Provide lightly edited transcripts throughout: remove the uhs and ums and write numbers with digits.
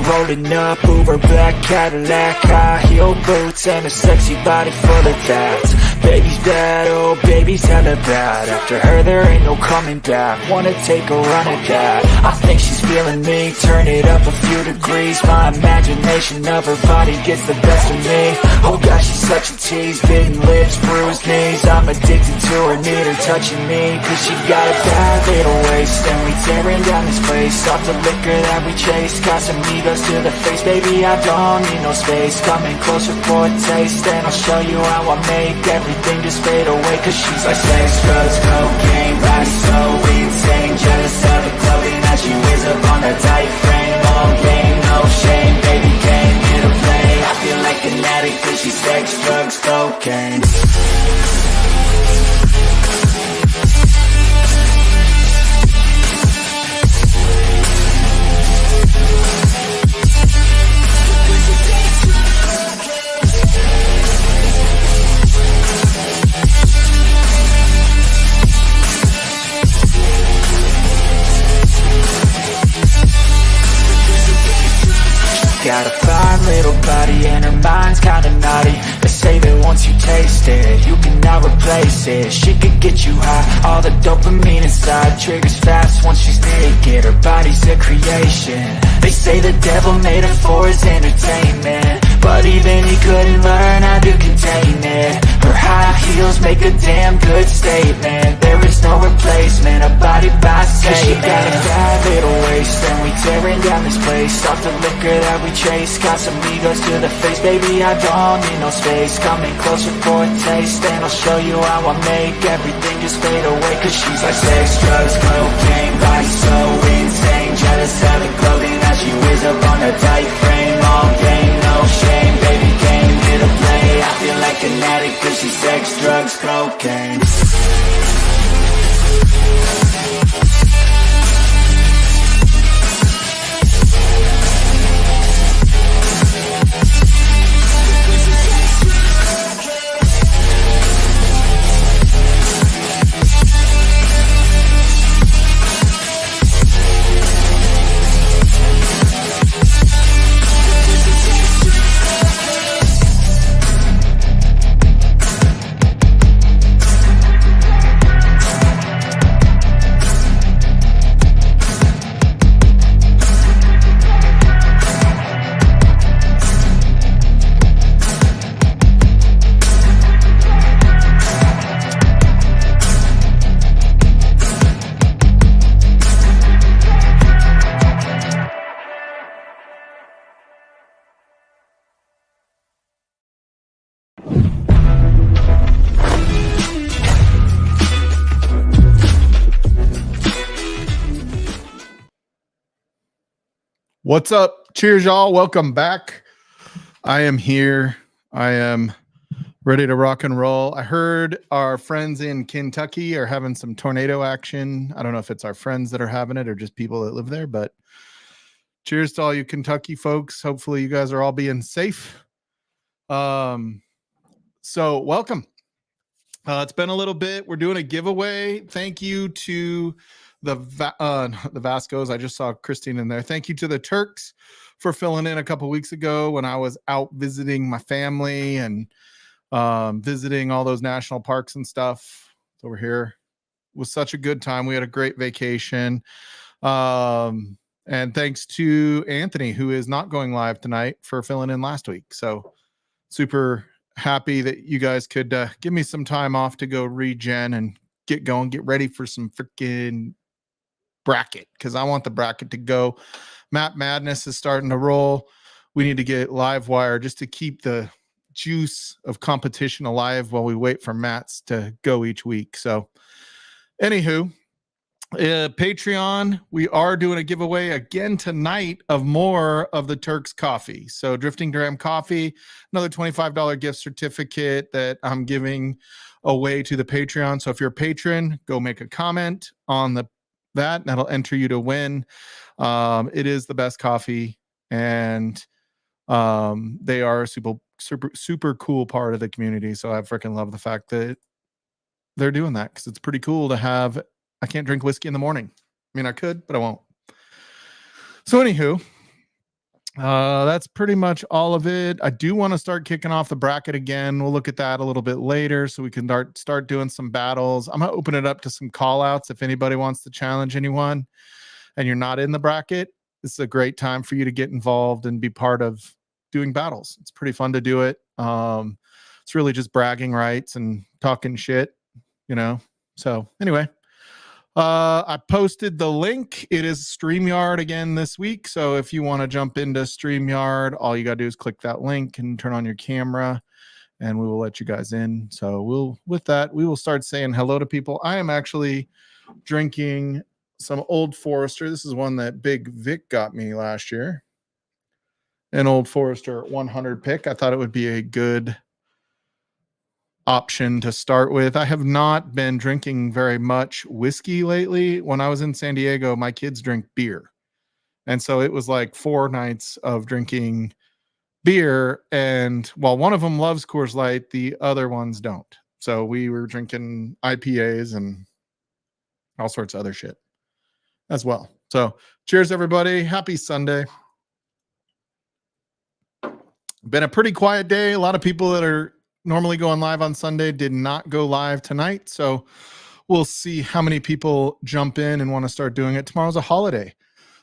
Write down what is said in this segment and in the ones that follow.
rolling up, Uber black Cadillac, high heel boots and a sexy body full of tats. Baby's bad, oh baby's hella bad. After her there ain't no coming back. Wanna take a run at that. I think she's feeling me, turn it up a few degrees. My imagination of her body gets the best of me. Oh gosh, she's such a tease, bitten lips, bruised knees. I'm addicted to her, need her touching me, cause she got a bad little waist. And we tearing down this place, off the liquor that we chase. Got some egos to the face, baby I don't need no space. Coming closer for a taste, and I'll show you how I make everything just fade away. Cause she's like sex, drugs, cocaine, body so insane. Jealous of the clothing that she wears up on her tight frame. All game, no shame, baby came here to play. I feel like an addict cause she's sex, drugs, cocaine. Got a fine little body and her mind's kinda naughty. They say that once you taste it, you cannot replace it. She could get you high, all the dopamine inside triggers fast once she's naked. Her body's a creation. They say the devil made her for his entertainment, but even he couldn't learn how to contain it. Her high heels make a damn good statement. There is no replacement, a body by Satan. She got a bad little waist, and we tearing down this place. Off the liquor that we chase, got some egos to the face. Baby, I don't need no space. Coming closer for a taste, and I'll show you how I make everything just fade away. Cause she's like sex, drugs, cocaine, body so insane. Jealous of the clothing that she wears up on her tight frame. All game, no shame, baby came here to play. I feel like an addict cause she's sex, drugs, cocaine. What's up? Cheers, y'all. Welcome back. I am here. I am ready to rock and roll. I heard our friends in Kentucky are having some tornado action. I don't know if it's our friends that are having it or just people that live there, but cheers to all you Kentucky folks. Hopefully you guys are all being safe. So welcome. It's been a little bit. We're doing a giveaway. Thank you to the Vascos. I just saw Christine in there. Thank you to the Turks for filling in a couple weeks ago when I was out visiting my family and visiting all those national parks and stuff. Over here it was such a good time. We had a great vacation. And thanks to Anthony, who is not going live tonight, for filling in last week. So super happy that you guys could give me some time off to go regen and get going, get ready for some freaking bracket, because I want the bracket to go. Map Madness is starting to roll. We need to get Livewire just to keep the juice of competition alive while we wait for Mats to go each week. So anywho, Patreon, we are doing a giveaway again tonight of more of the Turks coffee. So Drifting Dram coffee, another $25 gift certificate that I'm giving away to the Patreon. So if you're a patron, go make a comment on that'll enter you to win. It is the best coffee, and they are a super cool part of the community. So I freaking love the fact that they're doing that, because it's pretty cool to have. I can't drink whiskey in the morning. I mean, I could, but I won't. So anywho, That's pretty much all of it. I do want to start kicking off the bracket again. We'll look at that a little bit later so we can start doing some battles. I'm going to open it up to some call outs. If anybody wants to challenge anyone and you're not in the bracket, this is a great time for you to get involved and be part of doing battles. It's pretty fun to do it. It's really just bragging rights and talking shit, So anyway, I posted the link. It is StreamYard again this week. So if you want to jump into StreamYard, all you got to do is click that link and turn on your camera and we will let you guys in. So with that, we will start saying hello to people. I am actually drinking some Old Forester. This is one that Big Vic got me last year. An Old Forester 100 pick. I thought it would be a good option to start with. I have not been drinking very much whiskey lately. When I was in San Diego, my kids drink beer. And so it was like 4 nights of drinking beer. And while one of them loves Coors Light, the other ones don't. So we were drinking IPAs and all sorts of other shit as well. So cheers, everybody. Happy Sunday. Been a pretty quiet day. A lot of people that are normally going live on Sunday did not go live tonight. So we'll see how many people jump in and want to start doing it. Tomorrow's a holiday.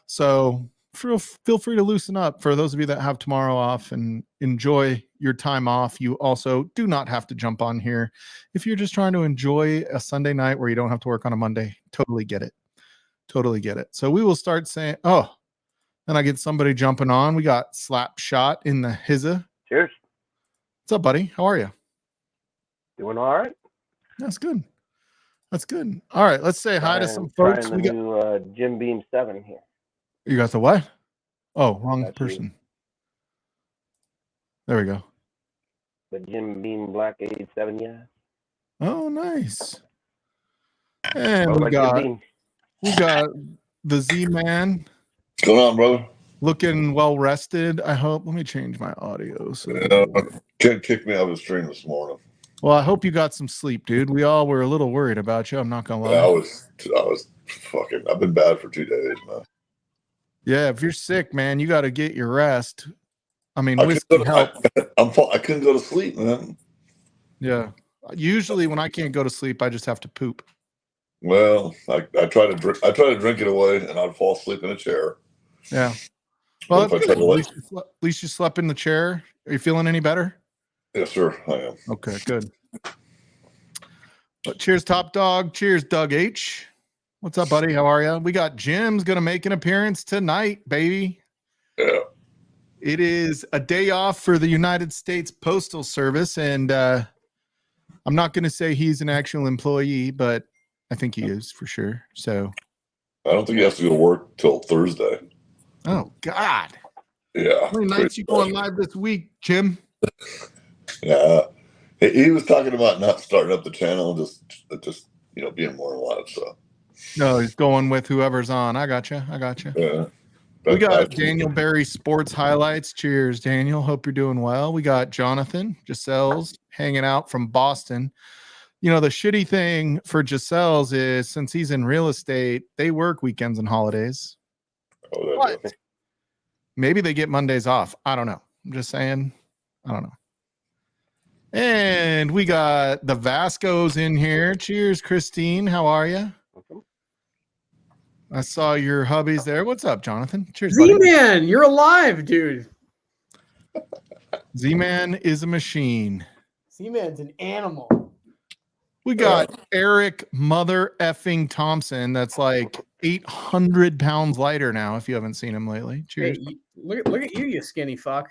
So feel free to loosen up. For those of you that have tomorrow off and enjoy your time off, you also do not have to jump on here. If you're just trying to enjoy a Sunday night where you don't have to work on a Monday, totally get it. Totally get it. So we will start saying, then I get somebody jumping on. We got Slap Shot in the hizza. Cheers. What's up, buddy? How are you? Doing all right. That's good. That's good. All right, let's say hi to some folks. We got new Jim Beam 7 here. You got the what? Oh, wrong person. You. There we go. The Jim Beam Black 87, yeah. Oh, nice. And we got the Z-Man. What's going on, brother? Looking well rested, I hope. Let me change my audio. So Kid kicked me out of the stream this morning. Well, I hope you got some sleep, dude. We all were a little worried about you. I'm not gonna lie. I was fucking. I've been bad for 2 days, man. Yeah, if you're sick, man, you got to get your rest. I mean, whiskey helps. I couldn't go to sleep, man. Yeah. Usually, when I can't go to sleep, I just have to poop. Well, I try to drink it away, and I'd fall asleep in a chair. Yeah. Well, at least you slept in the chair. Are you feeling any better? Yes, sir. I am. Okay, good. But cheers, Top Dog. Cheers, Doug H. What's up, buddy? How are you? We got Jim's going to make an appearance tonight, baby. Yeah. It is a day off for the United States Postal Service, and I'm not going to say he's an actual employee, but I think he is for sure. So I don't think he has to go to work till Thursday. Oh, God. Yeah. How many nights you going live this week, Jim? Yeah. He was talking about not starting up the channel, just being more live. So. No, he's going with whoever's on. I got you. Yeah. We got Daniel Berry Sports Highlights. Cheers, Daniel. Hope you're doing well. We got Jonathan Giselle's hanging out from Boston. The shitty thing for Giselle's is since he's in real estate, they work weekends and holidays. Oh, maybe they get Mondays off. I don't know. I'm just saying. I don't know. And we got the Vascos in here. Cheers, Christine. How are you? I saw your hubbies there. What's up, Jonathan? Cheers, Z-Man, you're alive, dude. Z-Man is a machine. Z-Man's an animal. We got Eric Mother Effing Thompson. That's like 800 pounds lighter now. If you haven't seen him lately, cheers. Hey, look at you, you skinny fuck.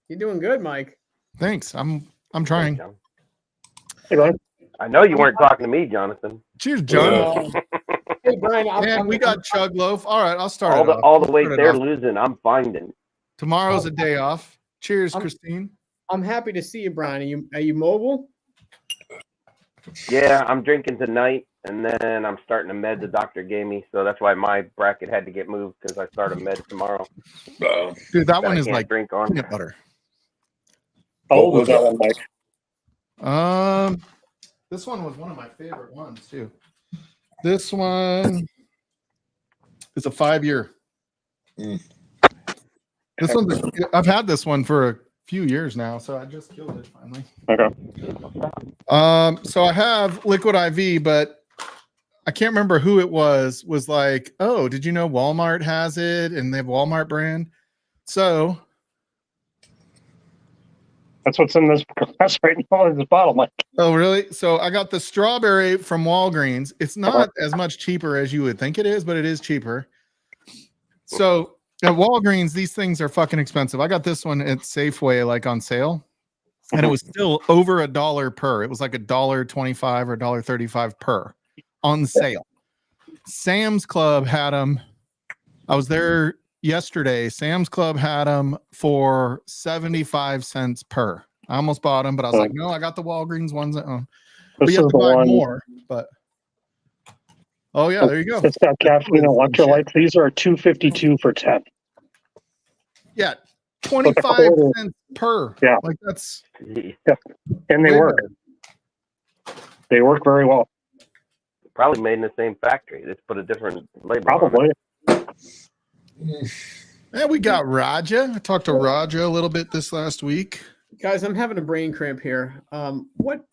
You're doing good, Mike. Thanks. I'm trying. Hey, Brian. I know you weren't talking to me, Jonathan. Cheers, John. Hey, Brian. And we got Chug Loaf. All right, I'll start all the weight they're losing. I'm finding. Tomorrow's a day off. Cheers, Christine. I'm happy to see you, Brian. Are you mobile? Yeah, I'm drinking tonight, and then I'm starting a med the doctor gave me, so that's why my bracket had to get moved because I start a med tomorrow. Dude, that one is like drink on peanut butter. How old was that one, Mike? This one was one of my favorite ones too. This one is a 5-year. This one, I've had this one for a few years now, so I just killed it finally. Okay. So I have Liquid IV, but I can't remember who it was like, oh, did you know Walmart has it and they have Walmart brand? So That's what's in this glass right now in this bottle, Mike. oh, really? So I got the strawberry from Walgreens. It's not as much cheaper as you would think it is, but it is cheaper. So at Walgreens, these things are fucking expensive. I got this one at Safeway, like on sale, and it was still over $1 per. It was like $1.25 or $1.35 per on sale. Sam's Club had them. I was there yesterday. Sam's Club had them for 75 cents per. I almost bought them, but I was like, no, I got the Walgreens ones. But you have to buy more. But oh yeah, there you go. It's got caffeine and electrolytes. These are $2.52 for 10. Yeah, 25 cents per. Yeah, like that's. Yeah, and they work. They work very well. Probably made in the same factory. Just put a different label. Probably. Yeah, we got Raja. I talked to Raja a little bit this last week. Guys, I'm having a brain cramp here. What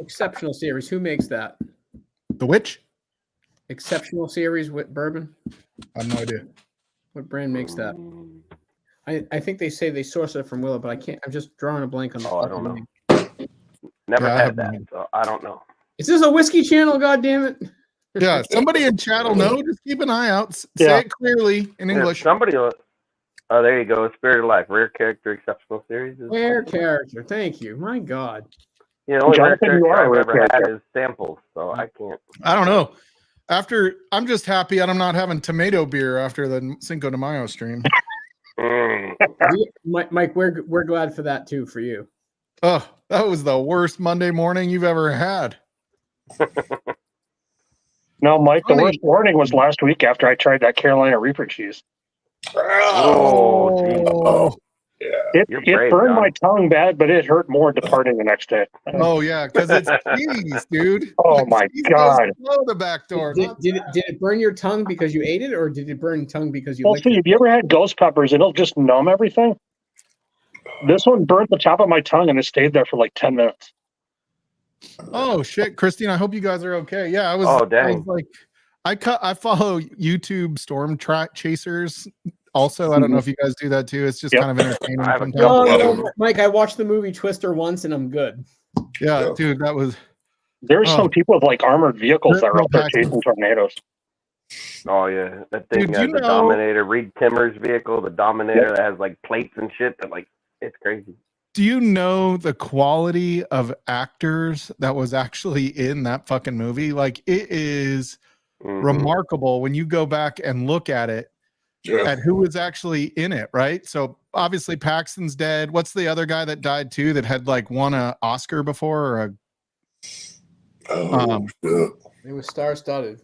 exceptional series? Who makes that? The Witch? Exceptional series with bourbon? I have no idea. What brand makes that? I think they say they source it from Willow, but I can't. I'm just drawing a blank on the. Oh, I don't know. Never had that, so I don't know. Is this a whiskey channel? God damn it! Yeah, somebody in chat will know. Just keep an eye out. Say it clearly in English. Somebody will. Oh, there you go. Spirit of Life, rare character, exceptional series. Rare character. Thank you. My God. Yeah, the only rare character I've ever had is samples, so I can't. I don't know. I'm just happy I'm not having tomato beer after the Cinco de Mayo stream. Mike, we're glad for that too. For you. Oh, that was the worst Monday morning you've ever had. No, Mike, the worst morning was last week after I tried that Carolina Reaper cheese. Oh, yeah. It burned my tongue bad, but it hurt more departing the next day. Oh yeah, because it's cheese, dude. Oh my God! Blow the back door. Did it burn your tongue because you ate it, or did it burn tongue because you? Well, see, have you ever had ghost peppers? It'll just numb everything. This one burnt the top of my tongue, and it stayed there for like 10 minutes. Oh shit, Christine! I hope you guys are okay. Yeah, I was. Oh dang! I was like, I follow YouTube storm track chasers. Also, I don't know if you guys do that too. It's just kind of entertaining. No, Mike, I watched the movie Twister once, and I'm good. Yeah, dude, that was. There's some people with like armored vehicles that are out there chasing tornadoes. Oh yeah, that thing has the Dominator, Reed Timmer's vehicle, the Dominator that has like plates and shit. That like it's crazy. Do you know the quality of actors that was actually in that fucking movie? Like it is remarkable when you go back and look at it. Yeah. At who was actually in it, right? So obviously Paxton's dead. What's the other guy that died too that had like won an Oscar before or a it was star-studded.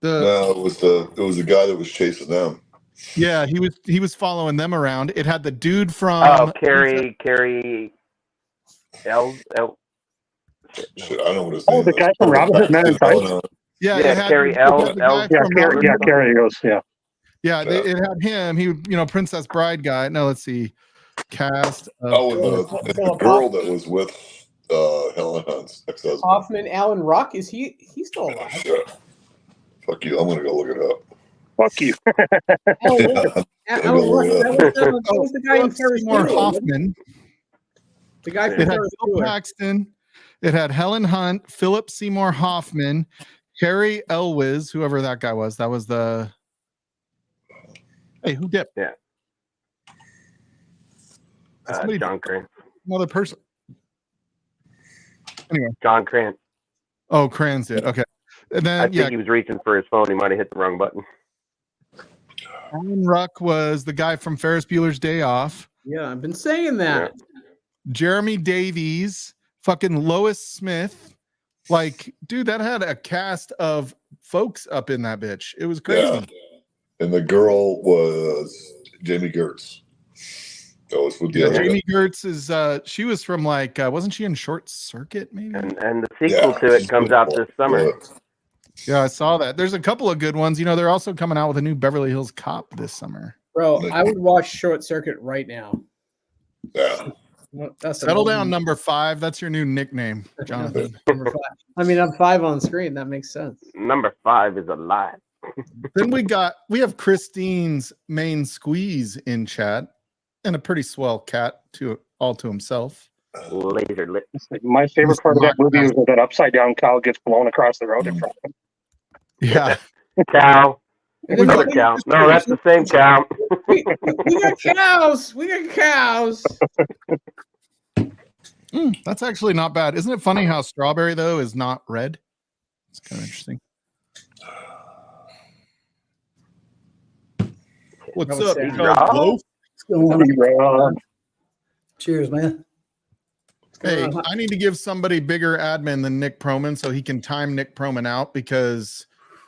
No, it was the guy that was chasing them. Yeah, he was following them around. It had the dude from Carrie L. Shit, I know what his name is. The guy from Robin Hood Men in Tights. Yeah, Carrie L. Carrie goes. Yeah, it had him. He, Princess Bride guy. No, let's see. Cast. The girl that was with Helen Hunt's ex-husband. Hoffman, Alan Ruck. Is he's still alive? Yeah. Fuck you. I'm gonna go look it up. Fuck you. Alan Ruck. That was the guy in Ferris Bueller. Hoffman. The guy from Ferris Bueller. Paxton. It had Helen Hunt, Philip Seymour Hoffman, Harry Elwes, whoever that guy was. That was the. Hey, who dipped? Yeah. John Krantz. Another person. Anyway. John Krantz. Oh, Krantz did. Okay. And then I think he was reaching for his phone. He might have hit the wrong button. Alan Ruck was the guy from Ferris Bueller's Day Off. Yeah, I've been saying that. Yeah. Jeremy Davies, fucking Lois Smith. Like, dude, that had a cast of folks up in that bitch. It was crazy. Yeah. And the girl was Jamie Gertz. That was with the other Jamie Gertz is she was from like wasn't she in Short Circuit maybe? And the sequel to it comes out this summer. Yeah, I saw that. There's a couple of good ones. They're also coming out with a new Beverly Hills Cop this summer. Bro, I would watch Short Circuit right now. Yeah. Well, that's Settle down, number 5. That's your new nickname, Jonathan. Number 5. I mean, I'm 5 on screen. That makes sense. Number 5 is a lie. Then we have Christine's main squeeze in chat, and a pretty swell cat all to himself. Laser lit. My favorite part of that movie was when that upside down cow gets blown across the road in front of him. Yeah. Cow. Another cow. No, that's the same cow. we got cows. We got cows. That's actually not bad. Isn't it funny how strawberry, though, is not red? It's kind of interesting. What's up? Cheers, man. Hey, I need to give somebody bigger admin than Nick Proman so he can time Nick Proman out because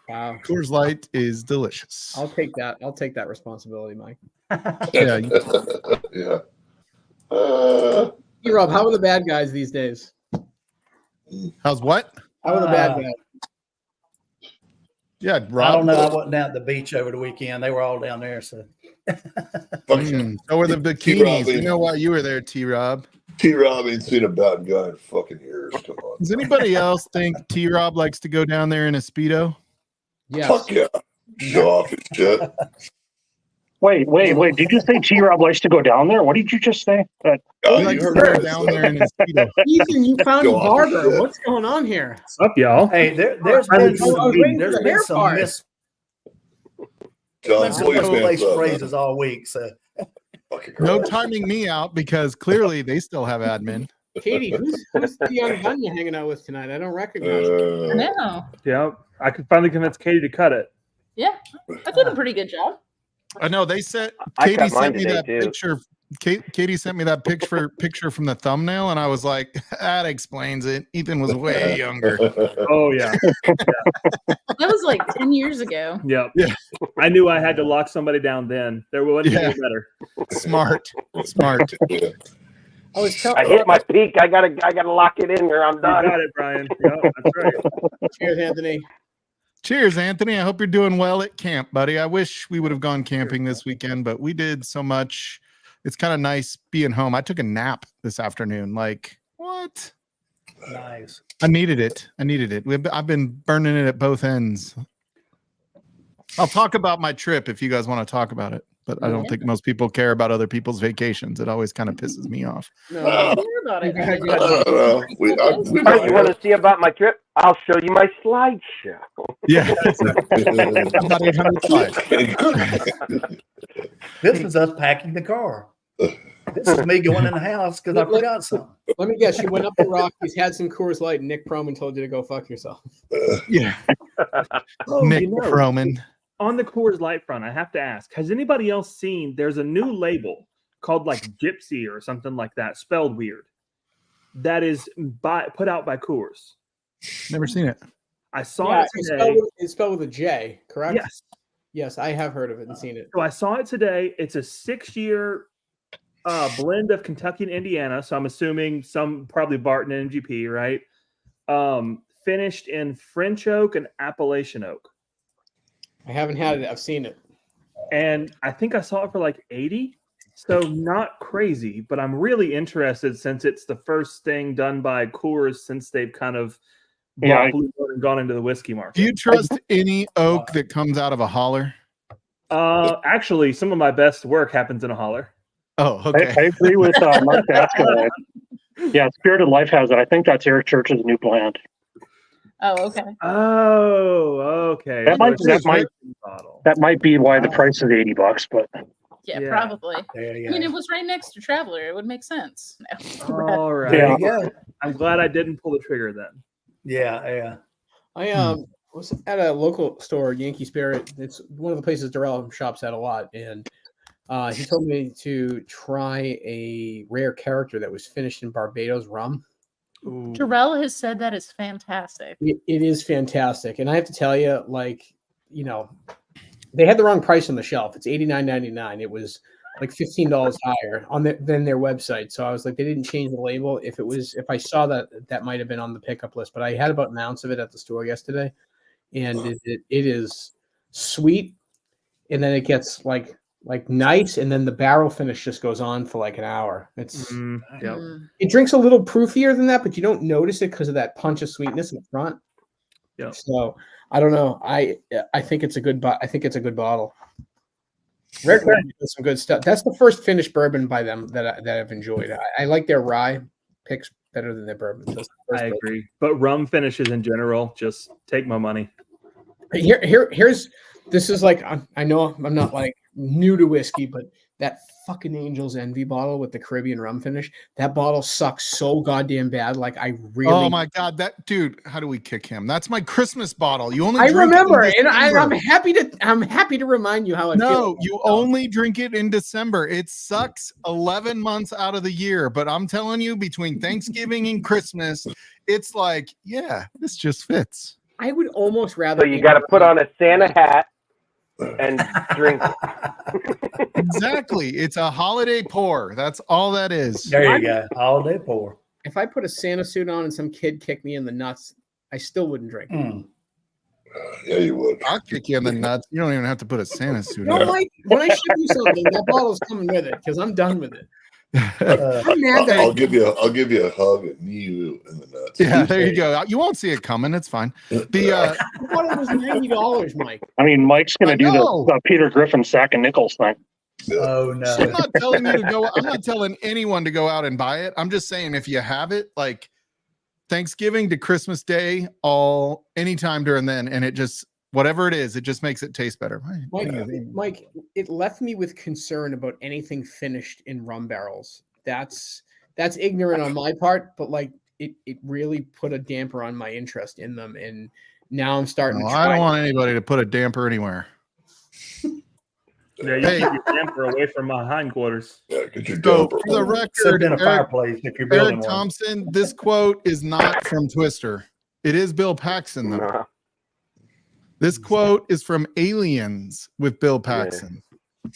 Coors Light is delicious. I'll take that. I'll take that responsibility, Mike. Yeah. Yeah. Hey, Rob, how are the bad guys these days? How's what? How are the bad guys? Yeah, Rob. I don't know. I wasn't down at the beach over the weekend. They were all down there. So So were the bikinis. You know why you were there, T-Rob. T-Rob ain't seen a bad guy in fucking years. Come on. Does anybody else think T-Rob likes to go down there in a Speedo? Yes. Fuck yeah. Show off his shit. Wait. Did you say T-Rob likes to go down there? What did you just say? Oh, He you likes to heard go that. down there in a Speedo. Ethan, you found a Go off his barber. shit. What's going on here? What's up, y'all? hey, there's I been was some waiting for the hair part. John, Misplaced pull your pants up, man. phrases all week. So Fucking No Christ. timing me out because clearly they still have admin. Katie, who's the young gun you're hanging out with tonight? I don't recognize you. I know. Yeah, I could finally convince Katie to cut it. Yeah, I did a pretty good job. I know they said I Katie cut mine sent me today, that too. picture. Katie sent me that picture from the thumbnail, and I was like, that explains it. Ethan was way younger. Oh yeah, That was like 10 years ago. yep. Yeah. I knew I had to lock somebody down then. There wasn't any better. Smart. I hit my peak. I gotta lock it in or I'm You done. got it, Brian. Yep, that's right. Cheers, Anthony. Cheers, Anthony. I hope you're doing well at camp, buddy. I wish we would have gone camping this weekend, but we did so much. It's kind of nice being home. I took a nap this afternoon. Like, what? nice. I needed it. I've been burning it at both ends. I'll talk about my trip if you guys want to talk about it, but I don't think most people care about other people's vacations. It always kind of pisses me off. No, I don't care about it. I don't know. We All right, you want to see about my trip? I'll show you my slideshow. Yeah. About 800 slides. This was us packing the car. This is me going in the house because I forgot something. Let me guess. You went up the Rockies, had some Coors Light, and Nick Proman told you to go fuck yourself. Yeah. Oh, Nick you know, Proman. on the Coors Light front, I have to ask: has anybody else seen? There's a new label called like Gypsy or something like that, spelled weird. That is put out by Coors. Never seen it. I saw Yeah, it it's today. spelled with a J, correct? Yes. Yes, I have heard of it and seen it. So I saw it today. It's a 6-year blend of Kentucky and Indiana. So I'm assuming some probably Barton and MGP, right? Finished in French oak and Appalachian oak. I haven't had it. I've seen it. And I think I saw it for like 80. So not crazy, but I'm really interested since it's the first thing done by Coors since they've kind of bought Blue Bird and gone into the whiskey market. Do you trust any oak that comes out of a holler? Actually, some of my best work happens in a holler. Oh, okay. I agree with Mark Baskin. Yeah, Spirited Life has it. I think that's Eric Church's new blend. Oh, okay. Oh, okay. That might- So it's that might- a bottle. That might be why the price is $80, but Yeah, Yeah. probably. There you I mean, go. it was right next to Traveler. It would make sense. No. All right. There you go. I'm glad I didn't pull the trigger then. Yeah. I was at a local store, Yankee Spirit. It's one of the places Darrell shops at a lot, and he told me to try a rare character that was finished in Barbados rum. Ooh. Jarrell has said that is fantastic. It is fantastic, and I have to tell you, like, you know, they had the wrong price on the shelf. It's $89.99. It was like $15 higher than their website. So I was like, they didn't change the label. If I saw that might have been on the pickup list. But I had about an ounce of it at the store yesterday, and it is sweet, and then it gets like like nice, and then the barrel finish just goes on for like an hour. It's Yep. it drinks a little proofier than that, but you don't notice it because of that punch of sweetness in the front. Yeah. So I don't know. I think it's a good. I think it's a good bottle. Rare Craft does some good stuff. That's the first finished bourbon by them that I've enjoyed. I like their rye picks better than their bourbon. I agree, but rum finishes in general, just take my money. Here's this is like I know I'm not like new to whiskey, but that fucking Angel's Envy bottle with the Caribbean rum finish, that bottle sucks so goddamn bad. Like I really. Oh my god, that dude! How do we kick him? That's my Christmas bottle. You only. I drink remember, it in and December. I'm happy to remind you how I feel. No, you only drink it in December. It sucks 11 months out of the year, but I'm telling you, between Thanksgiving and Christmas, it's like, yeah, this just fits. I would almost rather. So you got to put on a Santa hat and drink it. Exactly. It's a holiday pour. That's all that is. There you go. Holiday pour. If I put a Santa suit on and some kid kicked me in the nuts, I still wouldn't drink. Yeah, you would. I'll kick you in the nuts. You don't even have to put a Santa suit No, on. Mike, when I ship you something, that bottle's coming with it because I'm done with it. I'm mad that I'll give you a hug and knee you in the nuts. Yeah, there you go. You won't see it coming. It's fine. The bottle was $90, Mike. I mean, Mike's going to do the Peter Griffin Sack and Nichols thing. Oh no! I'm not telling you to go. I'm not telling anyone to go out and buy it. I'm just saying if you have it, like Thanksgiving to Christmas Day, anytime during then, and it just whatever it is, it just makes it taste better. Mike, it left me with concern about anything finished in rum barrels. That's ignorant on my part, but like it really put a damper on my interest in them, and now I'm starting to try. I don't want anybody to put a damper anywhere. Yeah, you keep your damper away from my hindquarters. Yeah, get your So damper. for the record, Sit in a fireplace if you're building Eric one. Thompson, this quote is not from Twister. It is Bill Paxton, though. This quote is from Aliens with Bill Paxton.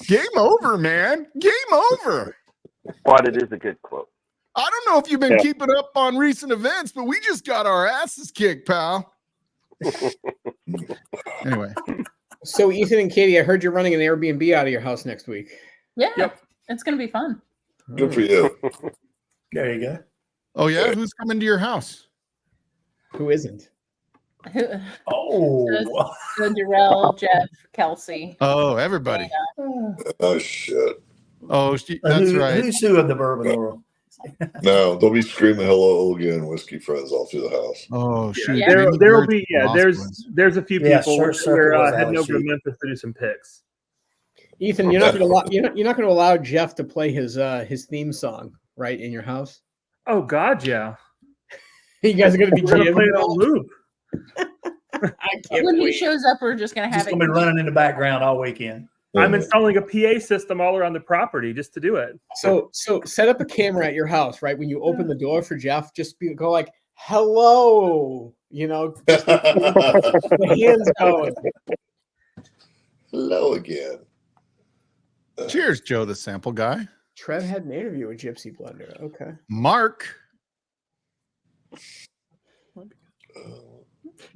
Yeah. Game over, man. Game over. But it is a good quote. I don't know if you've been keeping up on recent events, but we just got our asses kicked, pal. Anyway. So Ethan and Katie, I heard you're running an Airbnb out of your house next week. Yeah, it's gonna be fun. Good for you. There you go. Oh yeah, who's coming to your house? Who isn't? Oh, So Darrell, Jeff, Kelsey. Oh, everybody. Oh shit. Oh, that's right. Who's who in the bourbon world? No, they'll be screaming hello again, whiskey friends all through the house. Oh shoot. Yeah, there will be. Yeah, there's a few people we're heading over to Memphis to do some picks. Ethan, you're not going to allow Jeff to play his theme song, right, in your house? Oh God, yeah. You guys are going to be playing it on loop. I can't When wait. he shows up, we're just gonna have Just gonna be running in the background all weekend. I'm installing a PA system all around the property just to do it. So set up a camera at your house, right? When you open the door for Jeff, just go like, hello, just the hands going. Hello again. Cheers, Joe, the sample guy. Trev had an interview with Gypsy Blender. Okay. Mark.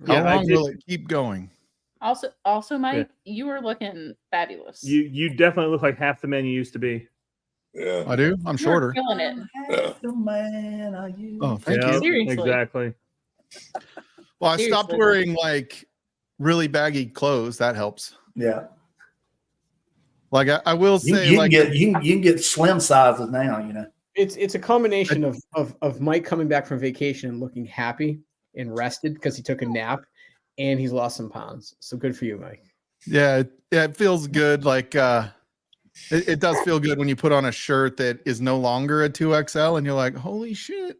How long will it keep going? Also, Mike, you were looking fabulous. You definitely look like half the man you used to be. Yeah, I do. I'm shorter. Killing it. The man are you? Oh, thank you. Seriously. Exactly. Well, I stopped wearing like really baggy clothes. That helps. Yeah. Like I will say, You can get slim sizes now. It's a combination of Mike coming back from vacation and looking happy and rested because he took a nap, and he's lost some pounds. So good for you, Mike. Yeah, it feels good. Like it does feel good when you put on a shirt that is no longer a 2XL, and you're like, holy shit.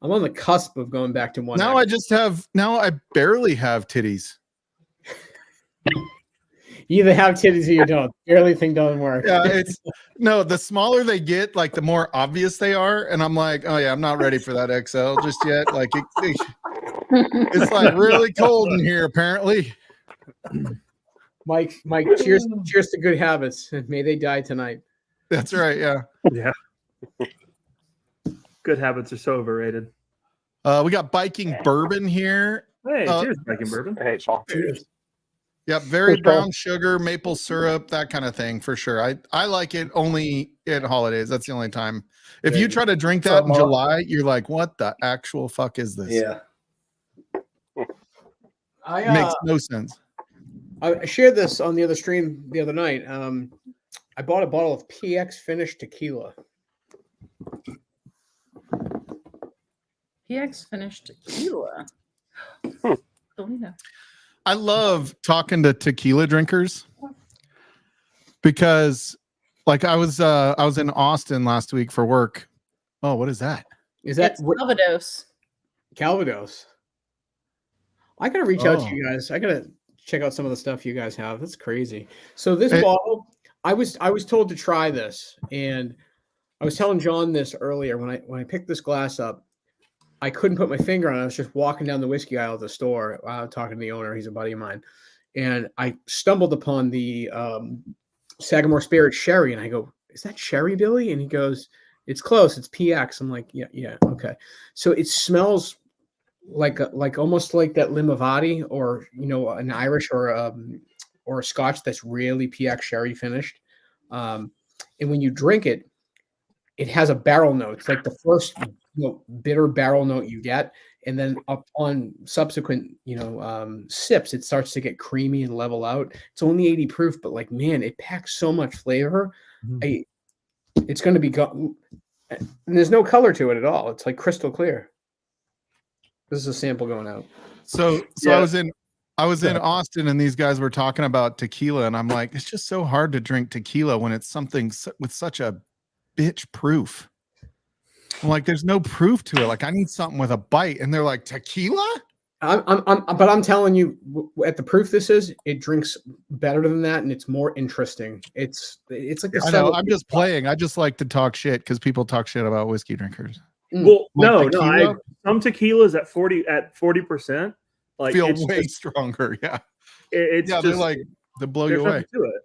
I'm on the cusp of going back to one. Now I barely have titties. You either have titties or you don't. Barely thing doesn't work. Yeah, the smaller they get, like the more obvious they are, and I'm like, oh yeah, I'm not ready for that XL just yet. Like it's like really cold in here, apparently. Mike, cheers to good habits. May they die tonight. That's right. Yeah. Yeah. Good habits are so overrated. We got biking bourbon here. Hey, cheers, Biking Bourbon. Hey, Paul. Cheers. Yep, very brown sugar, maple syrup, that kind of thing for sure. I like it only at holidays. That's the only time. If you try to drink that in July, you're like, what the actual fuck is this? Yeah. It makes no sense. I shared this on the other stream the other night. I bought a bottle of PX finished tequila. PX finished tequila. I love talking to tequila drinkers because, like, I was in Austin last week for work. Oh, what is that? Is that Calvados? Calvados. I gotta reach out to you guys. I gotta check out some of the stuff you guys have. That's crazy. So this bottle, I was told to try this, and I was telling John this earlier when I picked this glass up. I couldn't put my finger on it. I was just walking down the whiskey aisle at the store, talking to the owner. He's a buddy of mine, and I stumbled upon the Sagamore Spirit Sherry, and I go, "Is that Sherry, Billy?" And he goes, "It's close. It's PX." I'm like, "Yeah, okay." So it smells like almost like that Limavady, or an Irish or a Scotch that's really PX Sherry finished. And when you drink it, it has a barrel note. It's like the first bitter barrel note you get, and then upon subsequent sips, it starts to get creamy and level out. It's only 80 proof, but like, man, it packs so much flavor. It's going to be and there's no color to it at all. It's like crystal clear. This is a sample going out. So I was in Austin, and these guys were talking about tequila, and I'm like, it's just so hard to drink tequila when it's something with such a bitch proof. I'm like, there's no proof to it. Like, I need something with a bite, and they're like, tequila. But I'm telling you, at the proof this is, it drinks better than that, and it's more interesting. It's like I know. I'm just playing. I just like to talk shit because people talk shit about whiskey drinkers. Well, like some tequilas at 40%, like feel way stronger. Yeah, it's just, they're like they blow you away. To it.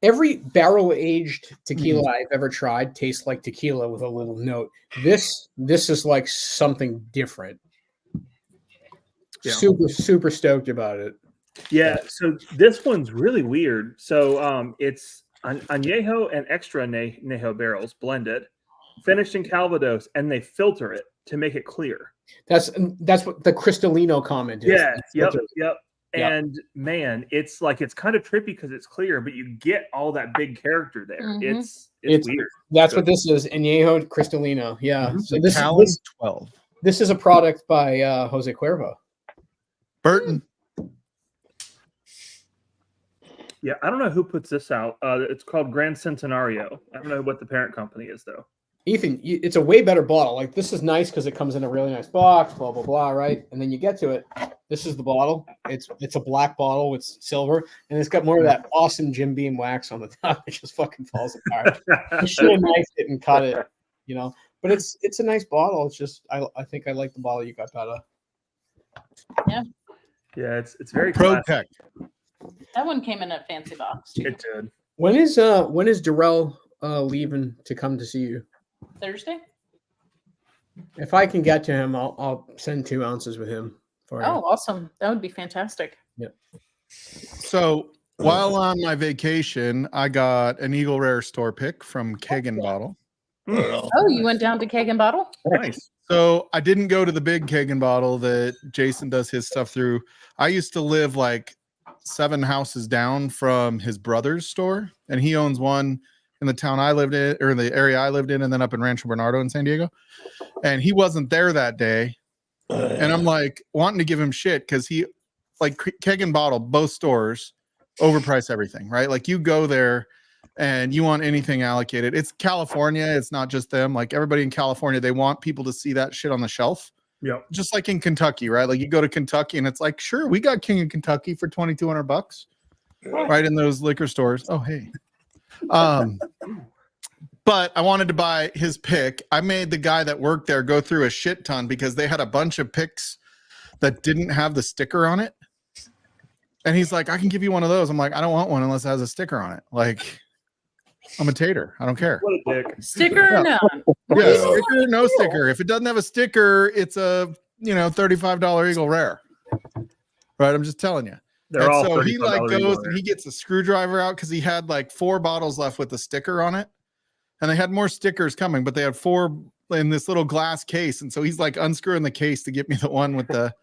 Every barrel aged tequila I've ever tried tastes like tequila with a little note. This is like something different. Yeah. Super stoked about it. Yeah, so this one's really weird. So it's añejo and extra añejo barrels blended, finished in Calvados, and they filter it to make it clear. That's what the Cristalino comment is. Yeah, yep. And man, it's kind of trippy because it's clear, but you get all that big character there. Mm-hmm. It's weird. That's what this is, añejo Cristalino. Yeah. Mm-hmm. So this 12. This is a product by Jose Cuervo. Burton. Yeah, I don't know who puts this out. It's called Grand Centenario. I don't know what the parent company is, though. Ethan, it's a way better bottle. Like, this is nice because it comes in a really nice box, blah, blah, blah, right? And then you get to it. This is the bottle. It's a black bottle with silver, and it's got more of that awesome Jim Beam wax on the top. It just fucking falls apart. You should have knifed it and cut it, But it's a nice bottle. It's just I think I like the bottle you got better. Yeah. Yeah, it's very Protect. That one came in a fancy box too. It did. When is Darrell leaving to come to see you? Thursday. If I can get to him, I'll send 2 ounces with him for you. Oh, awesome! That would be fantastic. Yeah. So while on my vacation, I got an Eagle Rare store pick from Keg and Bottle. Oh, you went down to Keg and Bottle? Nice. So I didn't go to the big Keg and Bottle that Jason does his stuff through. I used to live like 7 houses down from his brother's store, and he owns one in the town I lived in, or the area I lived in, and then up in Rancho Bernardo in San Diego. And he wasn't there that day. And I'm like wanting to give him shit because he, like, Keg and Bottle, both stores overprice everything, right? Like, you go there and you want anything allocated. It's California. It's not just them. Like, everybody in California, they want people to see that shit on the shelf. Yeah. Just like in Kentucky, right? Like, you go to Kentucky and it's like, sure, we got King of Kentucky for $2,200, right, in those liquor stores. Oh, hey. But I wanted to buy his pick. I made the guy that worked there go through a shit ton because they had a bunch of picks that didn't have the sticker on it. And he's like, I can give you one of those. I'm like, I don't want one unless it has a sticker on it. Like, I'm a tater. I don't care. What a dick. Sticker or no? Yeah, sticker, no sticker. If it doesn't have a sticker, it's a $35 Eagle Rare. Right? I'm just telling you. They're And all so he like $35 goes each. and he gets a screwdriver out because he had like 4 bottles left with the sticker on it. And they had more stickers coming, but they had 4 in this little glass case. And so he's like unscrewing the case to get me the one with the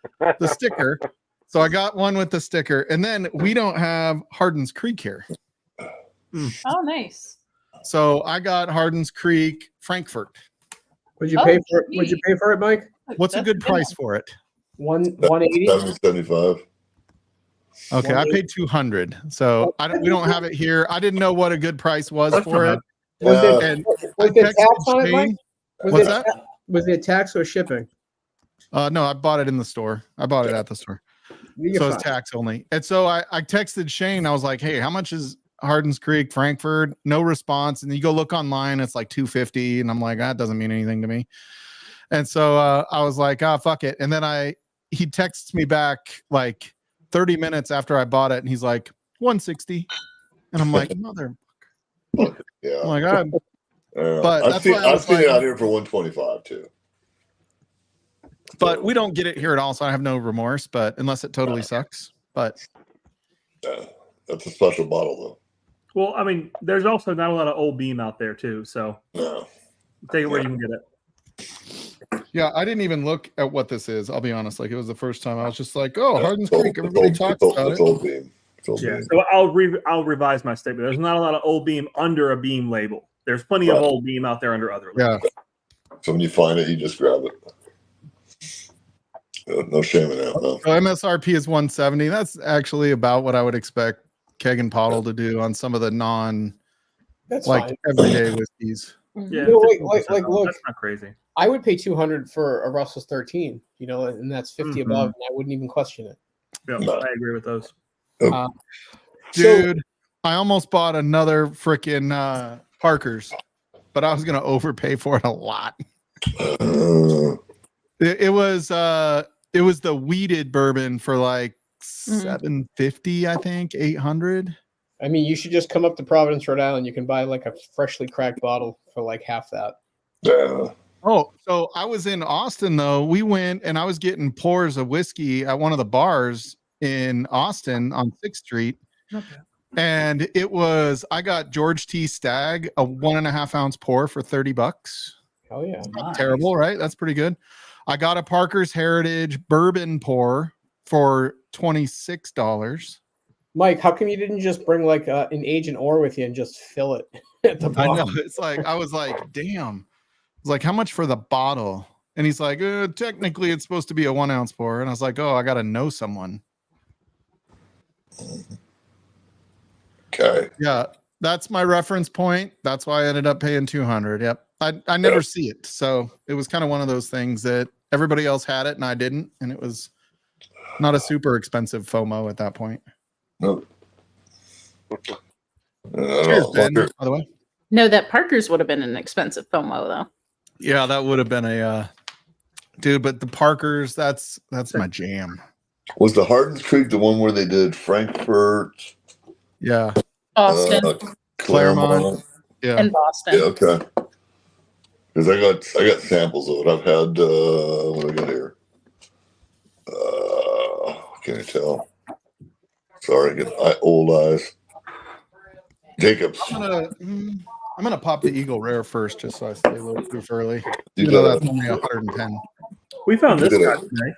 sticker. So I got one with the sticker. And then we don't have Hardin's Creek here. Oh, nice. So I got Hardin's Creek Frankfurt. Would you pay for it? Would you pay for it, Mike? What's a good price for it? 180. 75. Okay, I paid 200. So we don't have it here. I didn't know what a good price was for it. Was there texted tax on it, Mike? Shane. What's that? Was there tax or shipping? No, I bought it in the store. I bought it at the store. So it's tax only. And so I texted Shane. I was like, hey, how much is Hardin's Creek, Frankfurt? No response. And you go look online, it's like $250. And I'm like, that doesn't mean anything to me. And so I was like, fuck it. And then he texts me back like 30 minutes after I bought it. And he's like, 160. And I'm like, mother. Yeah. I'm like, but I've seen it out here for 125 too. But we don't get it here at all, so I have no remorse. But unless it totally sucks, but that's a special bottle, though. Well, I mean, there's also not a lot of Old Beam out there too, so take it where you can get it. Yeah, I didn't even look at what this is. I'll be honest; like it was the first time. I was just like, "Oh, Hardin's Creek." Everybody talks about it. Old Beam. Yeah, so I'll revise my statement. There's not a lot of Old Beam under a Beam label. There's plenty of Old Beam out there under other labels. Yeah. So when you find it, you just grab it. No shame in that. No. So MSRP is 170. That's actually about what I would expect Keg and Pottle to do on some of the everyday whiskeys. Yeah, look, that's not crazy. I would pay 200 for a Russell's 13, and that's 50 above, and I wouldn't even question it. Yeah, I agree with those. Dude, I almost bought another freaking Parker's, but I was gonna overpay for it a lot. It was the weeded bourbon for like $750, I think, 800. I mean, you should just come up to Providence, Rhode Island. You can buy like a freshly cracked bottle for like half that. Yeah. Oh, so I was in Austin though. We went and I was getting pours of whiskey at one of the bars in Austin on 6th Street. Okay. And I got George T. Stagg, a 1.5 ounce pour for $30. Oh yeah. Not terrible, right? That's pretty good. I got a Parker's Heritage bourbon pour for $26. Mike, how come you didn't just bring like an agent ore with you and just fill it at the bottom? I know. It's like, I was like, damn. I was like, how much for the bottle? And he's like, technically it's supposed to be a 1 ounce pour. And I was like, I got to know someone. Okay. Yeah. That's my reference point. That's why I ended up paying 200. Yep. I never see it. So it was kind of one of those things that everybody else had it and I didn't. And it was not a super expensive FOMO at that point. No. Cheers, Ben, by the way. No, that Parker's would have been an expensive FOMO though. Yeah, that would have been a dude, but the Parkers, that's my jam. Was the Hardin's Creek the one where they did Frankfurt? Yeah. Boston. Claremont. Yeah. And Boston. Yeah, okay. Because I got samples of it. I've had what do I got here? Can you tell? Sorry, old eyes. Jacobs. I'm gonna pop the Eagle Rare first, just so I stay low proof early. You You know got that's only 110. We found this Look guy at today.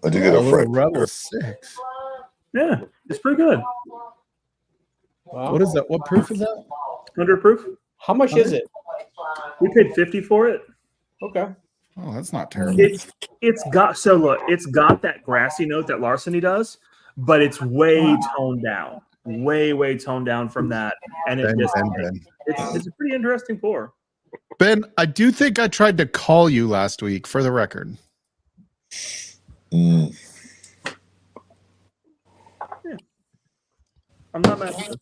I did get A a little Frank. Rebel 6. Yeah, it's pretty good. Wow. What is that? What proof is that? 100 proof. How much is it? We paid 50 for it. Okay. Oh, that's not terrible. It's got that grassy note that Larceny does, but it's way toned down, way toned down from that, and Ben. it's a pretty interesting pour. Ben, I do think I tried to call you last week for the record. Yeah. I'm not mad at this.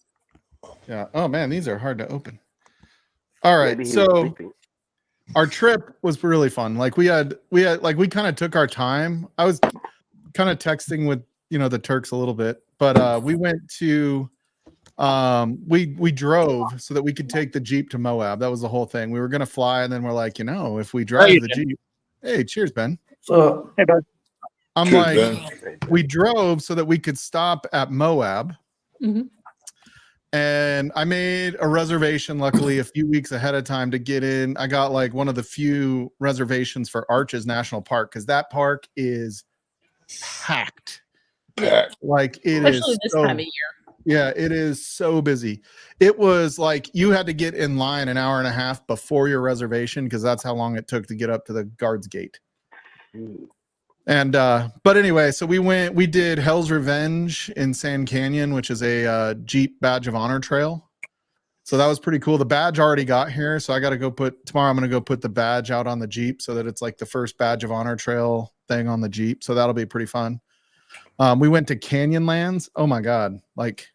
Yeah. Oh man, these are hard to open. All right. Maybe he was So sleeping. our trip was really fun. Like we kind of took our time. I was kind of texting with, the Turks a little bit, but we went to, we drove so that we could take the Jeep to Moab. That was the whole thing. We were going to fly. And then we're like, if we drive the Jeep, hey, cheers, Ben. Hey, bud. I'm Cheers, like, Ben. we drove so that we could stop at Moab. Mhm. And I made a reservation, luckily, a few weeks ahead of time to get in. I got like one of the few reservations for Arches National Park because that park is packed. Packed. Like it Especially is this so, time of year. yeah, it is so busy. It was like you had to get in line an hour and a half before your reservation because that's how long it took to get up to the guard's gate. And but anyway, so we did Hell's Revenge in Sand Canyon, which is a Jeep Badge of Honor trail. So that was pretty cool. The badge already got here, so I got to go tomorrow I'm going to go put the badge out on the Jeep so that it's like the first Badge of Honor trail thing on the Jeep. So that'll be pretty fun. We went to Canyonlands. Oh my God. Like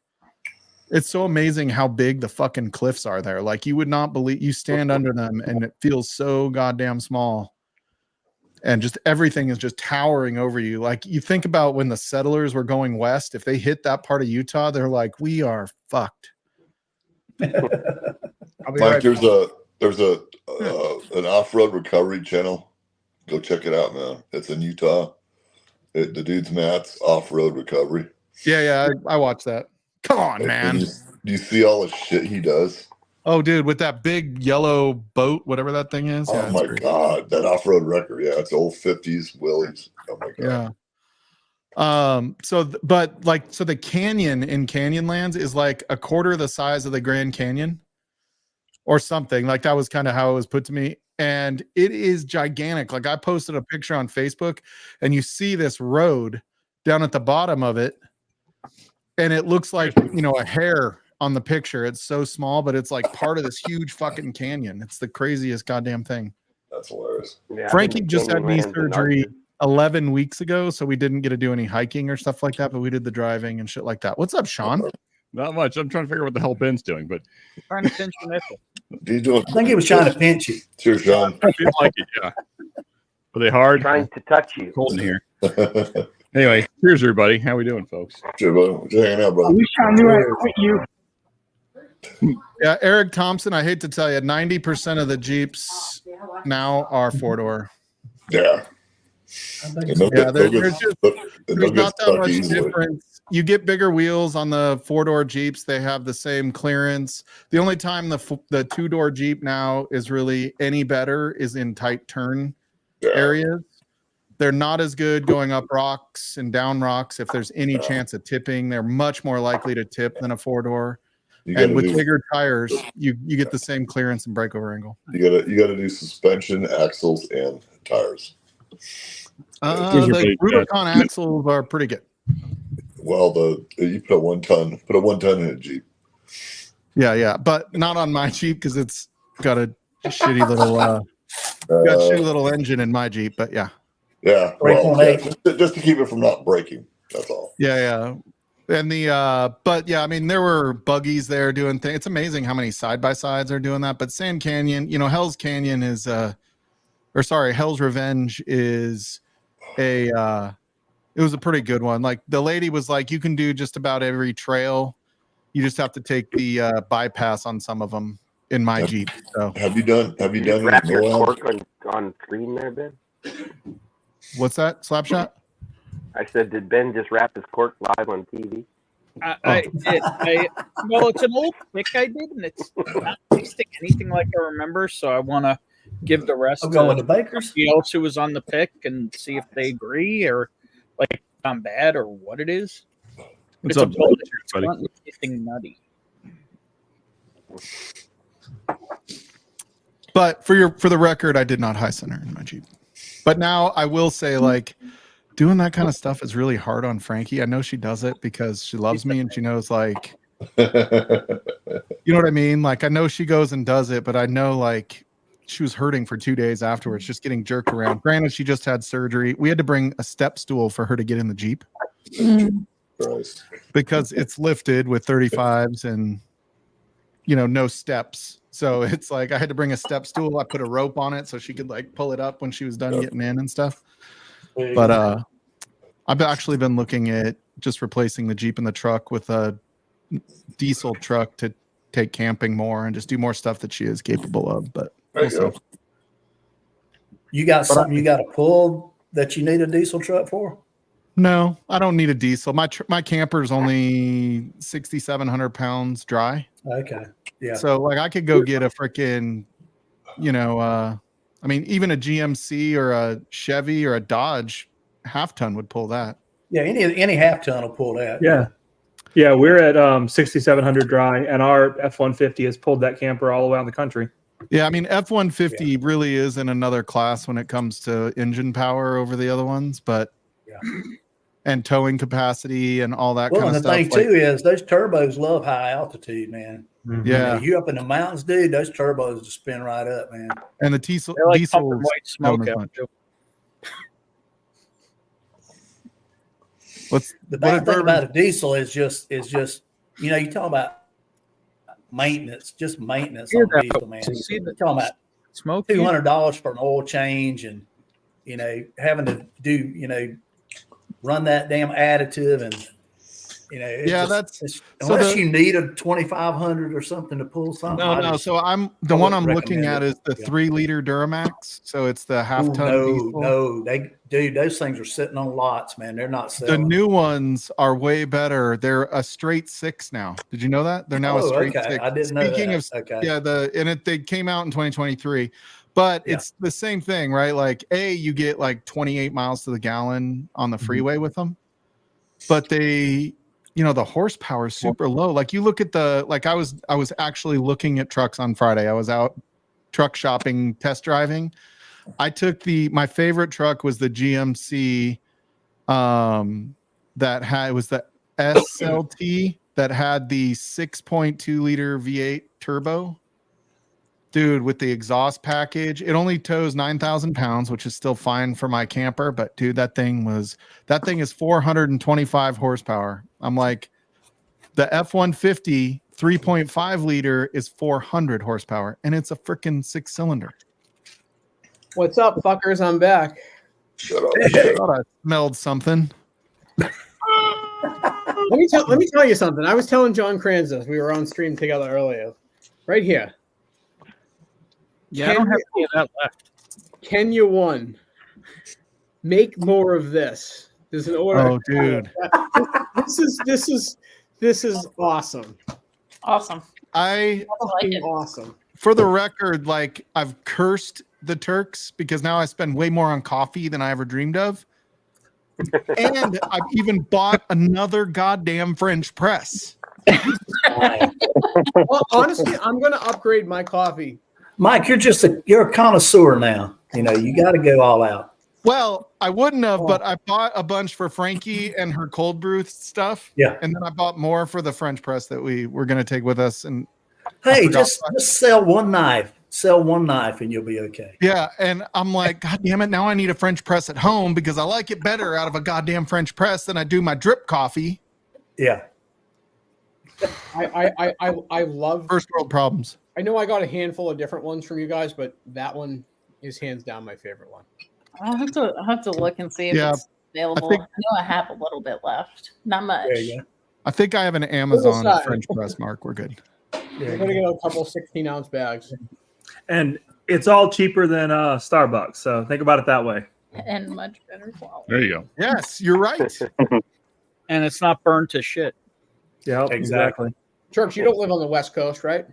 it's so amazing how big the fucking cliffs are there. Like you would not believe, you stand under them and it feels so goddamn small. And just everything is just towering over you. Like you think about when the settlers were going west, if they hit that part of Utah, they're like, we are fucked. I'll be Mike, right there's back. an off-road recovery channel. Go check it out, man. It's in Utah. The dude's Matt's off-road recovery. Yeah, I watch that. Come on, man. Do you see all the shit he does? Oh, dude, with that big yellow boat, whatever that thing is. Oh my God, that off-road record. Yeah, it's old 50s Willys. Oh my God. Yeah. So the canyon in Canyonlands is like a quarter the size of the Grand Canyon or something. Like that was kind of how it was put to me. And it is gigantic. Like I posted a picture on Facebook and you see this road down at the bottom of it. And it looks like, a hair on the picture. It's so small, but it's like part of this huge fucking canyon. It's the craziest goddamn thing. That's hilarious. Yeah, Frankie just had knee Canyonlands and surgery Arches. 11 weeks ago, so we didn't get to do any hiking or stuff like that, but we did the driving and shit like that. What's up, Sean? Not much. I'm trying to figure out what the hell Ben's doing, but Trying to pinch your nipple. I think he was trying to pinch you. Cheers, Sean. I feel like it, yeah. Are they hard? Trying to touch you. Cold in here. Anyway, cheers, everybody. How we doing, folks? Cheers, brother. Just hanging out, brother. I knew I quit you. Yeah, Eric Thompson, I hate to tell you, 90% of the Jeeps now are four-door. Yeah. There's not that much difference. You get bigger wheels on the four-door Jeeps. They have the same clearance. The only time the two-door Jeep now is really any better is in tight turn areas. They're not as good going up rocks and down rocks. If there's any chance of tipping, they're much more likely to tip than a four-door. And with bigger tires, you get the same clearance and breakover angle. You gotta do suspension, axles, and tires. The Rubicon axles are pretty good. Well, you put a 1 ton in a Jeep. Yeah, but not on my Jeep because it's got a shitty little engine in my Jeep. But yeah. Yeah, just to keep it from not breaking. That's all. Yeah. And but yeah, I mean, there were buggies there doing things. It's amazing how many side-by-sides are doing that. But Sand Canyon, Hell's Canyon is, Hell's Revenge is it was a pretty good one. Like the lady was like, you can do just about every trail. You just have to take the bypass on some of them in my Jeep. So have you done wrap your cork on screen there, Ben? What's that? Slapshot? I said, did Ben just wrap his cork live on TV? I did. Well, it's an old pick I did, and it's not tasting anything like I remember. So I want to give the rest I'm going to Bakers. Somebody else who was on the pick and see if they agree or like I'm bad or what it is. What's it's up, a bullet. It's buddy? not tasting nutty. But for the record, I did not high center in my Jeep. But now I will say, like, doing that kind of stuff is really hard on Frankie. I know she does it because she loves me and she knows, like, you know what I mean? Like, I know she goes and does it, but I know, like, she was hurting for 2 days afterwards, just getting jerked around. Granted, she just had surgery. We had to bring a step stool for her to get in the Jeep because it's lifted with 35s and, no steps. So it's like I had to bring a step stool. I put a rope on it so she could like pull it up when she was done getting in and stuff. But I've actually been looking at just replacing the Jeep and the truck with a diesel truck to take camping more and just do more stuff that she is capable of. But you got something you got to pull that you need a diesel truck for? No, I don't need a diesel. My camper is only 6,700 pounds dry. Okay. Yeah. So like I could go get a freaking, I mean, even a GMC or a Chevy or a Dodge half ton would pull that. Yeah. Any half ton will pull that. Yeah, we're at 6,700 dry, and our F-150 has pulled that camper all around the country. Yeah, I mean, F-150 really is in another class when it comes to engine power over the other ones, but and towing capacity and all that kind of Well, and stuff. the thing too is those turbos love high altitude, man. Yeah, You up in the mountains, dude. Those turbos just spin right up, man. and the diesel They're like diesels pumping white smoke out. The bad thing about a diesel is just you talk about maintenance, just maintenance on a diesel, man. You're talking about smoke $200 for an oil change, and having to do run that damn additive, and unless you need a 2,500 or something to pull something. No. So I'm looking at is the 3-liter Duramax. So it's the half ton. No, those things are sitting on lots, man. They're not selling. The new ones are way better. They're a straight 6 now. Did you know that? They're now a straight 6. I didn't know that. Speaking of, they came out in 2023, but it's the same thing, right? Like you get like 28 miles to the gallon on the freeway with them, but they, the horsepower is super low. Like you look at I was actually looking at trucks on Friday. I was out truck shopping, test driving. I took my favorite truck was the GMC it was the SLT that had the 6.2 liter V8 turbo. Dude, with the exhaust package, it only tows 9,000 pounds, which is still fine for my camper. But dude, that thing is 425 horsepower. I'm like, the F-150 3.5 liter is 400 horsepower, and it's a freaking 6-cylinder. What's up, fuckers? I'm back. Shut up. I thought I smelled something. Let me tell you something. I was telling John Kranz this. We were on stream together earlier. Right here. Yeah, I don't have any of that left. Kenya 1. Make more of this. There's an order. Oh, dude. This is awesome. Awesome. I like it. Awesome. For the record, like I've cursed the Turks because now I spend way more on coffee than I ever dreamed of. And I've even bought another goddamn French press. Well, honestly, I'm going to upgrade my coffee. Mike, you're a connoisseur now. You got to go all out. Well, I wouldn't have, but I bought a bunch for Frankie and her cold brew stuff. Yeah. And then I bought more for the French press that we were going to take with us. And hey, just sell one knife. Sell one knife and you'll be okay. Yeah. And I'm like, God damn it. Now I need a French press at home because I like it better out of a goddamn French press than I do my drip coffee. Yeah. I love first world problems. I know I got a handful of different ones from you guys, but that one is hands down my favorite one. I'll have to look and see if it's available. I know I have a little bit left. Not much. There you go. I think I have an Amazon French press, Mark. We're good. We're going to get a couple 16-ounce bags. And it's all cheaper than Starbucks. So think about it that way. And much better quality. There you go. Yes, you're right. And it's not burned to shit. Yeah, exactly. Turks, you don't live on the West Coast, right?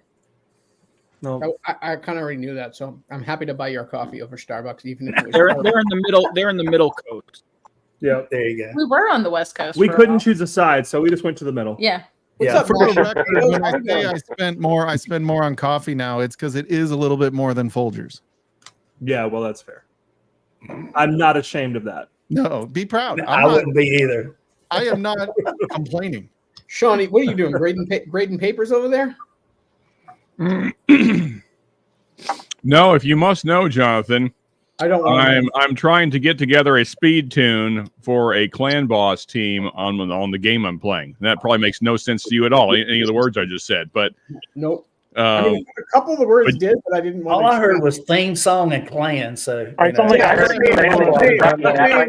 No. I kind of already knew that, so I'm happy to buy your coffee over Starbucks, even if it was they're in the middle. They're in the middle coast. Yeah, there you go. We were on the West Coast. We couldn't choose a side, so we just went to the middle. Yeah. Yeah. For the record, when I say I spend more on coffee now, it's because it is a little bit more than Folgers. Yeah, well, that's fair. I'm not ashamed of that. No, be proud. I wouldn't be either. I am not complaining. Shawnee, what are you doing? Grading papers over there? No, if you must know, Jonathan, I don't. I'm trying to get together a speed tune for a clan boss team on the game I'm playing. That probably makes no sense to you at all. Any of the words I just said, but nope. I mean, a couple of the words did, but I didn't want. All I heard was theme song and clan. So I might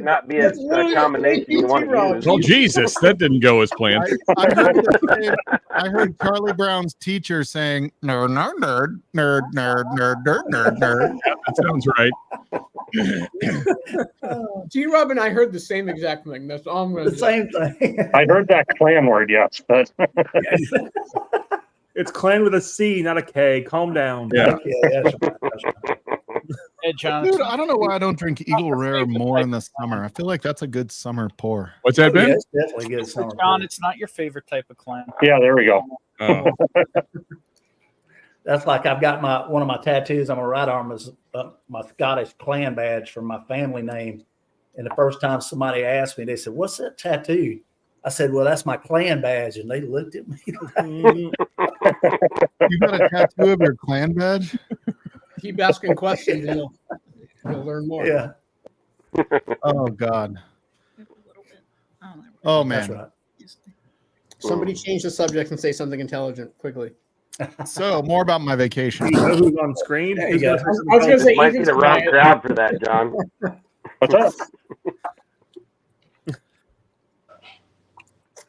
not be a combination you want to use. Oh Jesus, that didn't go as planned. I heard Charlie Brown's teacher saying nerd. Yeah, that sounds right. G-Rob and I heard the same exact thing. That's all I'm going to say. Same thing. I heard that clan word, yes. But it's clan with a C, not a K. Calm down. Yeah. That's right. Hey, John. Dude, I don't know why I don't drink Eagle Rare more in the summer. I feel like that's a good summer pour. What's that, Ben? Yeah, it's definitely good summer. John, it's not your favorite type of clan. Yeah, there we go. Oh. That's like I've got one of my tattoos on my right arm is my Scottish clan badge for my family name. And the first time somebody asked me, they said, "What's that tattoo?" I said, "Well, that's my clan badge." And they looked at me. You got a tattoo of your clan badge? Keep asking questions and you'll learn more. Yeah. Oh God. Oh man. That's right. Somebody change the subject and say something intelligent quickly. So more about my vacation. You know who's on screen? There you go. I was going to say, Might be the wrong crowd for that, John. What's up?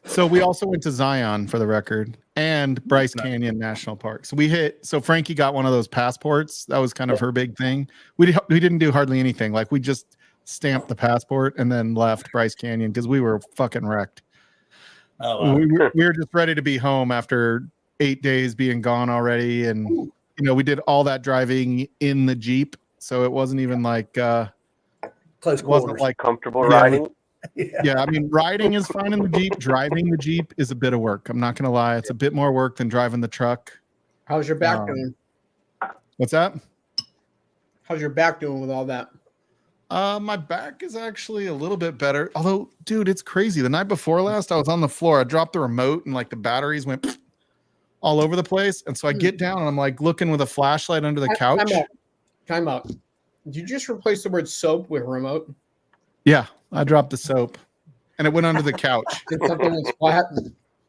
So we also went to Zion for the record and Bryce Canyon National Park. So Frankie got one of those passports. That was kind of her big thing. We didn't do hardly anything. Like we just stamped the passport and then left Bryce Canyon because we were fucking wrecked. Oh, wow. We were just ready to be home after 8 days being gone already. And, we did all that driving in the Jeep. So it wasn't even like, Close it wasn't quarters. like Comfortable riding. Yeah, I mean, riding is fine in the Jeep. Driving the Jeep is a bit of work. I'm not going to lie. It's a bit more work than driving the truck. How's your back doing? What's that? How's your back doing with all that? My back is actually a little bit better. Although, dude, it's crazy. The night before last, I was on the floor. I dropped the remote and like the batteries went all over the place. And so I get down and I'm like looking with a flashlight under the couch. Time out. Did you just replace the word soap with remote? Yeah, I dropped the soap and it went under the couch. Did something was flat?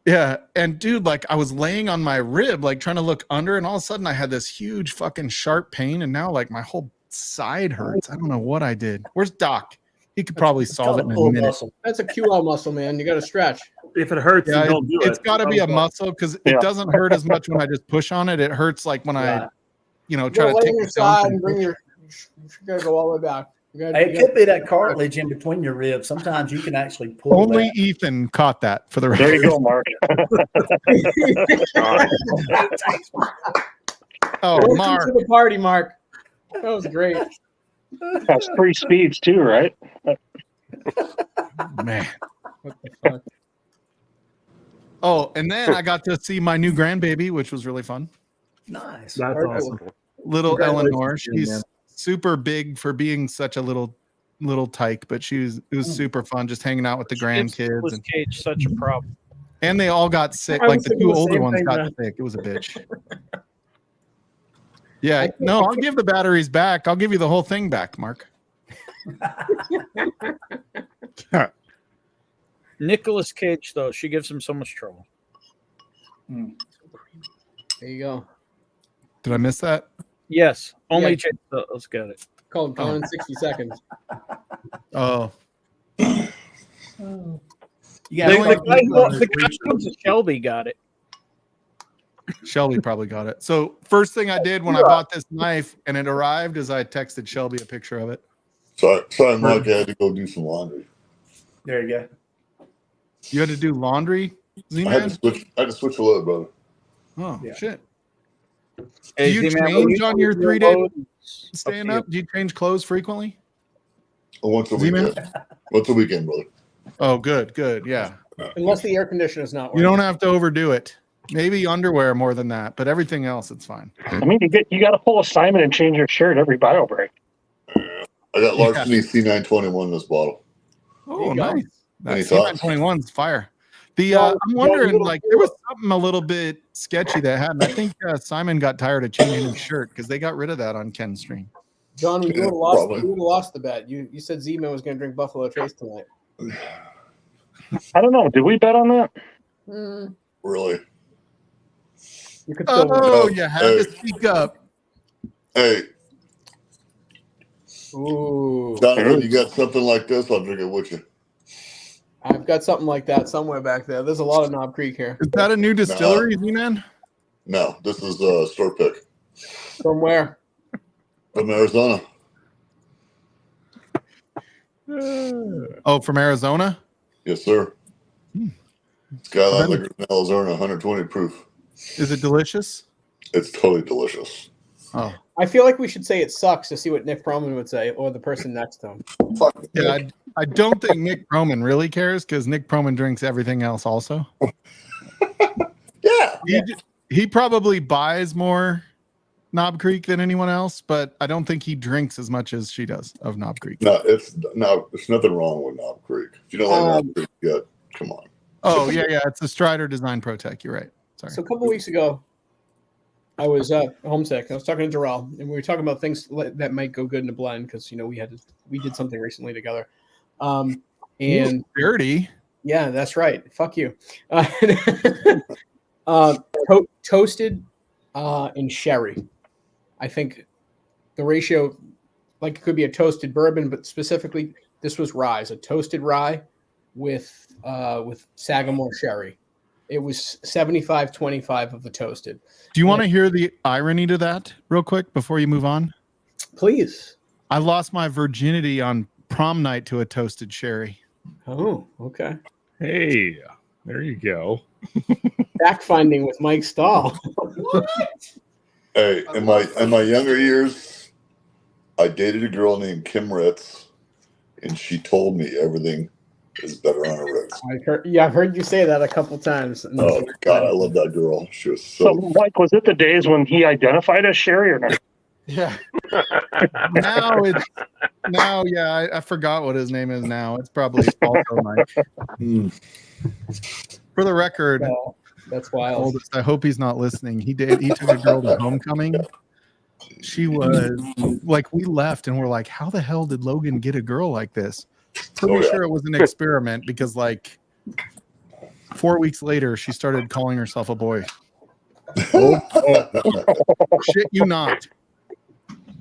Yeah. And dude, like I was laying on my rib, like trying to look under, and all of a sudden I had this huge fucking sharp pain. And now like my whole side hurts. I don't know what I did. Where's Doc? He could probably solve it in a minute. Muscle. That's a QL muscle, man. You got to stretch. If it hurts, Yeah, you don't do it. It's got to be a muscle because it doesn't hurt as much when I just push on it. It hurts like when I, try to lay take on your the side dump and bring your. You got to go all the way back. It could be that cartilage in between your ribs. Sometimes you can actually pull. Only that. Ethan caught that for the record. There you go, Mark. Oh, Welcome Mark. to the party, Mark. That was great. That's 3 speeds too, right? Man. What the fuck? Oh, and then I got to see my new grandbaby, which was really fun. Nice. That's awesome. Little Eleanor. She's super big for being such a little tyke, but it was super fun just hanging out with the grandkids. Was Cage such a problem? And they all got sick. I was Like the thinking two the older same ones thing, got man. sick. It was a bitch. Yeah, no, I'll give the batteries back. I'll give you the whole thing back, Mark. Nicolas Cage, though, she gives him so much trouble. There you go. Did I miss that? Yes, only Yeah. Jake Let's get it. Call him gone in 60 seconds. Oh, You The, got the guy who owns Shelby got it. Shelby probably got it. So first thing I did when I bought this knife and it arrived is I texted Shelby a picture of it. Sorry, Mike. I had to go do some laundry. There you go. You had to do laundry, I had to switch a load, brother. Oh Yeah. shit! Hey, Do you Z-Man, change on your 3 day load? staying Up to up? Do you change clothes frequently? Once a Z-Man? weekend. Once a weekend, brother. Oh, good. Yeah. Unless the air conditioner is not working. You don't have to overdo it. Maybe underwear more than that, but everything else, it's fine. I mean, you got to pull a Simon and change your shirt every bio break. I got Larceny C921 in this bottle. Oh, you go. nice. Any That thoughts? C921's fire. I'm John, wondering, you like, there was something a little bit sketchy that happened. I think Simon got tired of changing his shirt because they got rid of that on Ken's stream. John, you would have Probably. lost the bet. You said Z-Man was going to drink Buffalo Trace tonight. I don't know. Did we bet on that? Really? You could still win. Oh, you had to speak up. Hey, Ooh. Donovan, you got something like this? I'll drink it with you. I've got something like that somewhere back there. There's a lot of Knob Creek here. Is that a new distillery, Z-Man? No, this is store pick From where? from Arizona. Oh, from Arizona? Yes, sir. Skyline Liquor from Arizona, 120 proof. Is it delicious? It's totally delicious. Oh, I feel like we should say it sucks to see what Nick Proman would say, or the person next to him. Fuck. yeah. I don't think Nick Proman really cares because Nick Proman drinks everything else also. Yeah. He probably buys more Knob Creek than anyone else, but I don't think he drinks as much as she does of Knob Creek. No, there's nothing wrong with Knob Creek. If you don't like Knob Creek, good. Come on. Oh, yeah. It's a Strider Design Protec. You're right. Sorry. So a couple weeks ago, I was homesick. I was talking to Jarrell, and we were talking about things that might go good in a blend because we did something recently together. And dirty. Yeah, that's right. Fuck you. Toasted and sherry. I think the ratio, like it could be a toasted bourbon, but specifically this was rye, a toasted rye with Sagamore sherry. It was 75-25 of the toasted. Do you want to hear the irony to that real quick before you move on? Please. I lost my virginity on prom night to a toasted sherry. Oh, okay. Hey, there you go. Fact-finding with Mike Stahl. Hey, in my younger years, I dated a girl named Kim Ritz, and she told me everything is better on a Ritz. I've heard you say that a couple times. Oh God, I love that girl. She was so. Mike, was it the days when he identified as Sherry or not? Yeah. I forgot what his name is now. It's probably also Mike. For the record, that's wild. I hope he's not listening. He took a girl to homecoming. She was like, we left and we're like, how the hell did Logan get a girl like this? Pretty sure it was an experiment because like 4 weeks later, she started calling herself a boy. Shit you not.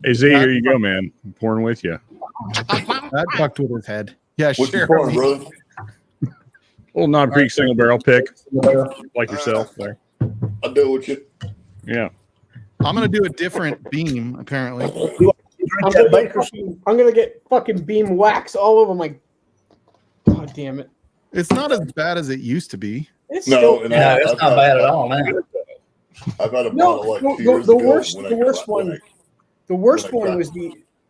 Hey, Z, here you go, man. I'm pouring with you. That fucked with his head. Yeah, What's sure. your pouring, brother? Little Knob Creek single barrel pick, like yourself there. I'll do it with you. Yeah. I'm gonna do a different beam. Apparently, I'm gonna get fucking beam wax all over my. God damn it! It's not as bad as it used to be. It's not bad at all, man. I've had a bottle like 2 years the ago. The worst one was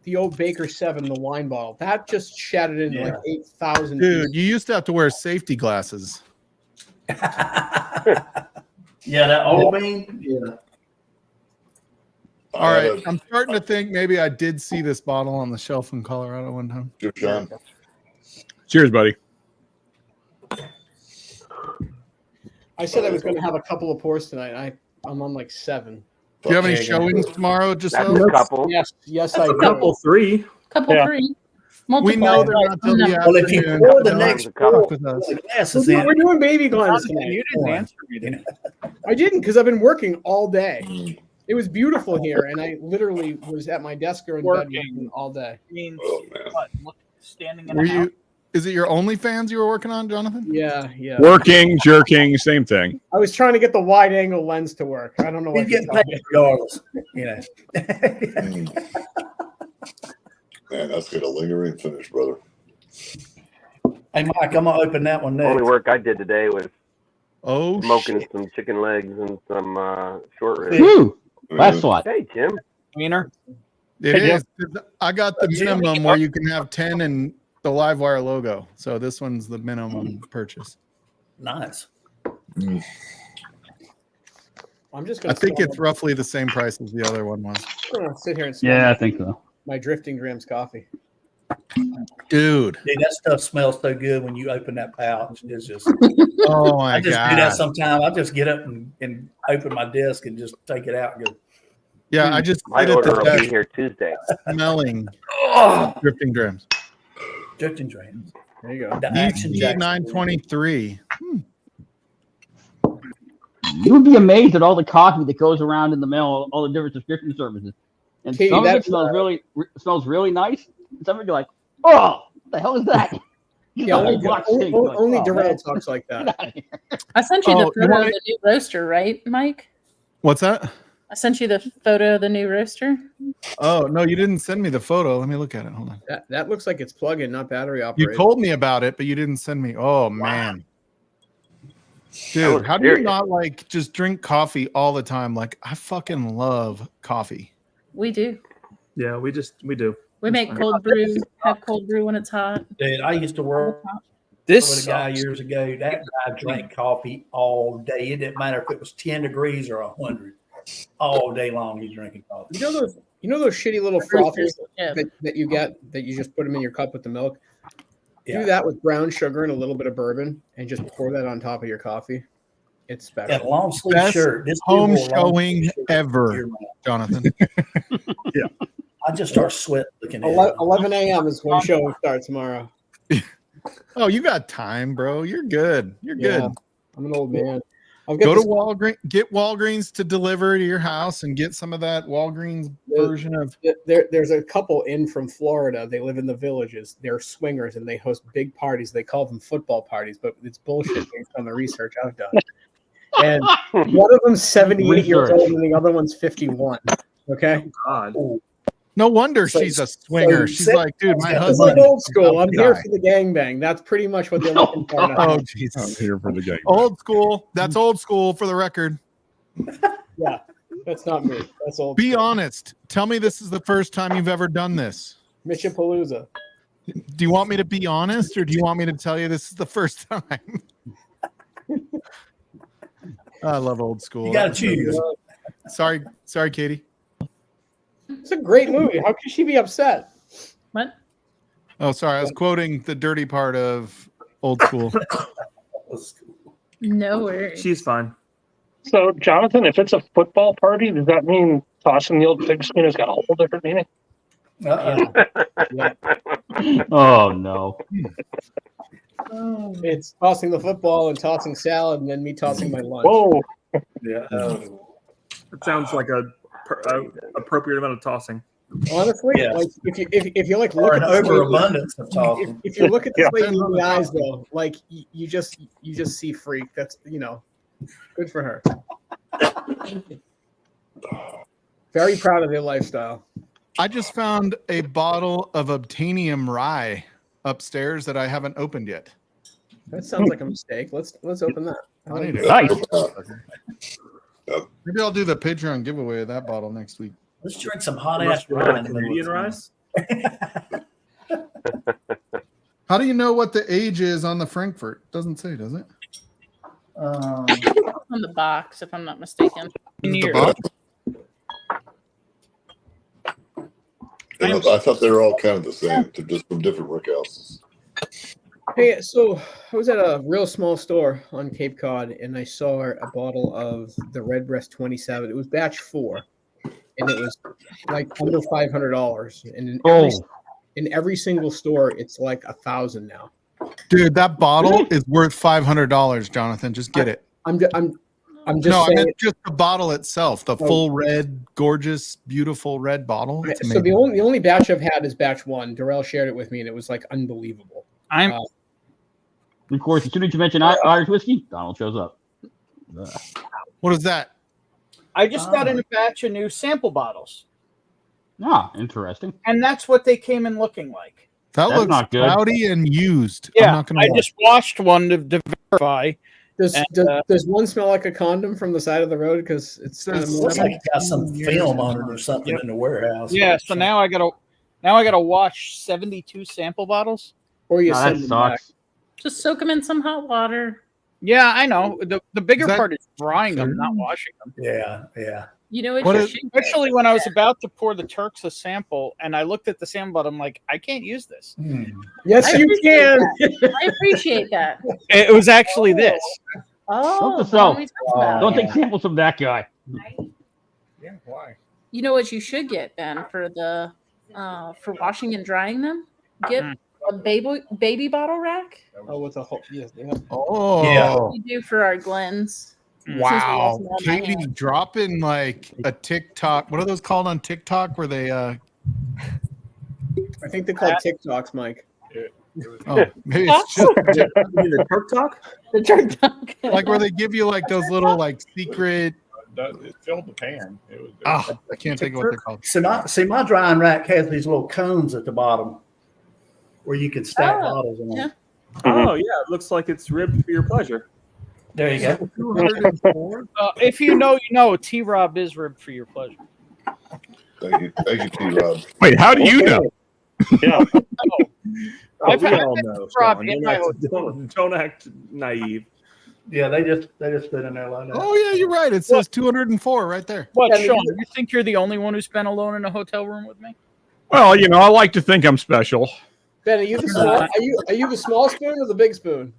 the old Baker 7, the wine bottle. That just shattered into like 8,000. Dude, you used to have to wear safety glasses. Yeah, that old bean. Yeah. All right, I'm starting to think maybe I did see this bottle on the shelf in Colorado one time. Cheers, buddy. I said I was going to have a couple of pours tonight. I'm on like 7. Do you have any showings tomorrow? Just so? A couple. Yes, I do. Couple 3. Couple 3. We know they're not till the Well, if you afternoon. pour the next glasses in, We're doing baby glands You tonight. didn't answer me. I didn't because I've been working all day. It was beautiful here, and I literally was at my desk or in bed working all day. Means standing in Were a house. you? Is it your OnlyFans you were working on, Jonathan? Yeah. Working, jerking, same thing. I was trying to get the wide angle lens to work. I don't know you what get paid regardless. You know. Man, that's got a lingering finish, brother. Hey, Mike, I'm gonna open that one next. Only work I did today was smoking shit. some chicken legs and some short ribs. Woo! That's what. Hey, Jim. Wiener. It is. I got the minimum where you can have 10 and the Livewire logo. So this one's the minimum purchase. Nice. I'm just I gonna. think it's roughly the same price as the other one was. I'm gonna sit here and smell Yeah, I think so. my Drifting Grams coffee. Dude. That stuff smells so good when you open that pouch. It's just. Oh my I just god. do that sometime. I just get up and open my desk and just take it out and go. Yeah, I just My did it order to will be death here Tuesday. smelling Drifting Grams. Drifting Dreams. There you go. The Action DC Jackson. 923. You would be amazed at all the coffee that goes around in the mail, all the different subscription services. And Katie, some of it that's smells really nice. And some of it you're like, oh, what the hell is that? Yeah, only Oh, Darrell man. talks like Get that. out of here. I sent you Oh, the you photo want of the new roaster, right, Mike? What's that? I sent you the photo of the new roaster. Oh no, you didn't send me the photo. Let me look at it. Hold on. That looks like it's plug-in, not battery operated. You told me about it, but you didn't send me. Oh man, dude, how do you not like just drink coffee all the time? Like I fucking love coffee. We do. Yeah, we do. We make cold brew. Have cold brew when it's hot. Dude, I used to work This with a guy sucks. years ago. That guy drank coffee all day. It didn't matter if it was 10 degrees or 100. All day long, he's drinking coffee. You know those shitty little frothers that you get that you just put them in your cup with the milk. Yeah. Do that with brown sugar and a little bit of bourbon, and just pour that on top of your coffee. It's special. That long sleeve Best shirt. This home dude wore a long showing sleeve shirt. ever, Jonathan. Yeah. I just start sweating looking at it. 11 a.m. is when show will start tomorrow. Oh, you got time, bro. You're good. You're good. Yeah, I'm an old man. Go to Walgreens, get Walgreens to deliver to your house and get some of that Walgreens version of. There's a couple in from Florida. They live in the Villages. They're swingers and they host big parties. They call them football parties, but it's bullshit based on the research I've done. And one of them's 78 years old and the other one's 51. Okay. God. No wonder she's a swinger. She's like, dude, my husband. It's like old school. I'm here for the gangbang. That's pretty much what they're looking for. Now. Oh, Jesus. I'm here for the game. Old school. That's old school for the record. Yeah, that's not me. That's old. Be honest. Tell me this is the first time you've ever done this. Mitchapalooza. Do you want me to be honest or do you want me to tell you this is the first time? I love old school. You got to choose. Sorry, Katie. It's a great movie. How could she be upset? What? Oh, sorry. I was quoting the dirty part of old school. No worries. She's fine. So, Jonathan, if it's a football party, does that mean tossing the old pigskin has got a whole different meaning? Yeah. Oh no. It's tossing the football and tossing salad and then me tossing my lunch. Whoa. Yeah. It sounds like a appropriate amount of tossing. Honestly, Yeah. like if you like Or look an at this lady- overabundance of tossing. if you look at this Yeah. lady in the eyes though, like you just see freak. That's good for her. Very proud of their lifestyle. I just found a bottle of Obtainium rye upstairs that I haven't opened yet. That sounds like a mistake. Let's open that. I need it. Nice. Maybe I'll do the Patreon giveaway of that bottle next week. Let's drink some hot ass wine. Canadian rice? How do you know what the age is on the Frankfurt? Doesn't say, does it? On the box, if I'm not mistaken. Is it the Near. box? I thought they were all kind of the same. They're just from different workhouses. Hey, so I was at a real small store on Cape Cod and I saw a bottle of the Redbreast 27. It was batch 4, and it was like under $500. And in every single store, it's like $1,000 now. Dude, that bottle is worth $500, Jonathan. Just get it. I'm just No, saying. I meant just the bottle itself, the full red, gorgeous, beautiful red bottle. It's So the amazing. only batch I've had is batch 1. Darrell shared it with me, and it was like unbelievable. Of course, as soon as you mention Irish whiskey, Donald shows up. What is that? I just got in a batch of new sample bottles, Ah, interesting. and that's what they came in looking like. That That's looks not good. cloudy and used. I'm Yeah, not gonna I lie. just washed one to verify. Does one smell like a condom from the side of the road? Because it's kind of Looks like it's got some film on it or something in the warehouse. Yeah, so now I gotta wash 72 sample bottles. Or you No, send that them back. sucks. Just soak them in some hot water. Yeah, I know. The bigger Is that- part is drying them, not washing them. Yeah. You know what What you is- should Especially when I was about to pour the Turks a sample, and I looked at the sample bottle, I'm like, I can't use this. Yes, I you appreciate can. that. I appreciate that. It was actually this. Oh, Note to the one self. we talked about. Don't take samples from that guy. Yeah, why? You know what you should get, Ben, for the for washing and drying them? Get a baby bottle rack. Oh, with a whole yes. Yeah. Oh, Yeah. We do for our Glens. wow. Since we lost them on my Katie hand. dropping like a TikTok. What are those called on TikTok where they I think they call it TikToks, Mike. oh maybe it's just You mean the Turk talk? The Turk Talk. like where they give you like those little like secret it filled the pan. It was. I can't think of what they're called. See, my drying rack has these little cones at the bottom where you can stack bottles in. Yeah. Oh yeah, it looks like it's ribbed for your pleasure. There you go. 204. If you know, you know. T-Rob is ribbed for your pleasure. Thank you, T-Rob. Wait, how do you know? Yeah. I've We had all know. Rob Sean. in my Don't act naive. Yeah, they just stood in there like that. Oh yeah, you're right. It says 204 right there. What, Yeah, I mean, Sean? You think you're the only one who spent alone in a hotel room with me? Well, I like to think I'm special. Ben, are you the small? Are you the small spoon or the big spoon?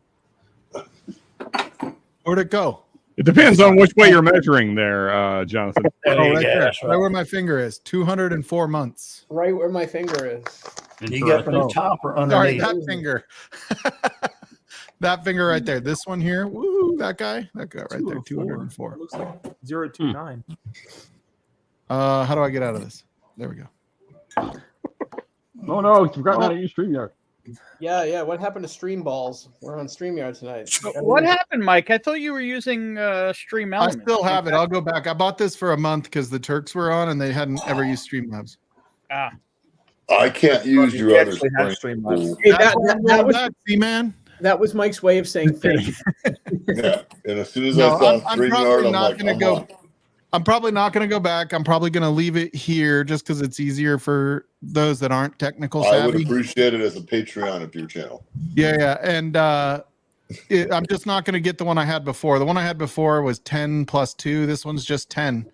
Where'd it go? It depends on which way you're measuring there, Jonathan. Right there. Right where my finger is. 204 months. Right where my finger is. You get from the top or underneath? Sorry, that finger. That finger right there. This one here. Woo, that guy right there. 204. Looks like 029. How do I get out of this? There we go. Oh no, you forgot how to use StreamYard. Yeah. What happened to Stream Balls? We're on StreamYard tonight. What happened, Mike? I thought you were using Stream I Elements. still have it. I'll go back. I bought this for a month because the Turks were on and they hadn't ever used Streamlabs. Ah. I can't use your other screen. Hey, that was man. That was Mike's way of saying thank you. Yeah, and as soon as I saw StreamYard, I'm like, gonna go. I'm probably not going to go back. I'm probably going to leave it here just because it's easier for those that aren't technical savvy. I would appreciate it as a Patreon of your channel. Yeah. And I'm just not going to get the one I had before. The one I had before was 10 plus 2. This one's just 10.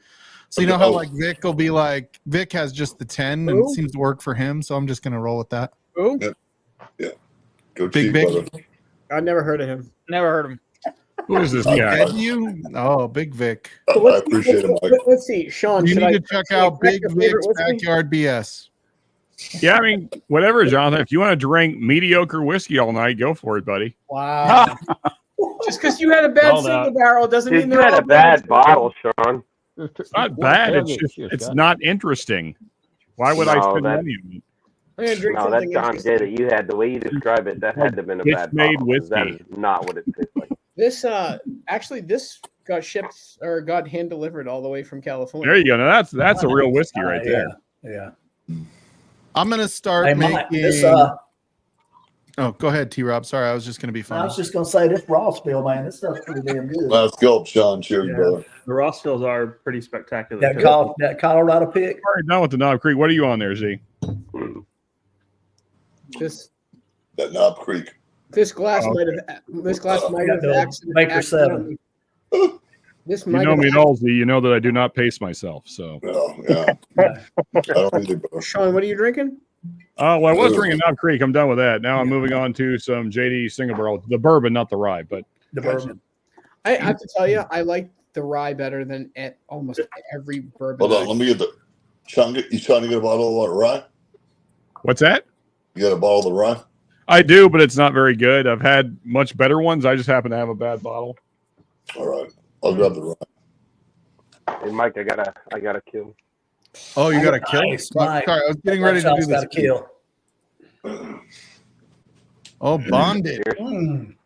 So you know how like Vic will be like, Vic has just the 10 and it seems to work for him. So I'm just going to roll with that. Who? Yeah. Go Big cheap, Vic. brother. I've never heard of him. Never heard of him. Who is this guy? Have you? Oh, Big Vic. I appreciate it, Mike. Let's see, Sean. You should need I to check out Big your favorite Vic's whiskey? Backyard BS. Yeah, I mean, whatever, Jonathan. If you want to drink mediocre whiskey all night, go for it, buddy. Wow. Just because you had a bad single barrel doesn't mean You they're had all a bad bottle, Sean. It's not bad. It's just it's not interesting. Why would I spend money on it? I'm gonna drink No, that something John interesting. did it. You had the way you describe it. That had to have been a It's bad made bottle. whiskey. That is not what it tastes like. This actually this got shipped or got hand delivered all the way from California. There you go. Now that's a real whiskey right there. Yeah. I'm gonna start Hey, making. Mike, this, Oh, go ahead, T-Rob. Sorry, I was just gonna be I funny. was just gonna say this raw spill, man. This stuff's pretty damn good. Let's go, Sean. Cheers, brother. The Rossvilles are pretty spectacular. That, too. that Colorado pick. All right, done with the Knob Creek. What are you on there, Z? This That Knob Creek. this glass might have Maker 7. This You might know have me at all, Z. You know that I do not pace myself. So, Oh, yeah. I don't either, bro. Sean, what are you drinking? well, I was drinking Knob Creek. I'm done with that. Now I'm moving on to some JD single barrel, the bourbon, not the rye, but The bourbon. I have to tell you, I like the rye better than at almost every bourbon. Hold on. Let me get the. Sean, you trying to get a bottle of what, rye? what's that? You got a bottle of the rye? I do, but it's not very good. I've had much better ones. I just happen to have a bad bottle. All right. I'll grab the rye. Hey, Mike, I gotta kill. Oh, you got to kill. Nice, Sorry, Mike. I was getting ready to do Shot's this. got to kill. Oh, bonded.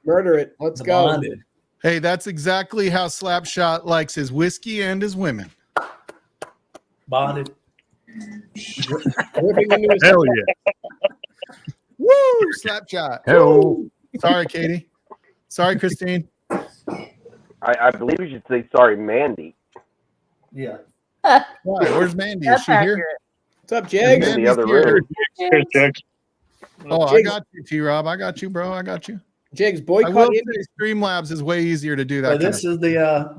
Murder it. Let's The go. bonded. Hey, that's exactly how Slapshot likes his whiskey and his women. Bonded. Ripping into his- Hell yeah. Woo! Slapshot. Hello. Sorry, Katie. Sorry, Christine. I believe you should say sorry, Mandy. Yeah. Why? Where's Mandy? Is she here? What's up, Jags? In the other here. room. Oh, I got you, T-Rob. I got you, bro. I got you. Jags, I boycott will Indy. say Streamlabs is way easier to do that. So kind this of-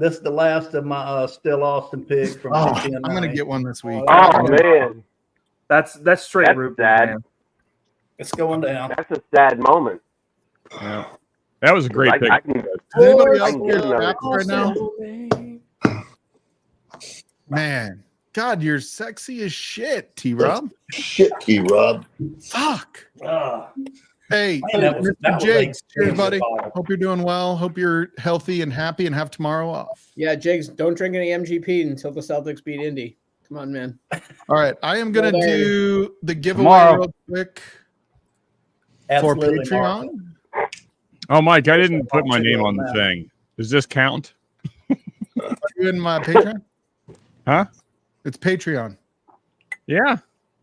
is the last of my Still Austin picks from Oh, 2009. I'm gonna get one this week. Oh man, That's straight That's root sad. man. It's going down. that's a sad moment. Yeah. That was a great pick. I can, Does anybody I else can hear get another Snaps right now? Man, God, you're sexy as shit, T-Rob. Shit, T-Rob. Fuck. Ah. Hey, Man, that was- Mr. that was Jakes, a- cheers, a buddy. bottle. Hope you're doing well. Hope you're healthy and happy and have tomorrow off. Yeah, Jags, don't drink any MGP until the Celtics beat Indy. Come on, man. All right, I am gonna Well, there. do the giveaway Tomorrow. real quick Absolutely, for Mark. Patreon. Oh, Mike, I didn't put my name on the thing. Does this count? Are you in my Patreon? Huh? It's Patreon. Yeah.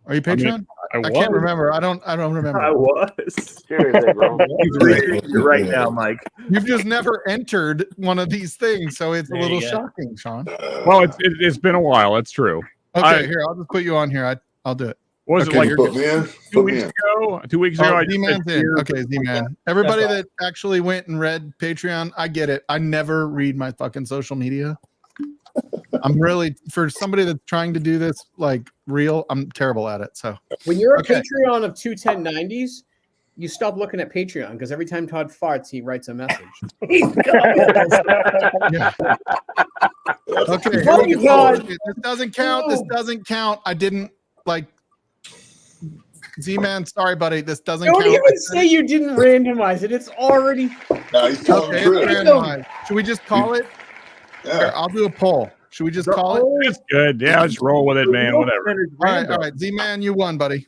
Are you Patreon? I can't remember. I don't remember. I was. Seriously, bro. He's reading it right now, Mike. You've just never entered one of these things, so it's There a little you go. shocking, Sean. Well, it's been a while. That's true. Okay, here, I'll just put you on here. I'll do it. What was Okay, it like you're Put good. me in. 2 Put me weeks in. ago? 2 weeks ago, I just Z-Man's said in. cheers. Okay, Z-Man. Everybody That's that actually went and read Patreon, I get it. I never read my fucking social media. I'm really, for somebody that's trying to do this like real, I'm terrible at it. So When you're a Okay. Patreon of 21090s, you stop looking at Patreon because every time Todd farts, he writes a message. yeah. That's Okay. Oh, here we go. God. This doesn't count. This doesn't count. I didn't like Z-Man. Sorry, buddy. This doesn't Don't count. even say you didn't randomize it. It's already. Now he's telling Okay, the it's truth. randomized. Should we just call it? Here, Yeah. I'll do a poll. Should we just call it? It's good. Yeah, just roll with it, man. Whatever. All right. Z-Man, you won, buddy.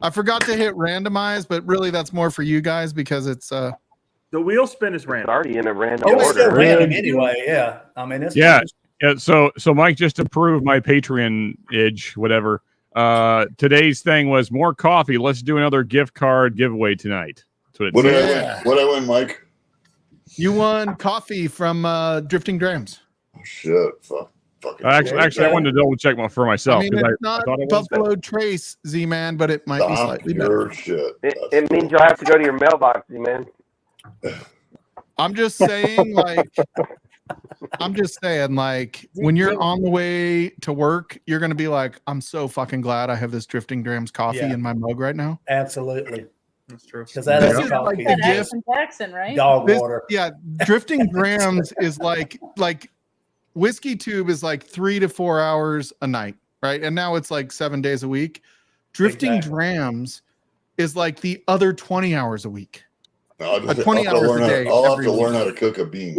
I forgot to hit randomize, but really that's more for you guys because it's The wheel spin is It's random. already in a random Oh, it's still order. random anyway. Yeah. I mean, it's Yeah. Yeah. So Mike just approved my Patreon whatever. Today's thing was more coffee. Let's do another gift card giveaway tonight. That's what it What did said. I win? What I win, Mike? you won coffee from Drifting Drams. Oh, shit. Fucking. Actually, I wanted to double check for myself. I mean, 'cause it's I not thought it was. Buffalo Trace, Z-Man, but it might be Stop slightly your better. shit. It means you'll have to go to your mailbox, man. I'm just saying, like, when you're on the way to work, you're going to be like, I'm so fucking glad I have this Drifting Drams coffee Yeah. in my mug right now. absolutely. That's true. Because that This is is coffee. like the That gift. Addison Jackson, right? Dog This- water. yeah, Drifting Drams is like Whiskey Tube is like 3 to 4 hours a night, right? And now it's like 7 days a week. Drifting Exactly. Drams is like the other 20 hours a week. I'll just, 20 I'll have to hours learn a how- day I'll have every to learn week. how to cook a bean.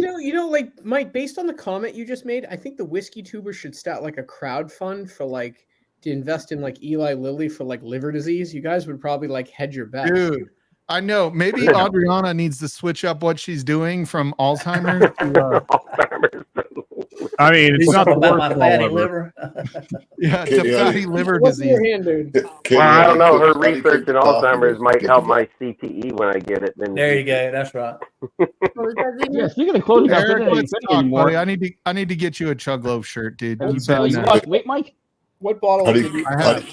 Like Mike, based on the comment you just made, I think the whiskey tubers should start like a crowd fund for like to invest in like Eli Lilly for like liver disease. You guys would probably like hedge your bets. Dude, I know. Maybe Adriana needs to switch up what she's doing from Alzheimer's to I mean, it's Do not the something about worst my fatty all over. liver. to fatty liver What's in your disease. hand, dude? Well, I don't know. Her How do you cook research in the coffee? Alzheimer's might Get help the- my CTE when I get it. Then There you go. That's right. Yeah, speaking of closing out, Eric, they're not let's even talk, anymore. buddy. I need to get you a Chug Loaf shirt, dude. Have You've you been, lost weight, Mike? What bottle How do did you, you? I how have. do you,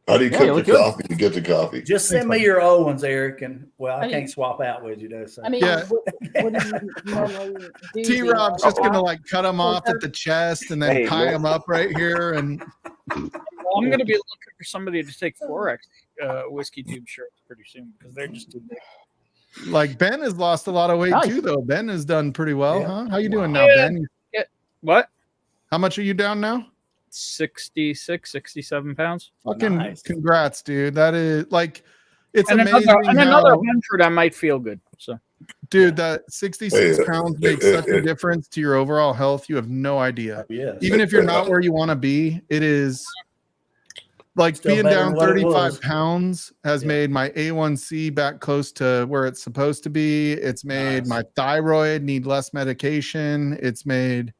how do you Yeah, cook you the look good. coffee to get the coffee? Just send me your old ones, Eric. And well, I can't swap out with you, though. So. I mean, Yeah. what do you normally do? T-Rob's just gonna like cut them off at the chest and then Hey, tie man. them up right here. And Well, I'm going to be looking for somebody to take Forex whiskey tube shirts pretty soon because they're just too big. like Ben has lost a lot of weight Nice. too, though. Ben has done pretty well, Yeah. huh? How you doing now, Yeah. Ben? What? How much are you down now? 66, 67 pounds. Fucking Nice. congrats, dude. That is like, it's And amazing. another how, 100, I might feel good. So dude, that 66 Hey, pounds makes such a difference to your overall health. You have no idea. Yes. Even if you're not where you want to be, it is like Still being better down than what it 35 was. pounds has Yeah. made my A1C back close to where it's supposed to be. It's made Nice. my thyroid need less medication. It's made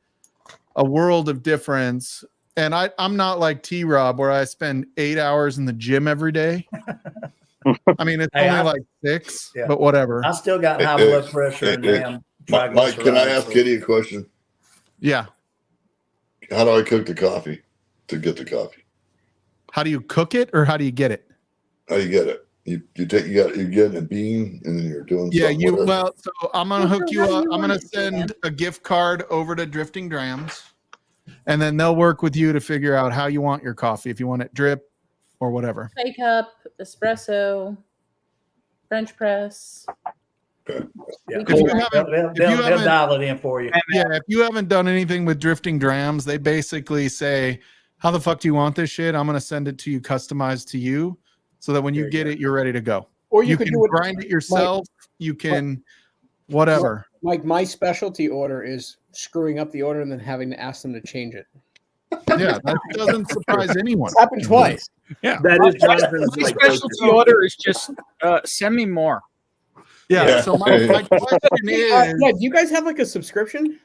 a world of difference. And I'm not like T-Rob where I spend 8 hours in the gym every day. I mean, it's Hey, only I- like 6, Yeah. but whatever. I still got high blood pressure and damn. Mike, can I ask triglycerides, so- Kitty a question? Yeah. How do I cook the coffee to get the coffee? How do you cook it or how do you get it? How do you get it? You're getting a bean and then you're doing Yeah, something with it. well, so I'm gonna hook you up. I'm gonna send a gift card over to Drifting Drams, and then they'll work with you to figure out how you want your coffee, if you want it drip or whatever. K-cup, espresso, French press. Yeah, If you haven't- they'll, if you they'll haven't- dial it in for you. Yeah, if you haven't done anything with Drifting Drams, they basically say, how the fuck do you want this shit? I'm gonna send it to you customized to you so that when you There you get go. it, you're ready to go. Or You could can do it. grind it yourself, you can whatever. Like my specialty order is screwing up the order and then having to ask them to change it. Yeah, that doesn't surprise anyone. It's happened twice. Yeah. That is Jonathan's my like specialty order is just send me more. Yeah. Yeah. So my question is, Yeah, do you guys have like a subscription?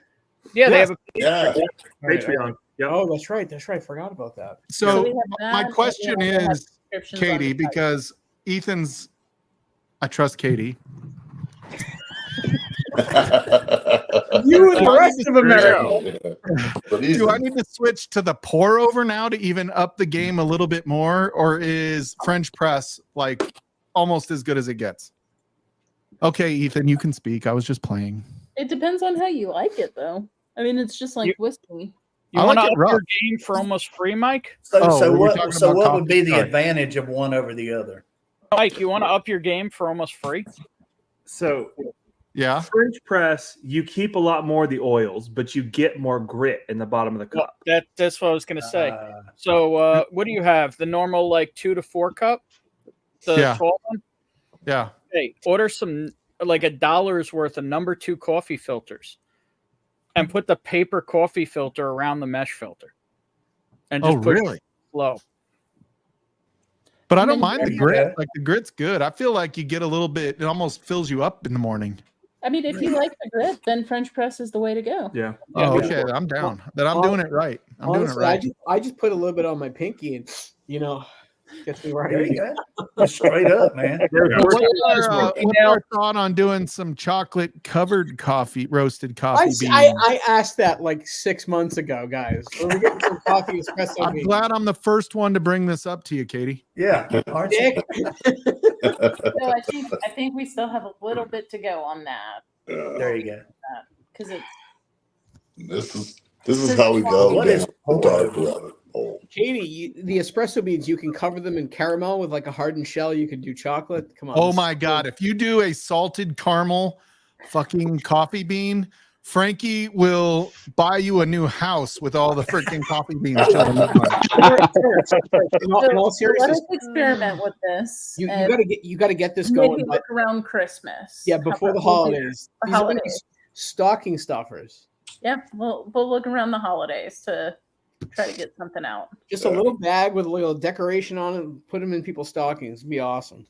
Yeah, they have a Yeah. Patreon. Yep. Oh, that's right. That's right. Forgot about that. So we have my that, question and we also have is, subscriptions on Katie, the site. because Ethan's, I trust Katie. You and the rest of America. Do I need to switch to the pour over now to even up the game a little bit more, or is French press like almost as good as it gets? Okay, Ethan, you can speak. I was just playing. It depends on how you like it, though. I mean, it's just like whiskey. You I want like to it up rough. your game for almost free, Mike? So we're talking what about would be coffee. the Sorry. advantage of one over the other? Mike, you want to up your game for almost free? So Yeah. French press, you keep a lot more of the oils, but you get more grit in the bottom of the cup. That's what I was going to say. So what do you have? The normal like 2 to 4 cup? The Yeah. tall one? Yeah. Hey, order some like $1's worth of number 2 coffee filters and put the paper coffee filter around the mesh filter. And just put really? it low. But I And don't then mind the you- grit. Like the grit's good. I feel like you get a little bit. It almost fills you up in the morning. I mean, if you like the grit, then French press is the way to go. Yeah. Oh, okay. I'm down. Then I'm doing it right. I'm doing it Honestly, right. I just put a little bit on my pinky and gets me right. There you go. Straight up, man. What's our thought on doing some chocolate covered roasted coffee beans? I asked that like 6 months ago, guys. When we get some coffee espresso I'm beans. glad I'm the first one to bring this up to you, Katie. Yeah. Aren't you? So I think we still have a little bit to go on that There you go. because it's This is how we go. What down is the dark rabbit hole. Katie, the espresso beans, you can cover them in caramel with like a hardened shell. You could do chocolate. Come on. Oh my God. If you do a salted caramel fucking coffee bean, Frankie will buy you a new house with all the freaking coffee beans. In all So let seriousness, us experiment with this. you and gotta get this maybe going. look around Christmas. Yeah, How before about the we'll do holidays. the These are gonna be holidays. stocking stuffers. Yeah, we'll look around the holidays to try to get something out. Just a little bag with a little decoration on it. And put them in people's stockings. It'd be awesome.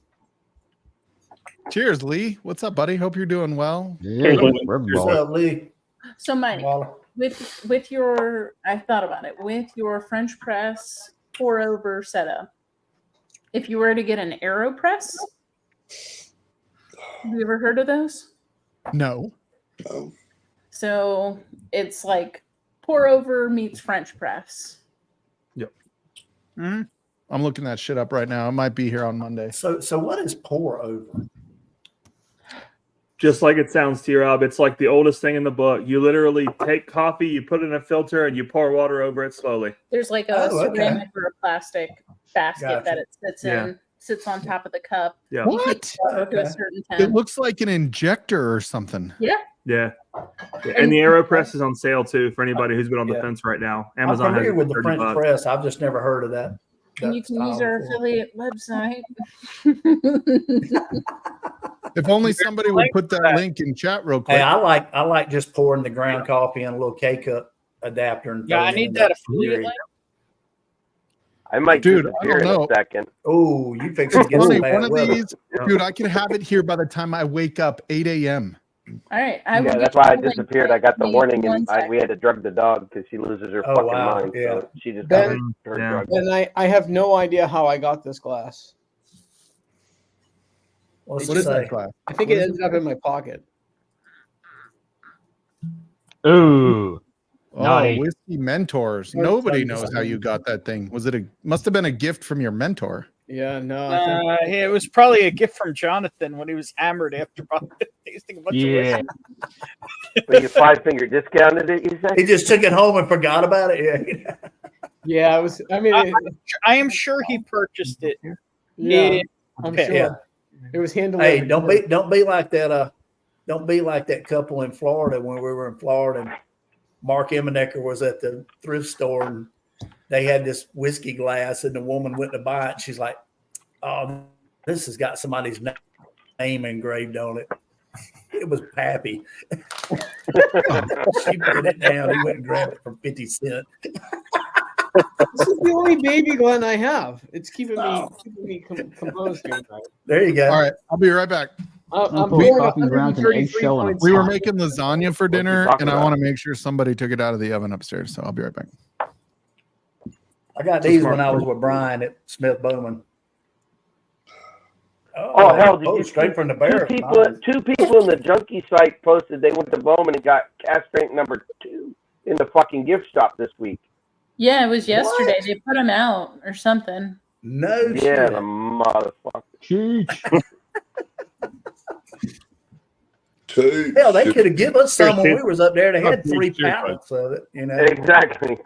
Cheers, Lee. What's up, buddy? Hope you're doing well. Yeah, What's up, Lee? So, Mike, Waller. with your, I thought about it, with your French press pour over setup, if you were to get an AeroPress, have you ever heard of those? No. No. So it's like pour over meets French press. I'm looking that shit up right now. It might be here on Monday. So what is pour over? Just like it sounds to you, Rob, it's like the oldest thing in the book. You literally take coffee, you put it in a filter, and you pour water over it slowly. There's like a ceramic or a plastic basket Gotcha. that it sits in, sits on top of the cup. Yeah. You heat What? it up to a certain temp. It looks like an injector or something. Yeah. Yeah. And the AeroPress is on sale too for anybody who's been on the fence right now. Amazon I'm has familiar it with the for French $30. press. I've just never heard of that. And you can use our affiliate website. If only somebody would put that link in chat real quick. Hey, I like just pouring the ground coffee in a little K-cup adapter. And Yeah, throwing I it need in that there. affiliate link. I might Dude, I disappear don't in know. a second. Oh, you fix to It's get funny, some bad one of weather. these, dude, I can have it here by the time I wake up 8 a.m. All right. I will Yeah, get that's why I you the link. disappeared. I got the Give me warning, one and sec. we had to drug the dog because she loses her Oh, fucking wow. mind. Yeah. So she just Ben- got her Yeah. drug. And I have no idea how I got this glass. What's What it is say? that class? I think it ended up in my pocket. Ooh. Oh, Naughty. whiskey mentors. Or Nobody some- knows how you got that thing. Must have been a gift from your mentor. Yeah, no. I think, It was probably a gift from Jonathan when he was hammered after tasting a bunch of Yeah. whiskey. But you 5-finger discounted it, you said? He just took it home and forgot about it. Yeah. yeah, it was. I mean, I am sure he purchased it. yeah, I'm Okay. sure. Yeah. It was handled. Hey, don't be like that. Don't be like that couple in Florida when we were in Florida. And Mark Eminecker was at the thrift store and they had this whiskey glass, and the woman went to buy it. And she's like, "Oh, this has got somebody's name engraved on it." It was Pappy. She put it down. He went and grabbed it for 50 cents. This is the only baby Glen I have. It's keeping me composed here. There you go. All right, I'll be right back. I'm put pouring coffee grounds and 133 eggshell in We were points. making lasagna for dinner, talking and I about? want to make sure somebody took it out of the oven upstairs. So I'll be right back. I got these when I was with Brian at Smith Bowman. Oh hell! Did you straight from the barrel. Two people in the junkie site posted they went to Bowman and got cast strength number 2 in the fucking gift shop this week. Yeah, it was yesterday. What? They put them out or something. No yeah, shit. The motherfucker. Hell, they could have given us some when we was up there. They had 3 pallets of it, you know. Exactly.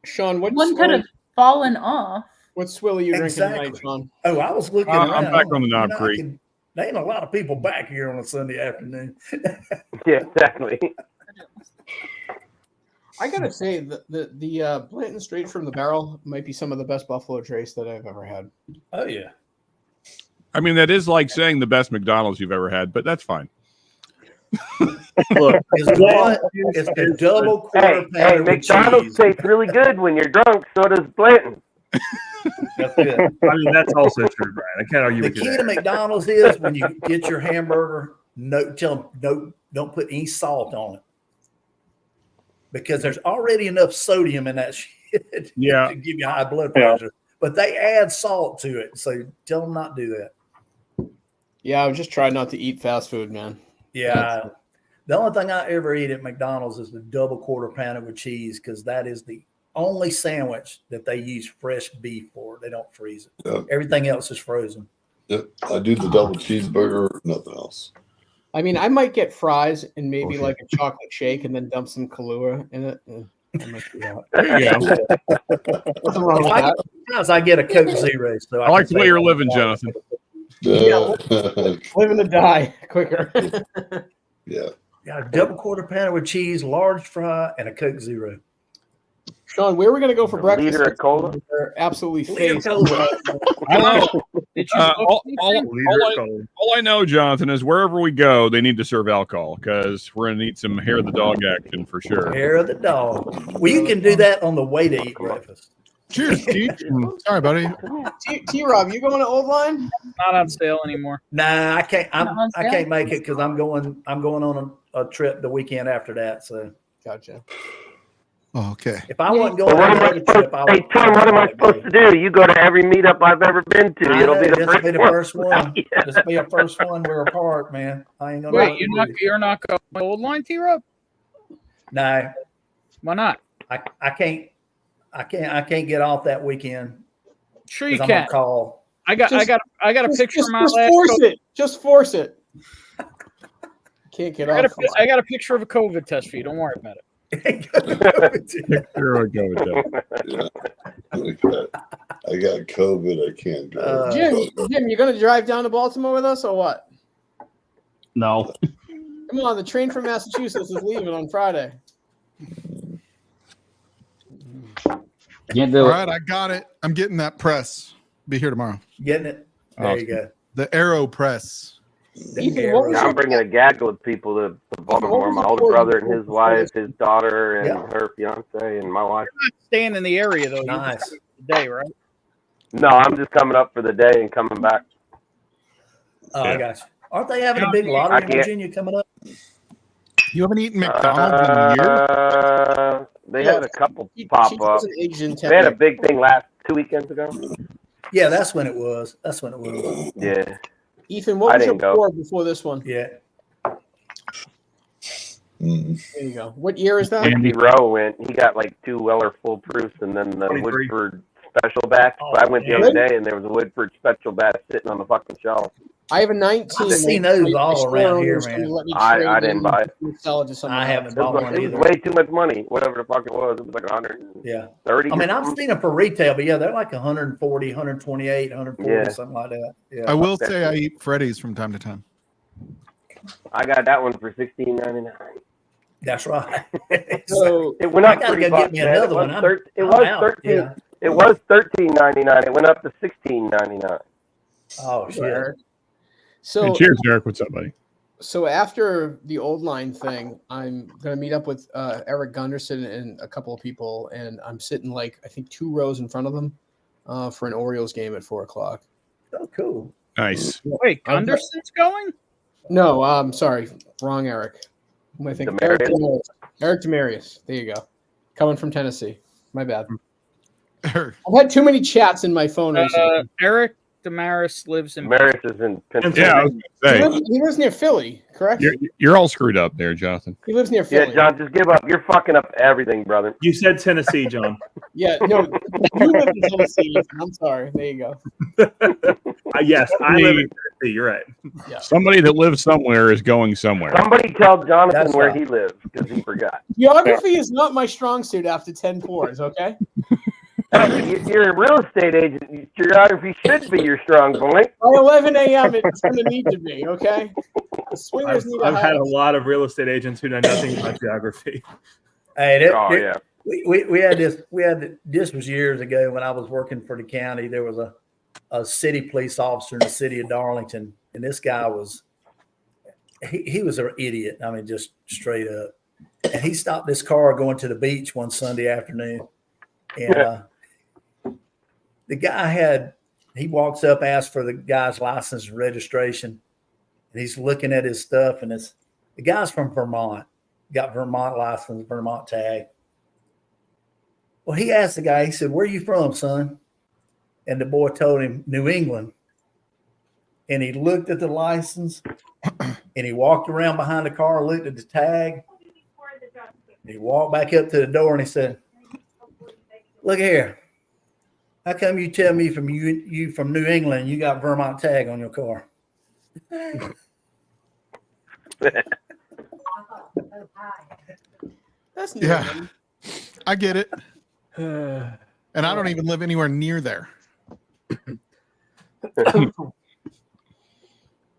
Sean, what one could have fallen off? What swill are you drinking tonight, Sean? Oh, I was looking around. I'm back on the Knob Creek. There ain't a lot of people back here on a Sunday afternoon. Yeah, exactly. I gotta say, the Blanton straight from the barrel might be some of the best Buffalo Trace that I've ever had. Oh yeah. I mean, that is like saying the best McDonald's you've ever had, but that's fine. Look, it's a double quarter pounder. Hey, McDonald's tastes really good when you're drunk. So does Blanton. That's good. I mean, that's also true, Brian. I can't argue with you. The key to McDonald's is when you get your hamburger, tell them don't put any salt on it, because there's already enough sodium in that shit to give you high blood pressure. Yeah. But they add salt to it, so tell them not to do that. Yeah, I would just try not to eat fast food, man. Yeah, the only thing I ever eat at McDonald's is the double quarter pounder with cheese, because that is the only sandwich that they use fresh beef for. They don't freeze it. Yep. Everything else is frozen. Yep, I do the double cheeseburger, nothing else. I mean, I might get fries and maybe like a chocolate shake and then dump some Kahlua in it. I might do that. Yeah. Nothing wrong with that. Sometimes I get a Coke Zero. So I like the way you're living, Jonathan. Yeah, living to die quicker. Yeah. Yeah, a double quarter pounder with cheese, large fry, and a Coke Zero. Sean, where are we going to go for breakfast? Liter of cola? They're absolutely fake. All I know, Jonathan, is wherever we go, they need to serve alcohol, because we're going to need some hair of the dog action for sure. Hair of the dog. Well, you can do that on the way to eat breakfast. Cheers, T. Sorry, buddy. T-Rob, you going to Old Line? Not on sale anymore. Nah, I can't. I can't make it because I'm going on a trip the weekend after that. So gotcha. Oh, okay. If I wasn't going on a trip, hey Tom, what am I supposed to do? You go to every meetup I've ever been to. It'll be the first one. Yeah. This will be the first one we're apart, man. I ain't gonna. Wait, you're not going to Old Line, T-Rob? No. Why not? I can't get off that weekend. Sure you can. Call. I got a picture of my just last. Force it. Just force it. Can't get off. I got a picture of a COVID test for you. Don't worry about it. Here I go with that. Yeah. I got COVID. I can't go. Jim, you're going to drive down to Baltimore with us or what? No. Come on, the train from Massachusetts is leaving on Friday. Can't do All it. right, I got it. I'm getting that press. Be here tomorrow. Getting it. There you go. The Aero press. I'm bringing a gaggle of people to Baltimore. My older brother and his wife, his daughter, and her fiance, and my wife. You're not staying in the area though. Nice. Day, right? No, I'm just coming up for the day and coming back. Oh, I got you. Aren't they having a big lottery in Virginia coming up? You haven't eaten McDonald's in a year? They had a couple pop up. They had a big thing 2 weekends ago. Yeah, that's when it was. Yeah. Ethan, what was your score before this one? Yeah. There you go. What year is that? Andy Rowe went. He got like 2 Weller full proofs and then the Woodford special batch. I went the other day and there was a Woodford special batch sitting on the fucking shelf. I have a 19. I've seen those all around here, man. I didn't buy it. Sell it to someone. I haven't bought one either. It was way too much money. Whatever the fuck it was like 130. Yeah. I mean, I've seen them for retail, but yeah, they're like 140, 128, 140, something like that. Yeah. I will say I eat Freddy's from time to time. I got that one for $16.99. That's right. So it went up. I gotta go get me another one. It was $13.99. It went up to $16.99. Oh shit. So hey, cheers, Eric. What's up, buddy? So after the Old Line thing, I'm going to meet up with Eric Gunderson and a couple of people, and I'm sitting I think 2 rows in front of them for an Orioles game at 4:00. Oh, cool. Nice. Wait, Gunderson's going? No, I'm sorry. Wrong Eric. Who am I thinking? Eric Demarius. There you go. Coming from Tennessee. My bad. I've had too many chats in my phone recently. Eric Damaris lives in. Damaris is in Yeah, I Pennsylvania. was gonna say, He lives near Philly, correct? you're all screwed up there, Jonathan. He lives near Yeah, Philly. John, just give up. You're fucking up everything, brother. You said Tennessee, John. Yeah, no, you live in Tennessee. I'm sorry. There you go. Yes, I live in Tennessee. You're right. Yeah. Somebody that lives somewhere is going somewhere. Somebody tell Jonathan That's where right. he lives because he forgot. Geography is not my strong suit after 10 fours, okay? You're a real estate agent. Geography should be your strong point. By 11 a.m., it's going to need to be, okay? The swingers need I've a had a house. lot of real estate agents who know nothing about geography. Hey, Oh yeah. we had this was years ago when I was working for the county. There was a city police officer in the city of Darlington, and this guy was he was an idiot. I mean, just straight up. And he stopped this car going to the beach one Sunday afternoon, and the guy he walks up, asks for the guy's license and registration, and he's looking at his stuff, and the guy's from Vermont, got Vermont license, Vermont tag. Well, he asked the guy, he said, "Where are you from, son?" And the boy told him, "New England." And he looked at the license and he walked around behind the car, looked at the tag. He walked back up to the door and he said, "Look here. How come you tell me you from New England, you got Vermont tag on your car?" That's new. Yeah, I get it. And I don't even live anywhere near there.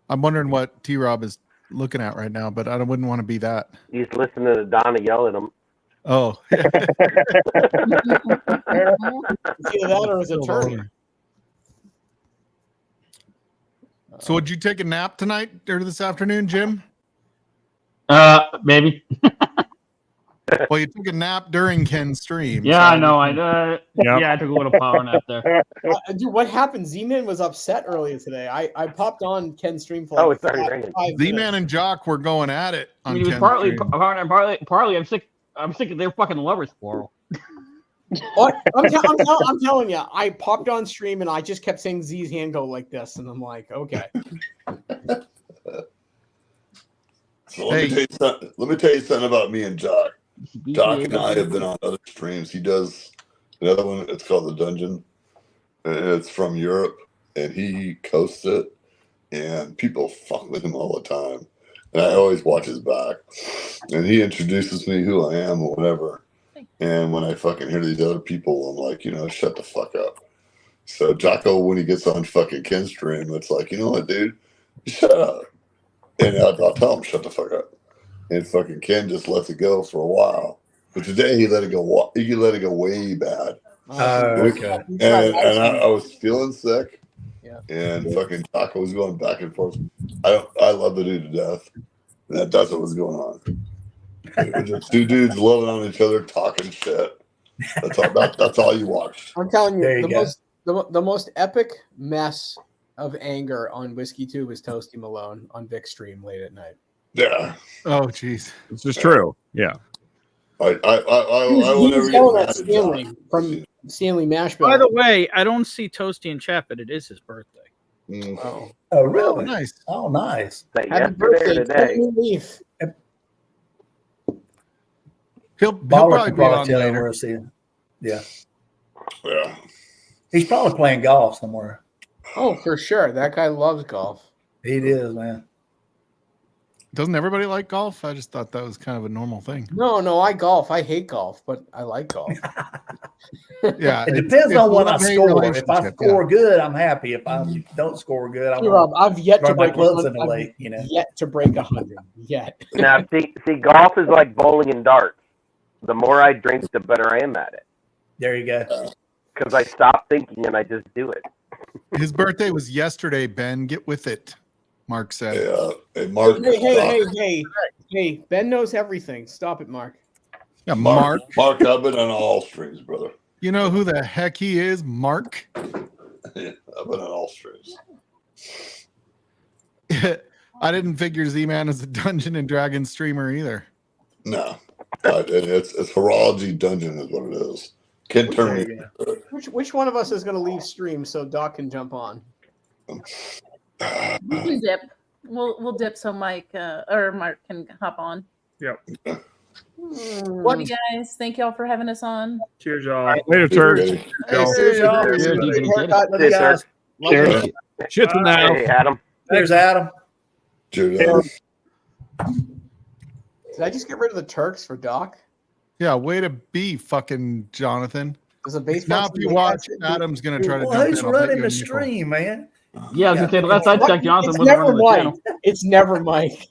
I'm wondering what T-Rob is looking at right now, but I wouldn't want to be that. He's listening to Donna yell at him. Oh. It's either that or his attorney. So would you take a nap tonight or this afternoon, Jim? Maybe. Well, you took a nap during Ken's stream. Yeah, so I know. Yeah, I took a little power nap there. Dude, what happened? Z-Man was upset earlier today. I popped on Ken's stream for Oh, it's already raining. 5 Z-Man minutes. and Jock were going at it. I On mean, it was Ken's partly. stream. I'm sick of their fucking lovers quarrel. What? I'm telling you, I popped on stream and I just kept saying Z's hand go like this, and I'm like, okay. So let me tell you something about me and Jock. Jock and I have been on other streams. He does another one. It's called The Dungeon. And it's from Europe, and he coasts it, and people fuck with him all the time. And I always watch his back. And he introduces me who I am or whatever. And when I fucking hear these other people, I'm like, shut the fuck up. So Jocko, when he gets on fucking Ken's stream, it's like, you know what, dude? Shut up. And I'll tell him, shut the fuck up. And fucking Ken just lets it go for a while. But today he let it go. He let it go way bad. Okay. And I was feeling sick. Yeah. And fucking Taco was going back and forth. I love the dude to death. And that's what was going on. It was just two dudes loving on each other, talking shit. That's all you watched. I'm telling There you, you the most epic mess of anger on Whiskey Tube is Toasty Malone on Vic's stream late at night. Yeah. Oh, jeez. This is true. Yeah. I will never get yelling mad at at Stanley Jock. from Stanley Mashbill. By the way, I don't see Toasty in chat, but it is his birthday. Mm. Oh, Oh, really? Nice. Oh, nice. That happy yesterday or birthday, today. Courtney Leaf. He'll Baller probably can be probably on tell you later. where to see him. Yeah. Yeah. He's probably playing golf somewhere. Oh, for sure. That guy loves golf. He is, man. Doesn't everybody like golf? I just thought that was kind of a normal thing. No, I golf. I hate golf, but I like golf. Yeah. It depends on what I love-hate score. If I relationship, score good, I'm happy. If I don't score good, I'm Hey, Rob, I've yet to throw my break clubs 100. in the lake. You know. Yet to break 100. Yet. Now, see, golf is like bowling and darts. The more I drink, the better I am at it. There you go. Because I stop thinking and I just do it. His birthday was yesterday, Ben. Get with it, Mark said. Hey, Mark. Hey, Ben knows everything. Stop it, Mark. Yeah, Mark. Mark. Mark, I've been on all streams, brother. You know who the heck he is, Mark? Yeah, I've been on all streams. I didn't figure Z-Man is a Dungeon and Dragons streamer either. No. It's Horology Dungeon is what it is. Ken turned me. Which one of us is going to leave stream so Doc can jump on? We can dip. We'll dip so Mike or Mark can hop on. Yep. Love you guys. Thank y'all for having us on. Cheers, y'all. Later, Turk. Cheers, y'all. Cheers. Cheers. Shit's now. Hey, Adam. There's Adam. Cheers. Did I just get rid of the Turks for Doc? Yeah, way to be, fucking Jonathan. Does a baseball Now, if team you make watch, that? Adam's going to try to Well, jump who's in. I'll bet running you the a nickel. stream, man? Yeah, I was gonna say the last I checked, Jonathan It's wasn't never running the Mike. channel. It's never Mike.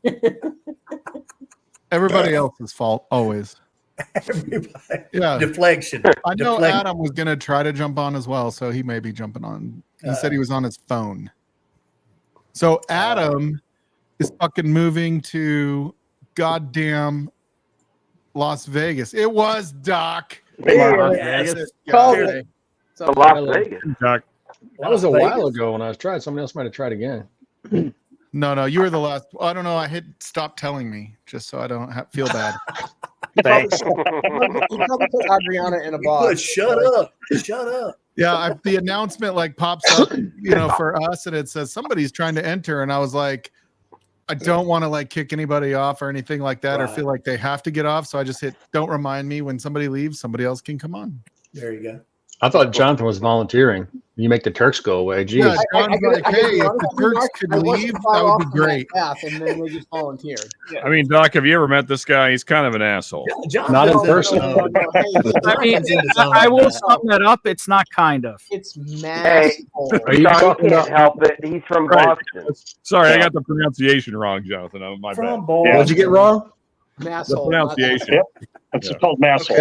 Everybody else's fault, always. Everybody. Yeah. Deflection. I know Deflection. Adam was going to try to jump on as well, so he may be jumping on. He said he was on his phone. So Adam is fucking moving to goddamn Las Vegas. It was Doc. Las Vegas. Called it. Las Vegas. Doc. That was a while ago when I was trying. Somebody else might have tried again. No, you were the last. I don't know. I hit stop telling me just so I don't feel bad. He probably put Adriana in a box. Shut up. Shut up. Yeah, the announcement like pops up, for us, and it says somebody's trying to enter, and I was like, I don't want to like kick anybody off or anything like that, or feel like they have to get off. So I just hit don't remind me when somebody leaves, somebody else can come on. There you go. I thought Jonathan was volunteering. You make the Turks go away. Jeez. Yeah, John's like, hey, if the Turks could leave, that would be great. And then they just volunteered. I mean, Doc, have you ever met this guy? He's kind of an asshole. Not in person. I mean, I will sum that up. It's not kind of. It's Hey, massive. Are you John talking can't about? help it. He's from Right. Boston. Sorry, I got the pronunciation wrong, Jonathan. Oh, my bad. What'd you get wrong? The Masshole. pronunciation. Yep. It's called Nassau.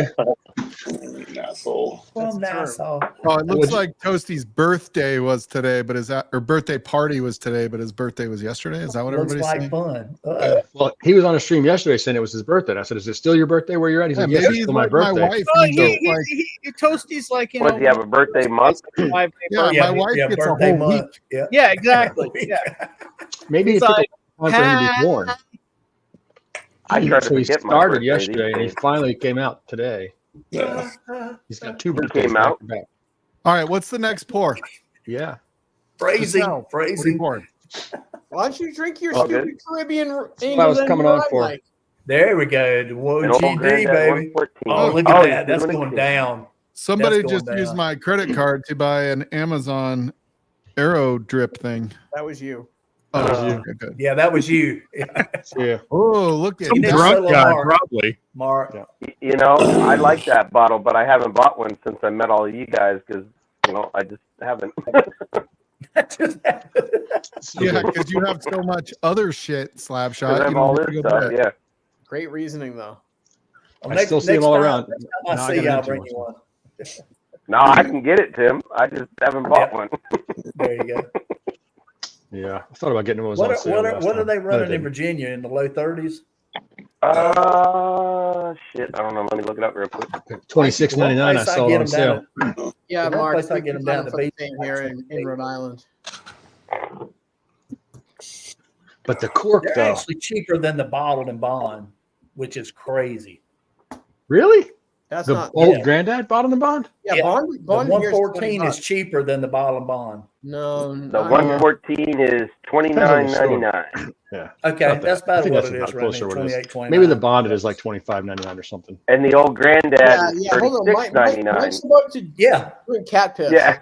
Asshole. From Nassau. Oh, it looks like Toasty's birthday was today, but birthday party was today, but his birthday was yesterday? Is that what Looks everybody's like saying? fun. Well, he was on a stream yesterday saying it was his birthday. I said, "Is it still your birthday? Where you're at?" He's Yeah, like, "Yes, maybe it's he's still my like my birthday." wife. Oh, He's like, Toasty's like, What, does he have a birthday month? yeah, my wife gets a birthday whole month. week. Yeah. Yeah, exactly. Yeah. Maybe He's it took like, a time for him to be born. I tried to So he forget my started birthday yesterday, these and he days. finally came out today. Yeah. He's got two He birthdays came back out? to back. All right, what's the next pour? Yeah. Phrasing. What are you Phrasing. pouring? Why don't you drink your All stupid good. Caribbean what I was coming on for. Like, There we go. Whoa, An old GD, Granddad baby. 114. Oh, look at Oh, that. he's That's doing it going too. down. Somebody That's going just used down. my credit card to buy an Amazon Aero drip thing. that was you. Oh, That was you. okay, good. Yeah, that was you. Yeah. Oh, look at Some You didn't that. drunk sell a guy, mark. probably. Mark. You know, I like that bottle, but I haven't bought one since I met all of you guys because, I just haven't. That just happened. Yeah, because you have so much other shit, Slap Because I Shot. have You all don't this need to go stuff, buy it. yeah. Great reasoning, though. Well, I still see them all time- around. Next time Now I I see gotta you, I'll mention bring you one. No, I can get it, Tim. I just haven't bought one. There you go. Yeah. I thought about getting one. What are they running in Virginia in the low 30s? Shit. I don't know. Let me look it up real quick. $26.99. I saw it on sale. Yeah, The one Mark. place I get them down for the the beach. same here in Rhode Island. But the cork, They're though. actually cheaper than the bottled and bond, which is crazy. Really? That's The not. old Yeah. granddad bottled and bond? Yeah, Bond The here is 114 is $20. cheaper than the bottled and bond. No, The not 114 is $29.99. Yeah. Okay, Not that. that's I about think what that's it about is, closer right? what it is. 28, 29. Maybe the bonded is like $25.99 or something. And the old granddad is hold on. Mike's $36.99. about to Yeah, drink cat piss. Yeah.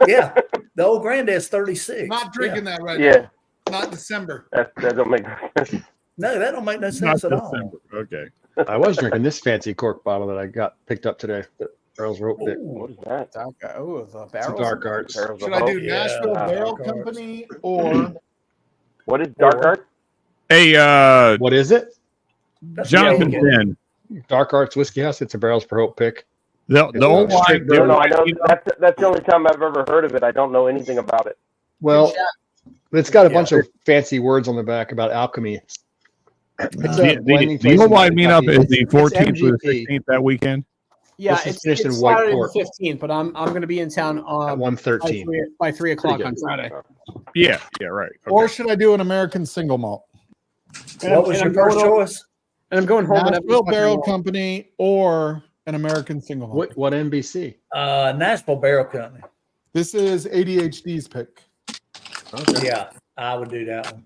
yeah. The old granddad's 36. Not drinking that right Yeah. now. Not December. That don't make sense. No, that don't make no Not sense at all. December. Okay. I was drinking this fancy cork bottle that I got picked up today. The Barrels Rope Pick. What is that? Oh, the It's a barrels. dark arts. Barrels Should of I do Hope? Nashville Yeah. Barrel Dark Arts. Company or What is Dark Art? Hey, What is it? That's Jonathan yeah, Finn. Dark Arts Whiskey House. It's a Barrels per Hope pick. The old line. Straight No, I know the- that's the only time I've ever heard of it. I don't know anything about it. Well, it's got a Yeah. bunch of fancy words on the back about alchemy. It's The, a blending the place old in line meetup Kentucky. is the It's 14th through the MGP. 16th that weekend. Yeah, This is it's finished in Saturday white the cork. 15th, but I'm going to be in town At by 113. by 3 o'clock good. on Friday. Yeah, right. Okay. or should I do an American single malt? And What was I'm your first going over- choice? And I'm going home. and Nashville Barrel Company or an American single malt. What NBC? Nashville Barrel Company. This is ADHD's pick. Okay. Yeah, I would do that one.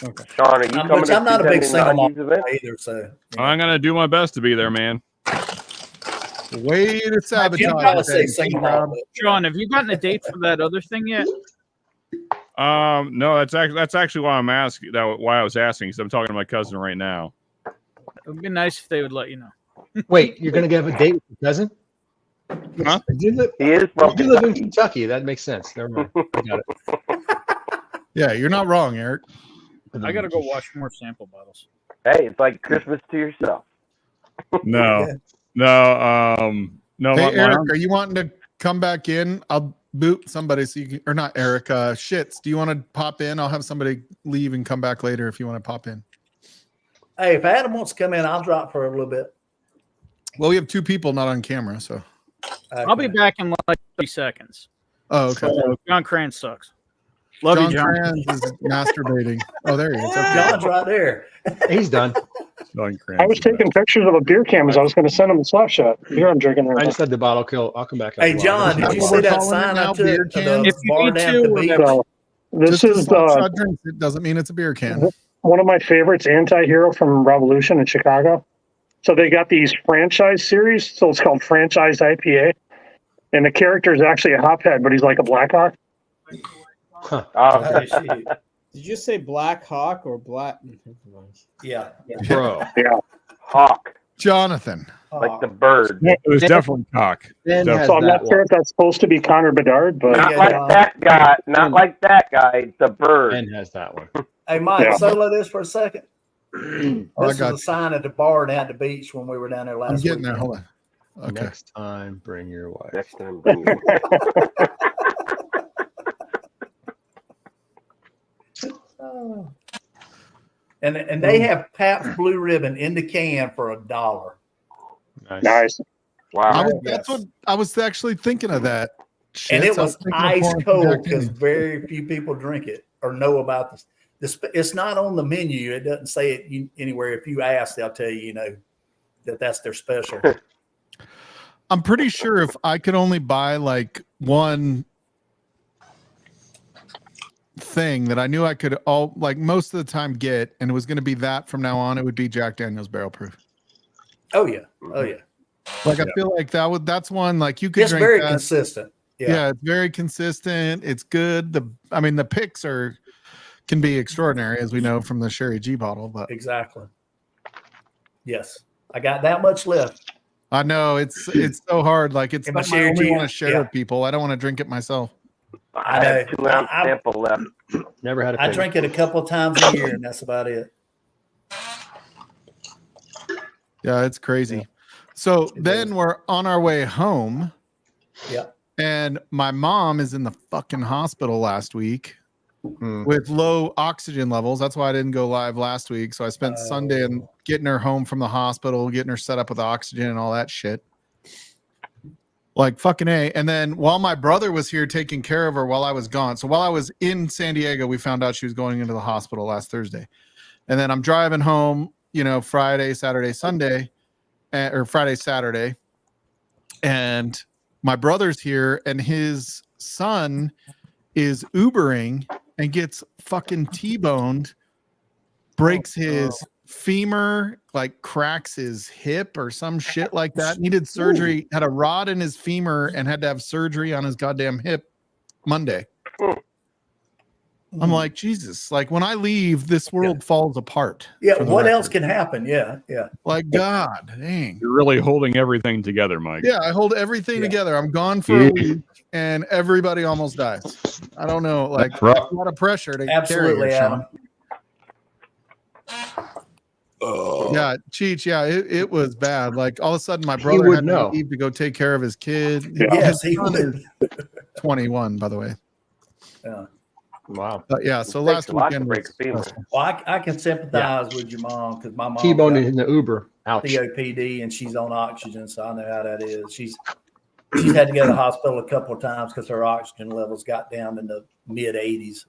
Okay. Sean, are you coming to I'm not a big single malt event? either, so I'm gonna do my best to be there, man. Way to sabotage. I would say single malt. Sean, have you gotten a date for that other thing yet? No, that's actually why I'm asking. Why I was asking, because I'm talking to my cousin right now. It would be nice if they would let you know. Wait, you're gonna have a date with your cousin? Huh? He is You from do live in Kentucky. That makes sense. Never mind. I got it. Yeah, you're not wrong, Eric. I gotta go wash more sample bottles. Hey, it's like Christmas to yourself. No. No. No. Hey, Eric, are you wanting to come back in? I'll boot somebody so you can, or not Eric. Shits. Do you want to pop in? I'll have somebody leave and come back later if you want to pop in. Hey, if Adam wants to come in, I'll drop for a little bit. Well, we have two people not on camera, so. I'll be back in like 30 seconds. Oh, okay. So John Kranz sucks. Love you, John. Kranz is masturbating. Oh, there he is. Okay. John's right there. He's done. I was taking pictures of a beer can as I was going to send him a slap shot. Here I'm drinking right I now. just had the bottle kill. I'll come back. Hey, John, did you see that sign I took? Beer can? If you need to, So, this Just is because Slapshot drinks it doesn't mean it's a beer can. one of my favorites, Anti-Hero from Revolution in Chicago. So they got these franchise series. So it's called Franchise IPA. And the character is actually a hophead, but he's like a Blackhawk. Huh. Oh, Did you say Black Hawk or Black? Yeah. Bro. Yeah. hawk, Jonathan. like the bird. It was definitely cock. Ben Definitely. has So I'm that not sure if that's supposed to be Connor Bedard, but Not Yeah, like John. that guy. Not like that guy. The bird. Ben has that one. Hey, Mike, Yeah. solo this for a second. Oh, I This was got a sign at the bar down at the beach when we were down there last I'm week. getting there. Hold on. Okay. Next time, bring your wife. Next time. Bring me. And they have Pabst Blue Ribbon in the can for $1. Nice. nice. Wow. That's what I was actually thinking of that. And it Shit, so I was thinking of ice pouring some cold Jack because Daniels. very few people drink it or know about this. It's not on the menu. It doesn't say it anywhere. If you ask, they'll tell you, that's their special. I'm pretty sure if I could only buy like one thing that I knew I could most of the time get, and it was going to be that from now on, it would be Jack Daniel's Barrel Proof. Oh yeah. Oh yeah. Like I feel like that's one like you could It's drink very that. consistent. Yeah, it's very consistent. It's good. The picks can be extraordinary, as we know from the Sherry G bottle. But Exactly. Yes. I got that much left. I know it's so hard. Like it's And my something I Sherry only G, want to share yeah. with people. I don't want to drink it myself. I have 2 ounce sample left. Never had a I pig. drink it a couple of times a year, and that's about it. Yeah, it's crazy. So then we're on our way home. Yeah. And my mom is in the fucking hospital last week with low oxygen levels. That's why I didn't go live last week. So I spent Sunday and getting her home from the hospital, getting her set up with oxygen and all that shit. Like fucking A. And then while my brother was here taking care of her while I was gone. So while I was in San Diego, we found out she was going into the hospital last Thursday. And then I'm driving home, Friday, Saturday, Sunday, or Friday, Saturday. And my brother's here and his son is Ubering and gets fucking T-boned, breaks his femur, like cracks his hip or some shit like that. Needed surgery, had a rod in his femur and had to have surgery on his goddamn hip Monday. I'm like, Jesus, like when I leave, this world falls apart. Yeah. What else can happen? Yeah. Yeah. Like, God dang. You're really holding everything together, Mike. Yeah, I hold everything together. I'm gone for a week and everybody almost dies. I don't know. Like, a lot of pressure to Absolutely, carry it, Sean. Adam. Yeah, Cheech, yeah, it was bad. Like all of a sudden my brother had to leave to go take care of his kid. Yes, His he son would. is 21, by the way. Yeah. Wow. But yeah, so It last takes a lot to weekend break was a femur. stressful. Well, I can sympathize with your mom because my mom T-boned got in the Uber. Ouch. COPD and she's on oxygen, so I know how that is. She's had to go to the hospital a couple of times because her oxygen levels got down in the mid 80s.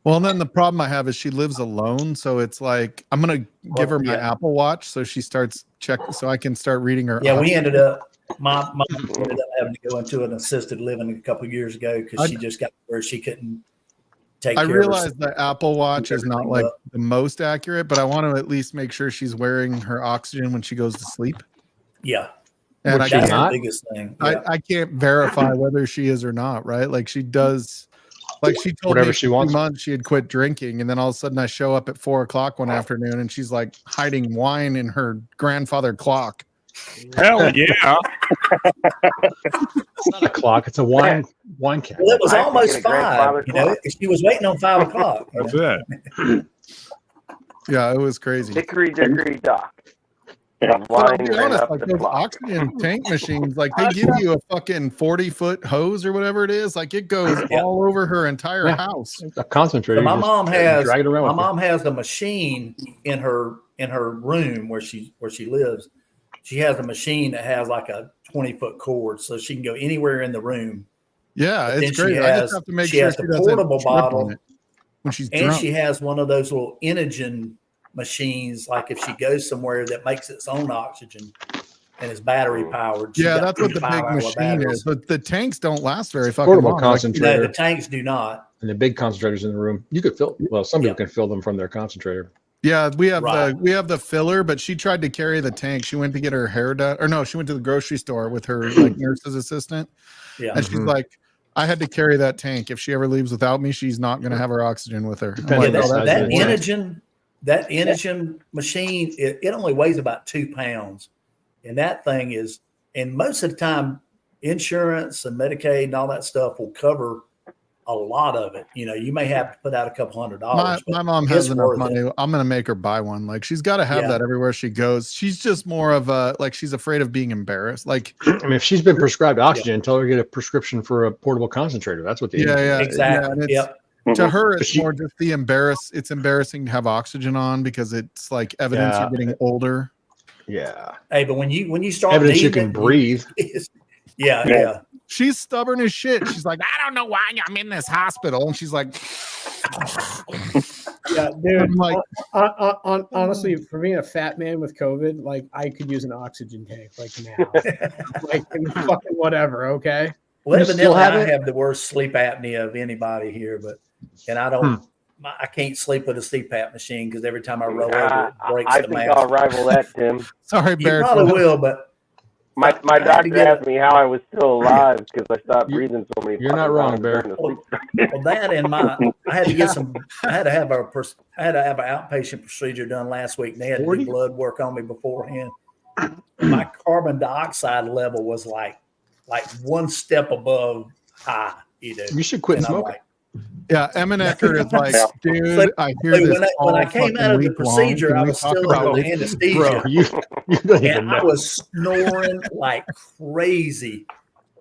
Well, and then the problem I have is she lives alone, so it's like I'm gonna give her my Apple Watch so she starts checking, so I can start reading her. Yeah, we ended up My mom ended up having to go into an assisted living a couple of years ago because she just got where she couldn't take I care realize of the Apple Watch is not like up. the most accurate, but I want to at least make sure she's wearing her oxygen when she goes to sleep. Yeah. And that's the biggest thing. Yeah. I can't verify whether she is or not, right? Like she does, like she told Whatever me she for 2 wants. months she had quit drinking, and then all of a sudden I show up at 4:00 one afternoon and she's like hiding wine in her grandfather clock. Hell yeah. It's not a clock, it's a wine cap. Well, it was I have to almost get a grandfather 5. You know, she was waiting on 5 o'clock. That's it. Yeah, it was crazy. Hickory dickory dock. But I'll Wine be ran honest, up like the those clock. oxygen tank machines, like they give you a fucking 40-foot hose or whatever it is. Like it goes all over her entire house. A concentrator. So my mom has a a machine in her room where she lives. She has a machine that has like a 20-foot cord, so she can go anywhere in the room. Yeah, But it's then great. I just have to make sure has she the doesn't portable trip on bottle it when she's and drunk. she has one of those little Inogen machines, like if she goes somewhere that makes its own oxygen and is battery powered. Yeah, that's what the big 5-hour machine batteries. is. But the tanks don't last very fucking Portable long. concentrator. No, the tanks do not. And the big concentrators in the room. You could fill. Well, some people can fill them from their concentrator. Yeah, we have Right. the filler, but she tried to carry the tank. She went to get her hair done, or no, she went to the grocery store with her like nurse's assistant. Yeah, and she's like, I had to carry that tank. If she ever leaves without me, she's not going to have her oxygen with her. I'm Depends like, Yeah, "Oh, that that's great." Inogen machine, it only weighs about 2 pounds. And that thing is, and most of the time, insurance and Medicaid and all that stuff will cover a lot of it. You know, you may have to put out a couple $100. My mom has enough money. I'm going to make her buy one. Like she's got to have that everywhere she goes. She's just more of a, like, she's afraid of being embarrassed. Like, I mean, if she's been prescribed oxygen, tell her to get a prescription for a portable concentrator. That's what the exactly. Yeah, to her, it's more just the it's embarrassing to have oxygen on because it's like evidence you're getting older. Yeah. Hey, but when you start evidence you needing can it, breathe. Yeah. She's stubborn as shit. She's like, I don't know why I'm in this hospital. And she's like, yeah, dude. I'm like, honestly, for being a fat man with COVID, like I could use an oxygen tank like now, like fucking whatever. Okay. Well, You still evidently, have I it? have the worst sleep apnea of anybody here, and I don't. I can't sleep with a CPAP machine because every time I roll over, it breaks I the think mask. I'll rival that, Tim. Sorry, You Bear. probably will, but My I had to doctor get asked me how I was still alive because I stopped breathing so many. You're not fucking wrong, times Bear. during the sleep. Well, that and I had to get some. I had to have an outpatient procedure done last week, and they had to do blood work on me beforehand. My carbon dioxide level was like one step above high. You should quit And I'm smoking. like, Yeah, Eminecker is like, dude, So- I hear so this when I all came out fucking of the week long. procedure, Can I we was talk still about under this? anesthesia. Bro, you don't even And I know. was snoring like crazy.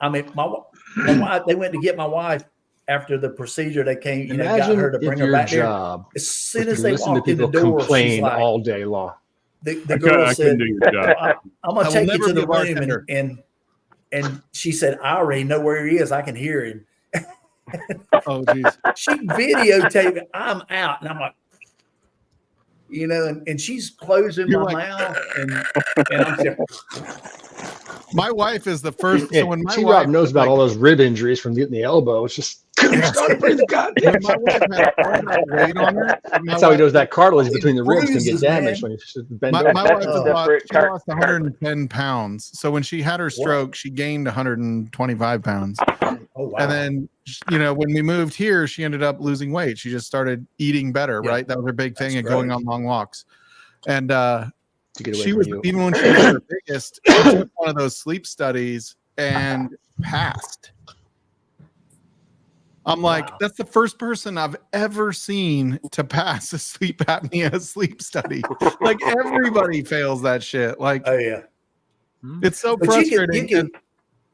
I mean, my wife, they went to get my wife after the procedure. They came, got Imagine her to if bring her your back there. job As soon was as to they listen to walked in the people door, she's complain like, all day long. the girl I said, couldn't do your job. I'm I going will to take you never to be the a room. bartender. And she said, I already know where he is. I can hear him. Oh, geez. She videotaped it. I'm out. And I'm like, and she's closing You're my like- mouth. And I'm saying, My wife is the first. Yeah, So when my T-Rob wife knows about all those rib injuries from getting the elbow. It's just start breathing, goddamn. when my wife had all that weight on her, That's how he knows that cartilage between the ribs can get bruises, damaged man. when you bend My over. wife a has separate she lost 110 pounds. So when she had her stroke, she gained 125 pounds. oh, wow. And then, when we moved here, she ended up losing weight. She just started eating better, Yeah. right? That was her big thing, That's and going great. on long walks. And to get away she from was, you. even when she was her biggest, she took one of those sleep studies and passed. I'm like, Wow. that's the first person I've ever seen to pass a sleep apnea sleep study. Like everybody fails that shit. Like Oh, yeah. it's so But you frustrating. can,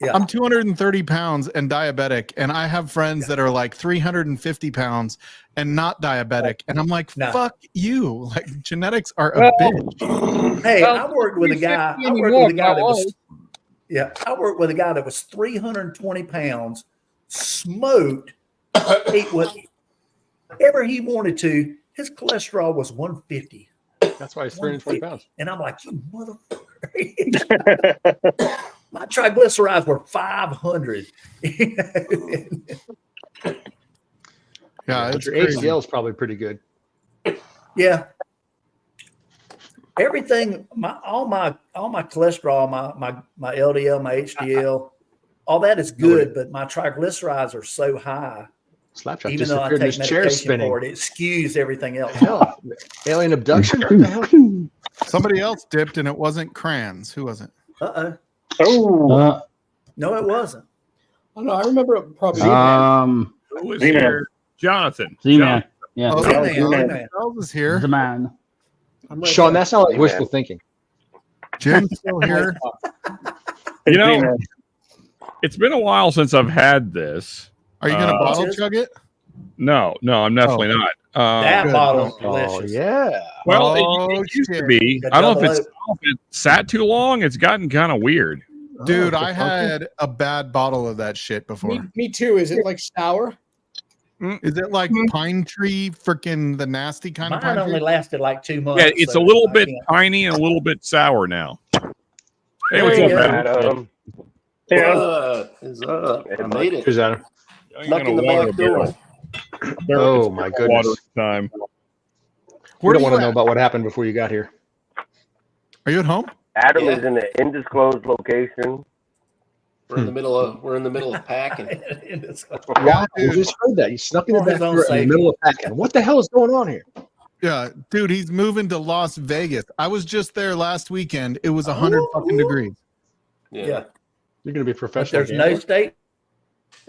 And I'm 230 pounds and diabetic, and I have friends that are like 350 pounds and not diabetic. And I'm like, No. fuck you. Like genetics are a bitch. Hey, Well, I worked with a guy. I worked with a guy that was. Yeah, I worked with a guy that was 320 pounds, smoked, ate whatever he wanted to. His cholesterol was 150, That's why he's 320 pounds. and I'm like, you motherfucker! My triglycerides were 500. Yeah, But it's your crazy. HDL is probably pretty good. Yeah. Everything, all my cholesterol, my LDL, my HDL, all that is good, but my triglycerides are so high. Slapshot Even though I disappeared in take his chair medication spinning. for it skews everything else. Hell, alien abduction? What the hell? Somebody else dipped, and it wasn't Crayons. Who was it? Uh-oh. Oh, No, it wasn't. Oh no, I remember it probably. Who was Z-Man. here? Jonathan. Z-Man. Yeah. Oh, Z-Man. Charles is here. The man. I'm right Sean, there. that's not like Hey, wishful man. thinking. Jim's still here. You know, Z-Man. it's been a while since I've had this. Are you gonna bottle Cheers. chug it? No, I'm definitely not. That good. bottle's Oh, delicious. yeah. Well, Oh, it used to shit. be. The I don't know if double it sat too long. It's gotten kind of weird. Dude, Oh, I had a bad bottle of that shit before. Me too. Is it like sour? Is it like pine tree, freaking the nasty kind of Mine pine only tree? lasted like 2 months. Yeah, it's a so little I bit can't- piney and a little bit sour now. Hey, There what's you up, go. Adam? Yeah. What is up? I made it. Here's Adam. I'm Snuck gonna in the water back a barrel. door. Oh, my Water goodness. time. We Where don't are want you to know at? about what happened before you got here. Are you at home? Adam Yeah. is in an undisclosed location. We're in the middle of packing. Yeah, we just heard that. You snuck in the For his back own door in the safety. middle of packing. What the hell is going on here? Yeah, dude, he's moving to Las Vegas. I was just there last weekend. It was 100 fucking degrees. Yeah. Yeah. You're going to be But professional. there's no state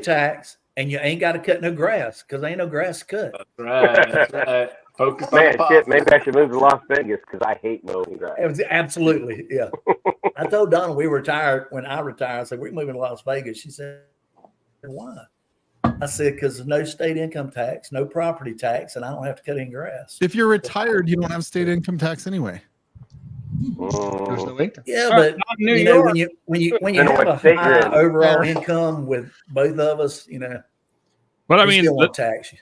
tax, and you ain't got to cut no grass because ain't no grass to cut. That's right. Focus on Man, the shit, positive. maybe I should move to Las Vegas because I hate mowing grass. It was absolutely, yeah. I told Donna we were retired. When I retired, I said, we're moving to Las Vegas. She said, why? I said, because there's no state income tax, no property tax, and I don't have to cut any grass. If you're retired, you don't have state income tax anyway. There's no income. Yeah, All right, but not New you know, York. when you Depending on have a what state you're high in. overall Yeah. income with both of us, you know, But I we mean, still won't tax you.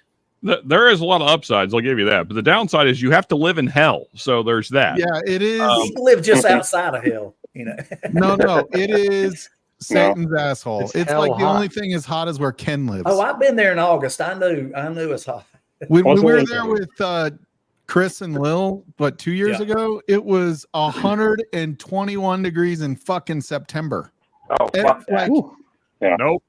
there is a lot of upsides. I'll give you that. But the downside is you have to live in hell. So there's that. Yeah, it is. You can live just outside of hell, you know. No, it is Satan's asshole. It's It's hell like the hot. only thing as hot as where Ken lives. Oh, I've been there in August. I knew it's hot. When we Also were in- there with Chris and Lil, 2 years Yeah. ago, it was 121 degrees in fucking September. Oh, fuck that. Nope.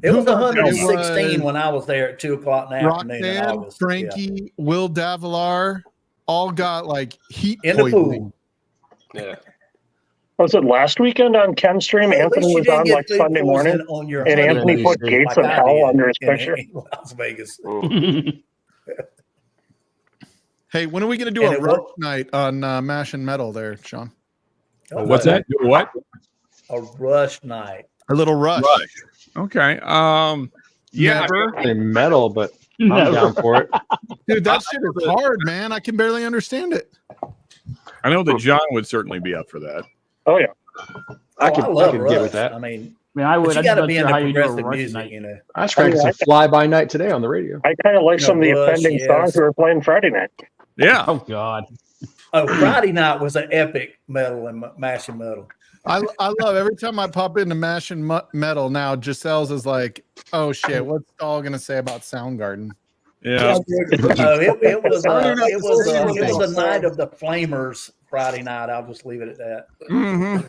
It was Who was it? 116 It was when I was there at 2:00 in the afternoon in Roxanne, August. Frankie, Will Davalar, all got like heat In the poisoning. pool. Yeah. Was it last weekend on Ken's stream? Hey, at least Anthony you was didn't on get like food Sunday morning, poisoning on your and Anthony honeymoon put Gates like of I Hell did under his in picture. Las Vegas. Hey, when are we going to do And a it rush wa- night on Mash and Metal there, Sean? What's that? Do what? A rush night. A little rush. Okay. Yeah. Never. Say metal, but I'm down for it. Dude, that shit is hard, man. I can barely understand it. I know that John would certainly be up for that. Oh yeah, I Oh, could, I love get rush. with that. I mean, I mean, I but would. you I got to just be not into sure how you do a progressive rush music, night. you know. I was cranking some fly by night today on the radio. I kind of like some of the Rush, offending yes. songs we were playing Friday night. Yeah. Oh God. Oh, Friday night was an epic metal and mashing metal. I love every time I pop into Mash and Metal now, Giselle's is like, oh shit, what's all going to say about Soundgarden? Yeah. Oh, it was a night of the Flamers Friday night. I'll just leave it at that. Mm-hmm.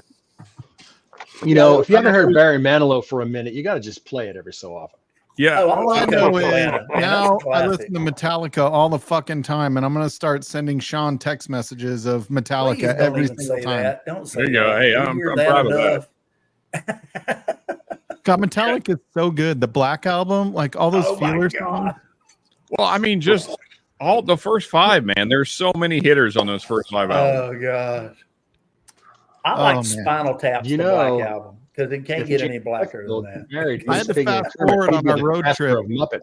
You know, if you haven't heard Barry Manilow for a minute, you got to just play it every so often. Yeah. Oh, All I like know Coco is Atlanta. Man, now that's a I classic. listen to Metallica all the fucking time, and I'm going to start sending Sean text messages of Please Metallica don't every even single say time. that. Don't say There you go. that. Hey, We I'm hear proud of that. enough. God, Metallica is so good. The Black Album, like all those Oh, my feeler God. songs. Well, I mean, just all the first five, man. There's so many hitters on those first five albums. Oh God. I Oh, like man. Spinal Tap's You the know, Black Album because it can't if get Jim any blacker than that. Married I had to Miss Piggy fast and Kermit, forward he'd on be our the road pastor trip. of Muppet.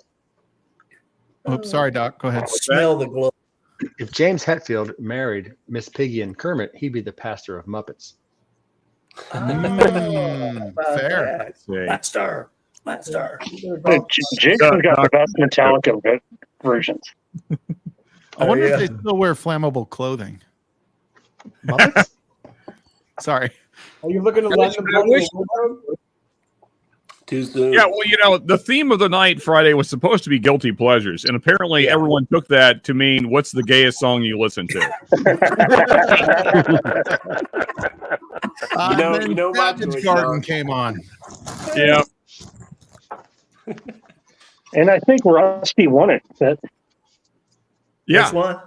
Oh, sorry, Doc. Go ahead. Smell the glove. If James Hetfield married Miss Piggy and Kermit, he'd be the pastor of Muppets. Fair. Master. Jake's has got the best Metallica versions. I wonder yeah. if they still wear flammable clothing. Muppets? Sorry. Are you looking to let them I wish- Too soon. Yeah, well, the theme of the night Friday was supposed to be guilty pleasures, and apparently everyone took that to mean what's the gayest song you listen to. You know my Savage choice, Garden Sean. came on. Yeah. And I think Rusty won it. Yeah. Which one?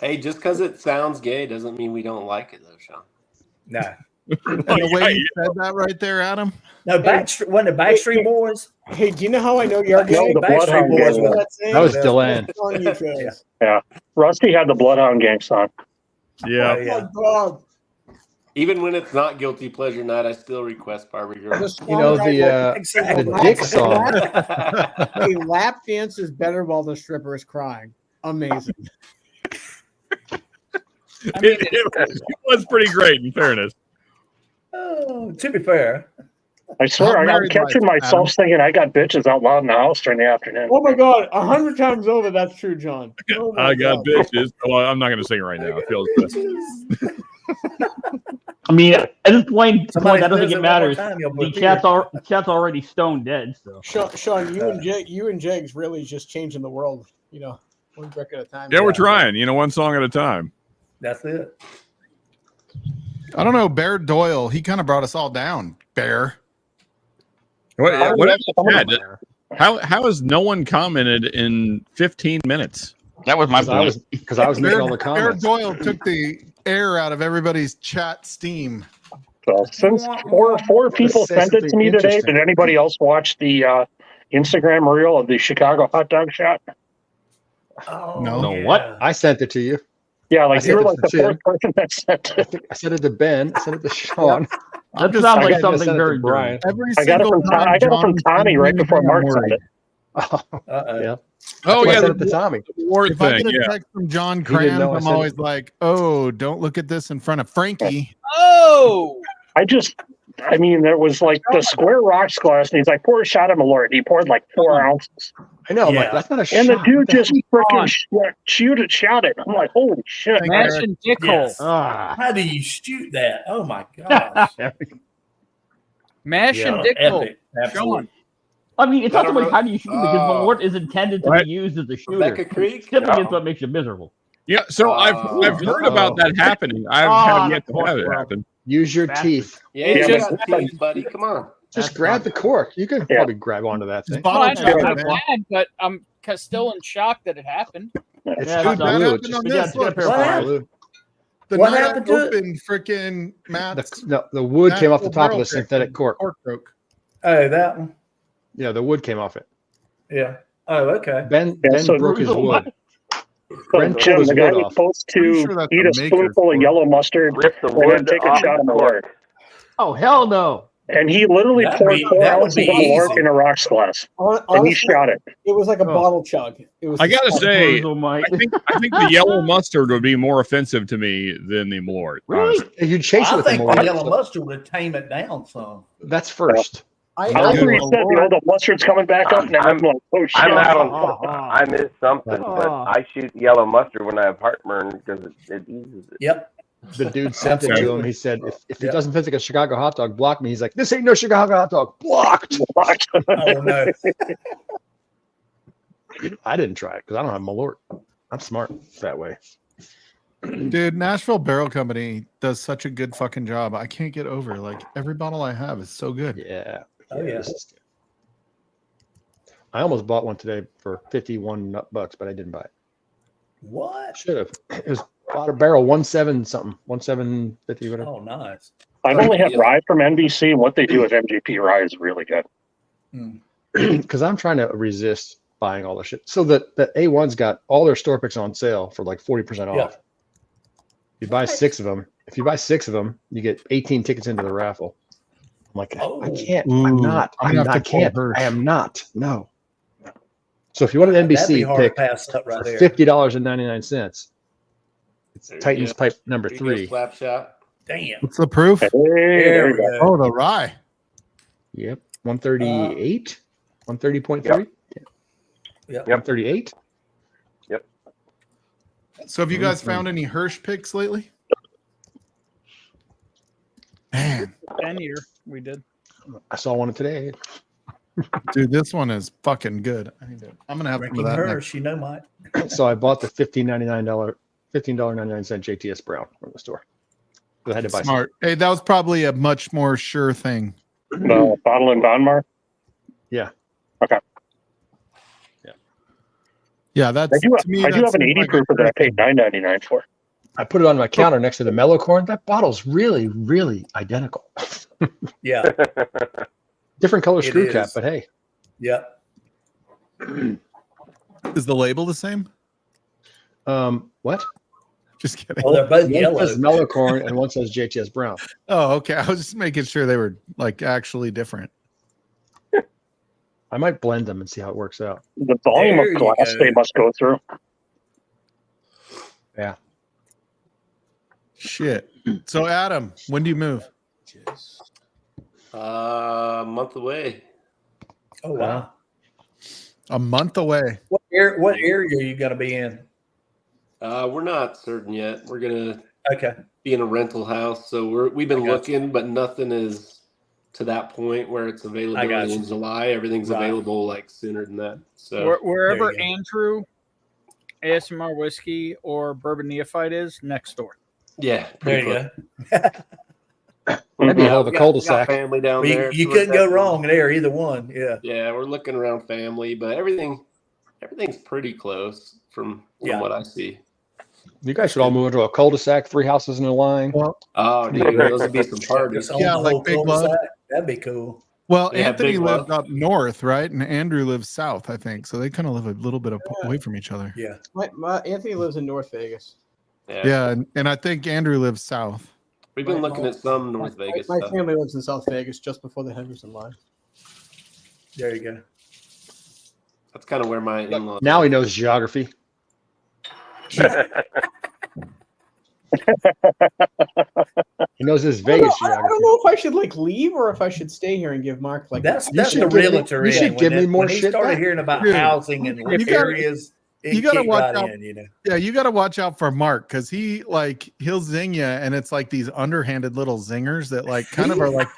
Hey, just because it sounds gay doesn't mean we don't like it, though, Sean. No. And the way you said that right there, Adam. No, wasn't it Backstreet Boys? Hey, do you know how I know you're No, gay? the Bloodhound Boys Gang. was- That was Dylan. What song you chose? Yeah. Rusty had the Bloodhound Gang song. Yeah. Oh, yeah. Oh, God. Even when it's not guilty pleasure night, I still request Barbie Girl. You know the Exactly. dick song. A lap dance is better while the stripper is crying. Amazing. It was pretty great, in fairness. Oh, to be fair. I swear, I'm married catching life, myself thinking I got bitches out loud in the house during the afternoon. Oh my God, 100 times over, that's true, John. Oh my I got God. bitches. Well, I'm not going to sing it right now. It feels good. I mean, at this point, Somebody that doesn't says get it one more matters. time, you'll The put chat's already stone dead. So Sean, you and Jags really just changing the world. You know, one brick at a time. Yeah, we're trying. One song at a time. That's it. I don't know, Bear Doyle. He kind of brought us all down. Bear. What happened? How has no one commented in 15 minutes? that was my point. Because I was making all the Bear comments. Doyle took the air out of everybody's chat steam. So since four people Says sent it to something me today, interesting. did anybody else watch the Instagram reel of the Chicago hot dog shot? Oh, No. yeah. What? I sent it to you. Yeah, I like you sent were it like to the Tim. fourth person that sent it. I sent it to Ben. I sent it to Sean. That just- sounds I like just something sent it to very Brian. Brian. Every I got it single from time I got it from John's Tommy right sending before me, Mark I'm sent worried. it. Yeah. Oh, I yeah. sent it to Tommy. The award If I thing. get a Yeah. text from John He didn't know Cram, I I'm sent always it. like, "Oh, don't look at this in front of Frankie." Oh, I mean, there was like the square rocks glass, and he's like, pour a shot of Malort. He poured like 4 ounces. I know. I'm like, Yeah. that's not a And shot. the dude just on. freaking shot it. I'm like, holy shit. Thank mash Eric. and dick Yes. hole. Ah. How do you shoot that? Oh my gosh. Mash and dick hole. Epic. Absolutely. Sean. I mean, it's not so Gotta much how do you shoot because Malort is intended to Right. be used as a shooter. Rebecca Creek? Tipping is No. what makes you miserable. Yeah. So I've heard about that happening. I've yet to have it happen. Use your Bastard. teeth. Yeah, It's you just- got teeth, buddy. Come on. Just grab the cork. You can probably grab onto that Just thing. bottle I cap, know man. I can, but I'm still in shock that it happened. It's Yeah, hot dude, that glue. happened Just on We this. got Look, a pair of What fire happened? glue. The What night I happened to it? opened freaking Matt's The wood came off the top of the barrel synthetic pick, cork. cork broke. Oh, that one. Yeah, the wood came off it. Yeah. Oh, okay. Ben so broke his wood. So Brent Jim, pulled the his guy wood was off. supposed Pretty to sure that's eat the a maker's spoonful of cork. yellow mustard Rip the and then wood take a off shot of the Malort. cork. Oh hell no! And he literally That'd poured be- 4 that would ounces of be Malort easy. in a rocks glass. And he Honestly, shot it. it was like a Oh. bottle chug. It was. I gotta say, Mike. I think the yellow mustard would be more offensive to me than the Malort. Really? honestly. You chase it I with the think the Malort. yellow mustard would tame it down some. That's first. That's I'll what do he it. said. The mustard's coming back up, and I'm like, oh shit. I'm out Oh, on. I missed something, but I shoot yellow mustard when I have heartburn because it eases it. Yep. The dude sent it to Absolutely. him. He said, if Yeah. it doesn't feel like a Chicago hot dog, block me. He's like, this ain't no Chicago hot dog. Blocked. Oh no. I didn't try it because I don't have Malort. I'm smart that way. Dude, Nashville Barrel Company does such a good fucking job. I can't get over like every bottle I have is so good. Yeah. Oh yeah. This is good. I almost bought one today for $51, but I didn't buy it. What? Should have. It was bought a barrel 17 something, 1750 whatever. Oh, nice. I've only had rye from NBC, and what they do with MGP rye is really good. Because I'm trying to resist buying all the shit. So the A1's got all their store picks on sale for like 40% off. Yeah. You buy 6 of them. If you buy 6 of them, you get 18 tickets into the raffle. I'm like, I can't. Ooh, I'm not. I'm gonna have I to pull can't. Hirsch. I am not. No. So if you want an That'd be NBC hard to pick pass up right for there. $50.99, it's There you Titans go. pipe number Here you go, 3. slap shot. Damn. What's the proof? Hey, there we go. Oh, the rye. Yep. 138. 130.3. Yep. 138. So have you guys found any Hirsch picks lately? Man, 10-year. We did. I saw one today. dude, this one is fucking good. I'm gonna have some Drinking of that hers, next. you know, Mike. So I bought the $15.99 JTS Brown from the store. I had to buy Smart. Hey, that was probably a much more sure thing. Bottle and Donmar. Yeah. Okay. Yeah, that's I do, to me. I do have an 80 proof that I paid $9.99 for. I put it on my counter next to the mellow corn. That bottle's really, really identical. Yeah. Different color It screw cap, is. but hey. Yeah. Is the label the same? What? Just kidding. Well, they're both One yellow. says mellow corn and one says JTS Brown. Oh, okay. I was just making sure they were like actually different. I might blend them and see how it works out. The volume There of you glass go. they must go through. Yeah. Shit. So, Adam, when do you move? A month away. Oh wow. A month away. What area are you going to be in? We're not certain yet. We're gonna Okay. be in a rental house, so we've been I got looking, but nothing is to that point where it's availability in July. Everything's Right. available like sooner than that. So Wherever There you go. Andrew, ASMR Whiskey, or Bourbon Neophyte is, next door. yeah, There pretty you close. go. That'd be a hell of a We got cul-de-sac. family down You, there. you so we're couldn't go definitely- wrong there, either one. Yeah. Yeah, we're looking around family, but everything's pretty close from Yeah. what I see. You guys should all move into a cul-de-sac, 3 houses in a line. Well, Oh, dude, those would be some parties. Just own Yeah, the like whole Big Love. cul-de-sac. That'd be cool. Well, Yeah, Anthony Big lives Love. up north, right? And Andrew lives south, I think. So they kind of live a little bit away from each other. Yeah. Anthony lives in North Vegas. Yeah, and I think Andrew lives south. We've been looking at some North Vegas My stuff. family lives in South Vegas, just before the Henderson line. There you go. That's kind of where my in-laws. Now he knows geography. He knows his Vegas I geography. don't know if I should like leave or if I should stay here and give Mark like That's You should the give me- realtor. you should in. give me more when he shit started back. hearing about Dude, housing and you gotta- areas, it you gotta kicked watch right out. in, you know. Yeah, you got to watch out for Mark because he'll zing you, and it's like these underhanded little zingers that like kind of are like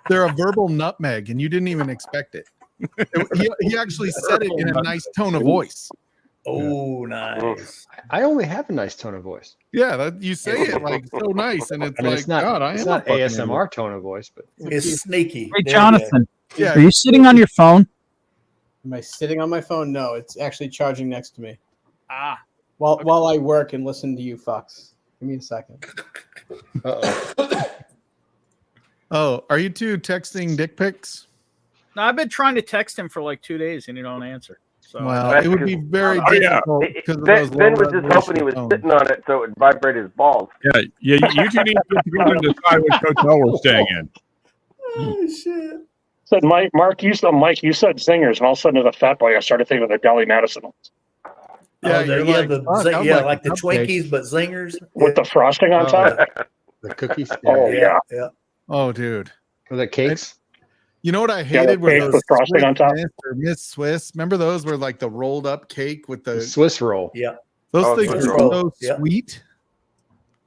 they're a verbal nutmeg, and you didn't even expect it. He actually said it in a nice tone of voice. Oh, nice. I only have a nice tone of voice. Yeah, you say it like so nice, and it's I mean, like it's not, God, I it's am not a fucking ASMR tone of voice, but It's sneaky. Hey, There you go. Jonathan, Yeah. are you sitting on your phone? Am I sitting on my phone? No, it's actually charging next to me. Ah, While I work and listen to you fucks. Give me a second. uh-oh. Oh, are you two texting dick pics? no, I've been trying to text him for like 2 days and he don't answer. So Well, That's it would be very Oh, yeah. difficult because of Ben, those Ben low was just hoping he was resolution sitting on it so it would vibrate his balls. Yeah, you two need to get together and decide which hotel we're staying in. Oh, shit. Said Mike, you said singers, and all of a sudden, as a fat boy, I started thinking of the Deli Madison ones Yeah, Oh, you're yeah, like, the, "Fuck, I'm yeah, like like the cupcakes." Twinkies, but zingers. with the frosting on top. The cookies. Oh yeah, Yeah. Oh, dude. Or the cakes. You know what I Yeah, hated the cake was with frosting on top. Miss or Miss Swiss. Remember those were like the rolled up cake with The the Swiss roll. Yeah. those Oh, things Swiss are roll. so Yeah. sweet.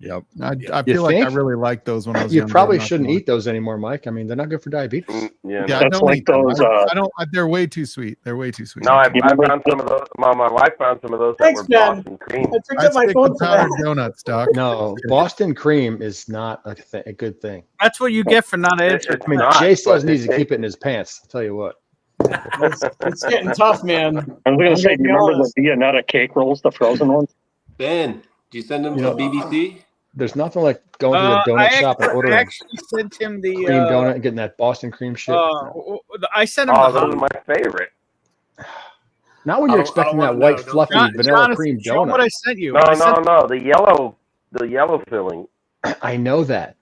Yep. I You feel like I think? really liked those when I was You younger. probably I'm not shouldn't gonna eat those anymore, Mike. I mean, they're not good for diabetes. Yeah. Yeah, I That's don't like eat them. those, I don't. They're way too sweet. They're way too sweet. No, I You remember- found some of those. My wife found some of those that Thanks, were Ben. Boston cream. I picked I up my stick phone with for powdered that. donuts, Doc. No, Boston cream is not a good thing. that's what you get for not answering. It's I mean, not, Jay Stubbs but needs to it- keep it in his pants. I'll tell you what. It's getting tough, man. I was I'm gonna say, gonna do be you remember honest. the Viennetta cake rolls, the frozen ones? Ben, did you send them You to know- BBC? There's nothing like going to a donut shop and I ordering actually sent him the cream donut and getting that Boston cream shit. I sent him Oh, the those are hot. my favorite. Not when I you're don't- I expecting don't that wanna white, know. Don't- fluffy John- vanilla Jonathan, cream show him what I donut. sent you. No, I sent the yellow filling. I know that,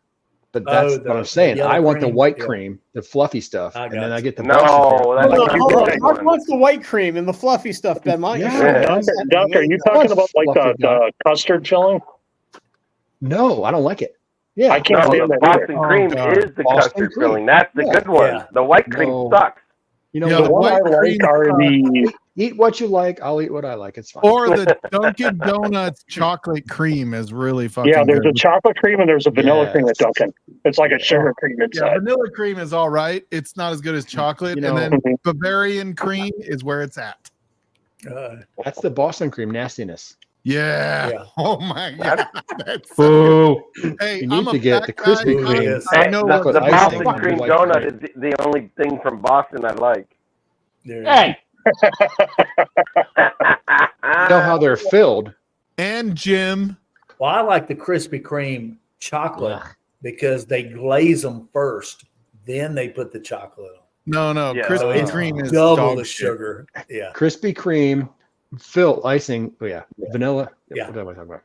but that's Oh, what I'm saying. yellow I want the cream, white yeah. cream, the fluffy stuff, I and got then I you. get the No, Boston cream. that's Hold on, not hold the on. big Mark one. wants the white cream and the fluffy stuff, Ben. Mike, Yeah. Doc, are you talking about like the custard filling? No, I don't like it. Yeah, I can't No, stand the that Boston either. cream God. is the Boston custard cream. filling. That's the Yeah. good one. Yeah. The white cream No. sucks. You know, Yeah, The the one I white cream like are the Eat what you like. I'll eat what I like. It's fine. Or the Dunkin' Donuts chocolate cream is really fucking Yeah, there's good. a chocolate cream and there's a vanilla cream at Yes. Dunkin'. It's like a sugar cream Yeah, inside. vanilla cream is all right. It's not as good as chocolate. You know- and then Bavarian cream is where it's at. That's the Boston cream nastiness. Yeah. Yeah. Oh my god. That's so Boo. hey, You I'm need a to get fat the Krispy guy. Kreme. I know the, what the icing Boston on cream white donut bread. is the only thing from Boston I like. Hey, You know how they're filled. and Jim. Well, I like the Krispy Kreme chocolate Ugh. because they glaze them first, then they put the chocolate on. No, Yeah. So Krispy it's Kreme is double dog the shit. sugar. Yeah. Krispy Kreme, fill icing. Oh yeah, vanilla. Yeah. What am I talking about?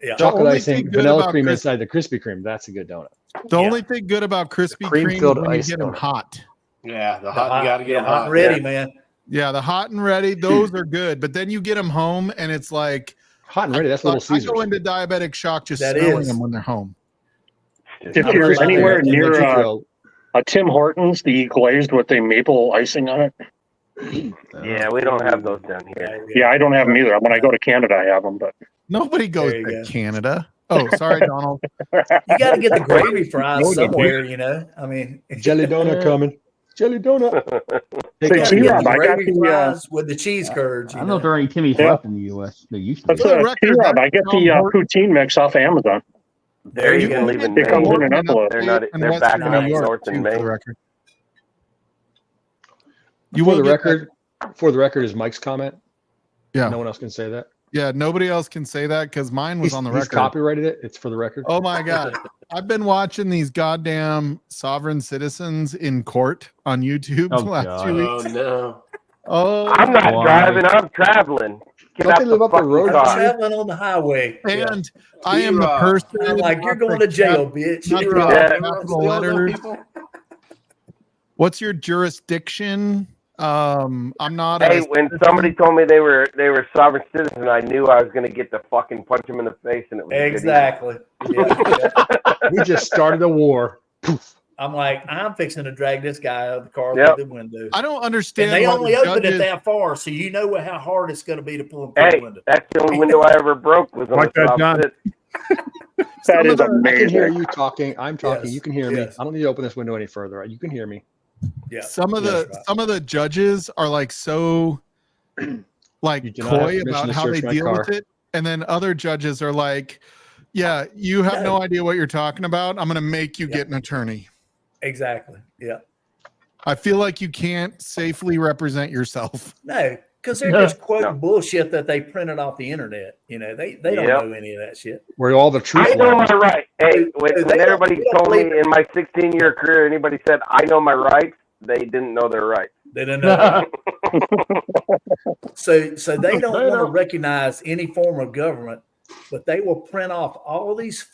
Yeah. Chocolate only icing, thing good vanilla about cream Kris- inside the Krispy Kreme. That's a good donut. The Yeah. only thing good about Krispy Cream Kreme is filled when you ice get them donut. hot. Yeah, the The hot, you got to get them hot hot. and ready, Yeah. man. Yeah, the hot and ready, those are good. But then you get them home and it's like Hot and ready. That's Little I Caesars. go into diabetic shock just That smelling is. them when they're home. If I'm you're not anywhere letting near They give you a Tim Hortons, the glazed with the maple icing on it. Yeah, we don't have those down here. Yeah, I don't have them either. When I go to Canada, I have them, but Nobody goes There you to go. Canada. Oh, sorry, Donald. You got to get the gravy fries No, you somewhere, you know. I mean, jelly donut coming. Jelly donut. you Hey, got to get T-Rob, the I got gravy the, fries with the cheese curds. I You don't know if know? there are any Timmy's Yeah. left in the U.S. There used to that's be. For the record, T-Rob. I get Tom the Horton- poutine mix off Amazon. There you can go. leave in It comes Maine. in an envelope. They're not. And They're Western backing New up York, north too, in for the Maine. record. You For will the get record, for the record, is Mike's comment. Yeah. No one else can say that. Yeah, nobody else can say that because mine was on the He's record. copyrighted it. It's for the record. Oh my god. I've been watching these goddamn sovereign citizens in court on YouTube Oh, the last God. 2 Oh weeks. no. Oh, I'm not Why? driving. I'm traveling. Get Don't out they live the up the fucking road? I'm car. traveling on the highway. Yeah. and I am the T-Rob. person. I'm like, you're not going the to jail, cap- bitch. not the T-Rob, Yeah. remember I'm capital stealing them letters. people? What's your jurisdiction? I'm not. Hey, a when citizen. somebody told me they were sovereign citizen, I knew I was going to get to fucking punch them in the face, and it was a good Exactly. Yeah, yeah. We just started a war. I'm like, I'm fixing to drag this guy out of the car Yep. through the window. I don't understand. And they why only the opened it judges- that far, so you know how hard it's going to be to pull him through Hey, the window. that's the only window I ever broke was on Like the that, south John. side. That Some is of the- I can hear amazing. you talking. I'm talking. Yes, You can hear me. yes. I don't need to open this window any further. You can hear me. Yeah. Some of the That's right. some of the judges are like so like You do not have coy permission about to how they search my deal car. with it, and then other judges are like, "Yeah, you have no idea what you're talking about. I'm going to make you Yeah. get an attorney." Exactly. Yeah. I feel like you can't safely represent yourself. No, because they're No. just quoting No. bullshit that they printed off the internet. You know, they don't Yep. know any of that shit. Where all the truth I know lies. my right. Hey, when They don't- everybody they don't told me believe in my 16-year career, anybody said I know my rights, they didn't know their rights. They don't know. So they don't They want to don't. recognize any form of government, but they will print off all these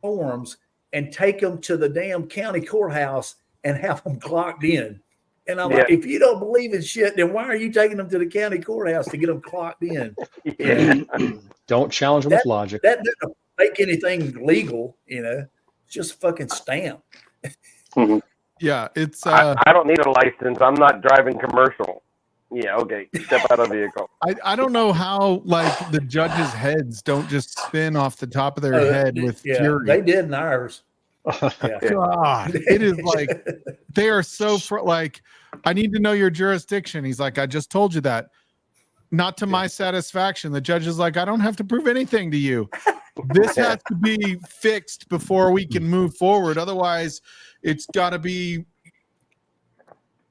forms and take them to the damn county courthouse and have them clocked in. And I'm like, Yeah. if you don't believe in shit, then why are you taking them to the county courthouse to get them clocked in? Yeah. Don't challenge them with logic. That doesn't make anything legal, you know. It's just a fucking stamp. Yeah, it's I don't need a license. I'm not driving commercial. Yeah, okay. Step out of the vehicle. I don't know how like the judges' heads don't just spin off the top of their head with yeah, fury. they did in ours. Yeah. God, it is like they are so like, I need to know your jurisdiction. He's like, I just told you that. Not to my satisfaction. The judge is like, I don't have to prove anything to you. This has to be fixed before we can move forward. Otherwise, it's got to be.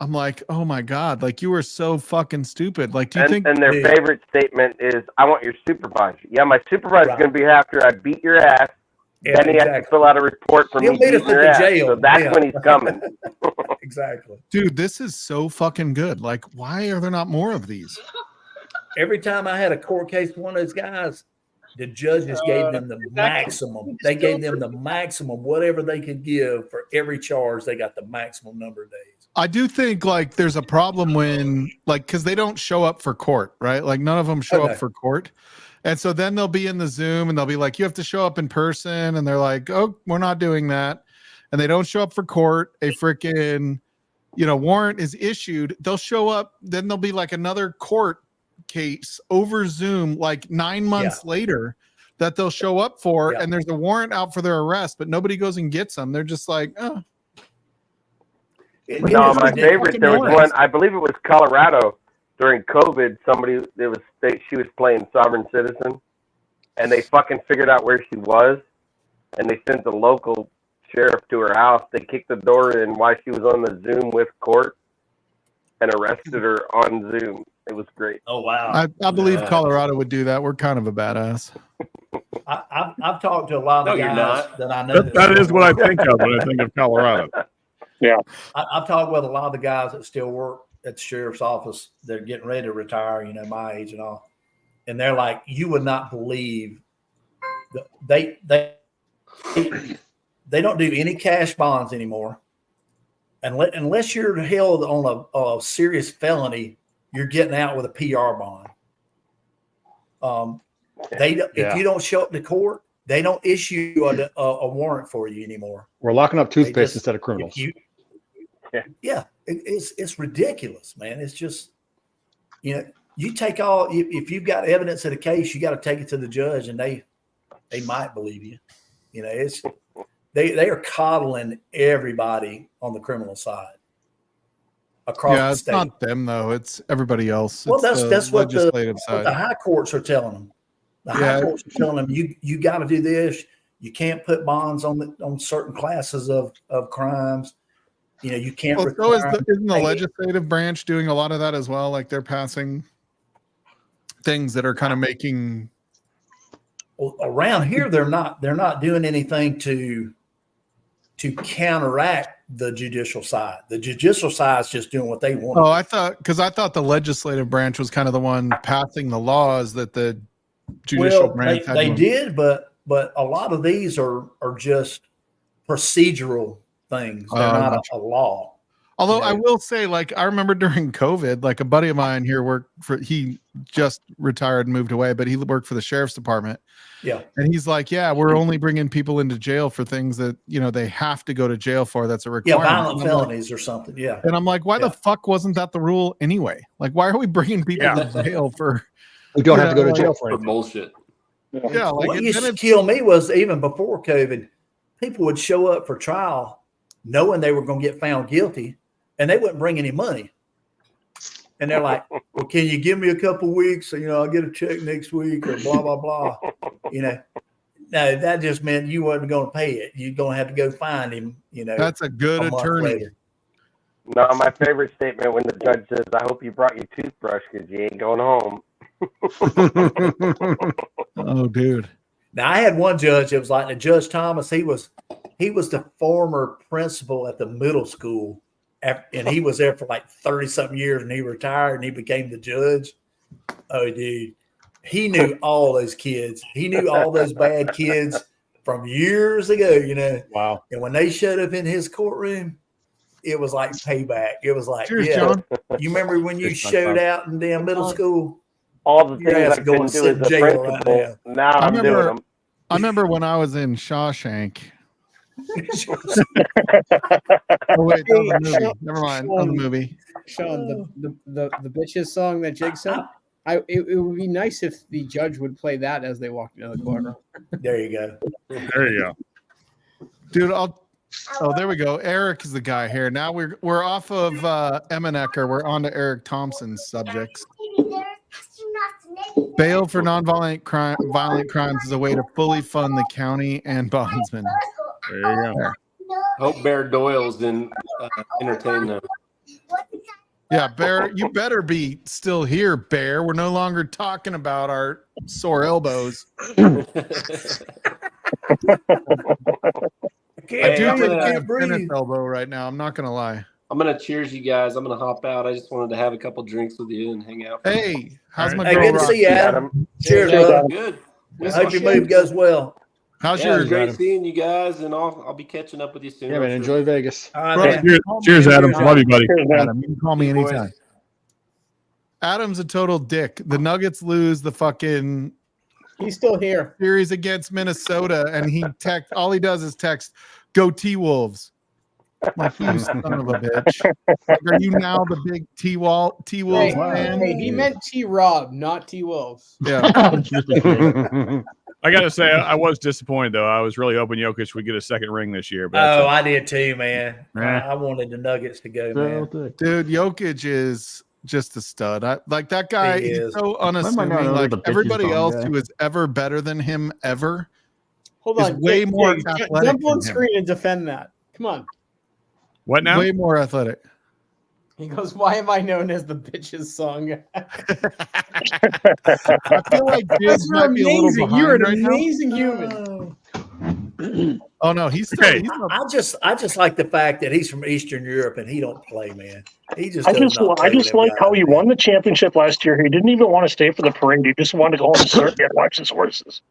I'm like, oh my God, like you are so fucking stupid. Like, do you think? And their favorite statement is, I want your supervisor. Yeah, my supervisor's going to be after I beat your ass. Yeah, Then he has to fill out a report for He'll me beat us beating your at ass. the jail. So that's Yeah. when he's coming. Exactly. Dude, this is so fucking good. Like, why are there not more of these? Every time I had a court case with one of those guys, the judges gave them the maximum. They gave them the maximum, whatever they could give for every charge. They got the maximum number of days. I do think like there's a problem when like because they don't show up for court, right? Like none of them show Okay. up for court. And so then they'll be in the Zoom and they'll be like, you have to show up in person. And they're like, oh, we're not doing that. And they don't show up for court. A freaking warrant is issued, they'll show up. Then there'll be like another court case over Zoom, like 9 months later, that they'll show up for, and there's a warrant out for their arrest, but nobody goes and gets them. They're just like, oh. No, my favorite. There was one. I believe it was Colorado during COVID. She was playing Sovereign Citizen, and they fucking figured out where she was, and they sent the local sheriff to her house. They kicked the door in while she was on the Zoom with court, and arrested her on Zoom. It was great. Oh wow! I believe Colorado would do that. We're kind of a badass. I've talked to a lot of the guys that I know. That is what I think of when I think of Colorado. Yeah, I've talked with a lot of the guys that still work at the sheriff's office. They're getting ready to retire, my age and all, and they're like, you would not believe that they don't do any cash bonds anymore, unless you're held on a serious felony. You're getting out with a PR bond. If you don't show up to court, they don't issue a warrant for you anymore. We're locking up toothpaste instead of criminals. It's ridiculous, man. It's just, you take if you've got evidence of the case, you got to take it to the judge, and they might believe you. They are coddling everybody on the criminal side across the state. It's not them though; it's everybody else. Well, that's what legislative what the high courts are telling them. The high courts are telling them you got to do this. You can't put bonds on certain classes of crimes. You can't. Well, isn't the legislative branch doing a lot of that as well? Like they're passing things that are kind of making. Well, around here, they're not doing anything to counteract the judicial side. The judicial side is just doing what they want. Oh, I thought the legislative branch was kind of the one passing the laws that the judicial branch had. They did, but a lot of these are just procedural things. They're not a law. Although I will say, like, I remember during COVID, like a buddy of mine here he just retired and moved away, but he worked for the sheriff's department. Yeah. And he's like, we're only bringing people into jail for things that, they have to go to jail for. That's a requirement. Yeah, violent felonies or something. Yeah. And I'm like, why the fuck wasn't that the rule anyway? Like, why are we bringing people to jail for? We don't have to go to jail for bullshit. Yeah. What used to kill me was even before COVID, people would show up for trial knowing they were going to get found guilty, and they wouldn't bring any money. And they're like, well, can you give me a couple weeks? So, I'll get a check next week or blah, blah, blah. No, that just meant you wasn't going to pay it. You're going to have to go find him, That's a good attorney. No, my favorite statement when the judge says, I hope you brought your toothbrush because you ain't going home. Oh, dude. Now, I had one judge that was like the Judge Thomas. He was the former principal at the middle school. And he was there for like 30-something years, and he retired, and he became the judge. Oh, dude. He knew all those kids. He knew all those bad kids from years ago, Wow. And when they showed up in his courtroom, it was like payback. It was like, Cheers, John. You remember when you showed out in damn middle school? All the things I going couldn't do as a principal, now I'm doing them. I remember when I was in Shawshank. Oh wait, that was a movie. Never mind. On the movie. Sean, the bitches song that Jake sung. It would be nice if the judge would play that as they walked into the courtroom. There you go. There you go. Dude, there we go. Eric is the guy here. Now we're off of Emenecker. We're on to Eric Thompson's subjects. Bail for nonviolent violent crimes is a way to fully fund the county and bondsmen. There you go. Hope Bear Doyle's in entertain them. Yeah, Bear, you better be still here, Bear. We're no longer talking about our sore elbows. I do take a tennis elbow right now. I'm not going to lie. I'm going to cheers you guys. I'm going to hop out. I just wanted to have a couple drinks with you and hang out. Hey, how's my Hey, good to see you, Adam. Cheers, brother. Good. I hope your move goes well. How's yours? Great seeing you guys, and I'll be catching up with you soon. Yeah, man. Enjoy Vegas. All right, cheers, Adam. Love you, buddy. Adam, you can call me anytime. Adam's a total dick. The Nuggets lose the fucking. He's still here. Series against Minnesota, and all he does is text, "Go T-Wolves." Like, you son of a bitch. Like, are you now the big T-Wolves fan? Hey, he meant T-Rob, not T-Wolves. Yeah. I got to say, I was disappointed, though. I was really hoping Jokic would get a second ring this year. But Oh, I did too, man. I wanted the Nuggets to go, man. Dude, Jokic is just a stud. Like that guy, He he's is. so unassuming. Like everybody else who is ever better than him ever Hold is on. way more Jake, athletic jump on than him. screen and defend that. Come on. What now? Way more athletic. He goes, "Why am I known as the bitches song?" I feel like Jizz You're might be a little amazing. behind You're an right now. amazing human. Oh no, he's still. Okay. He's not, I just like the fact that he's from Eastern Europe and he don't play, man. He just I does just not play with them like guys, how he man. won the championship last year. He didn't even want to stay for the parade. He just wanted to go home and circuit and watch his horses.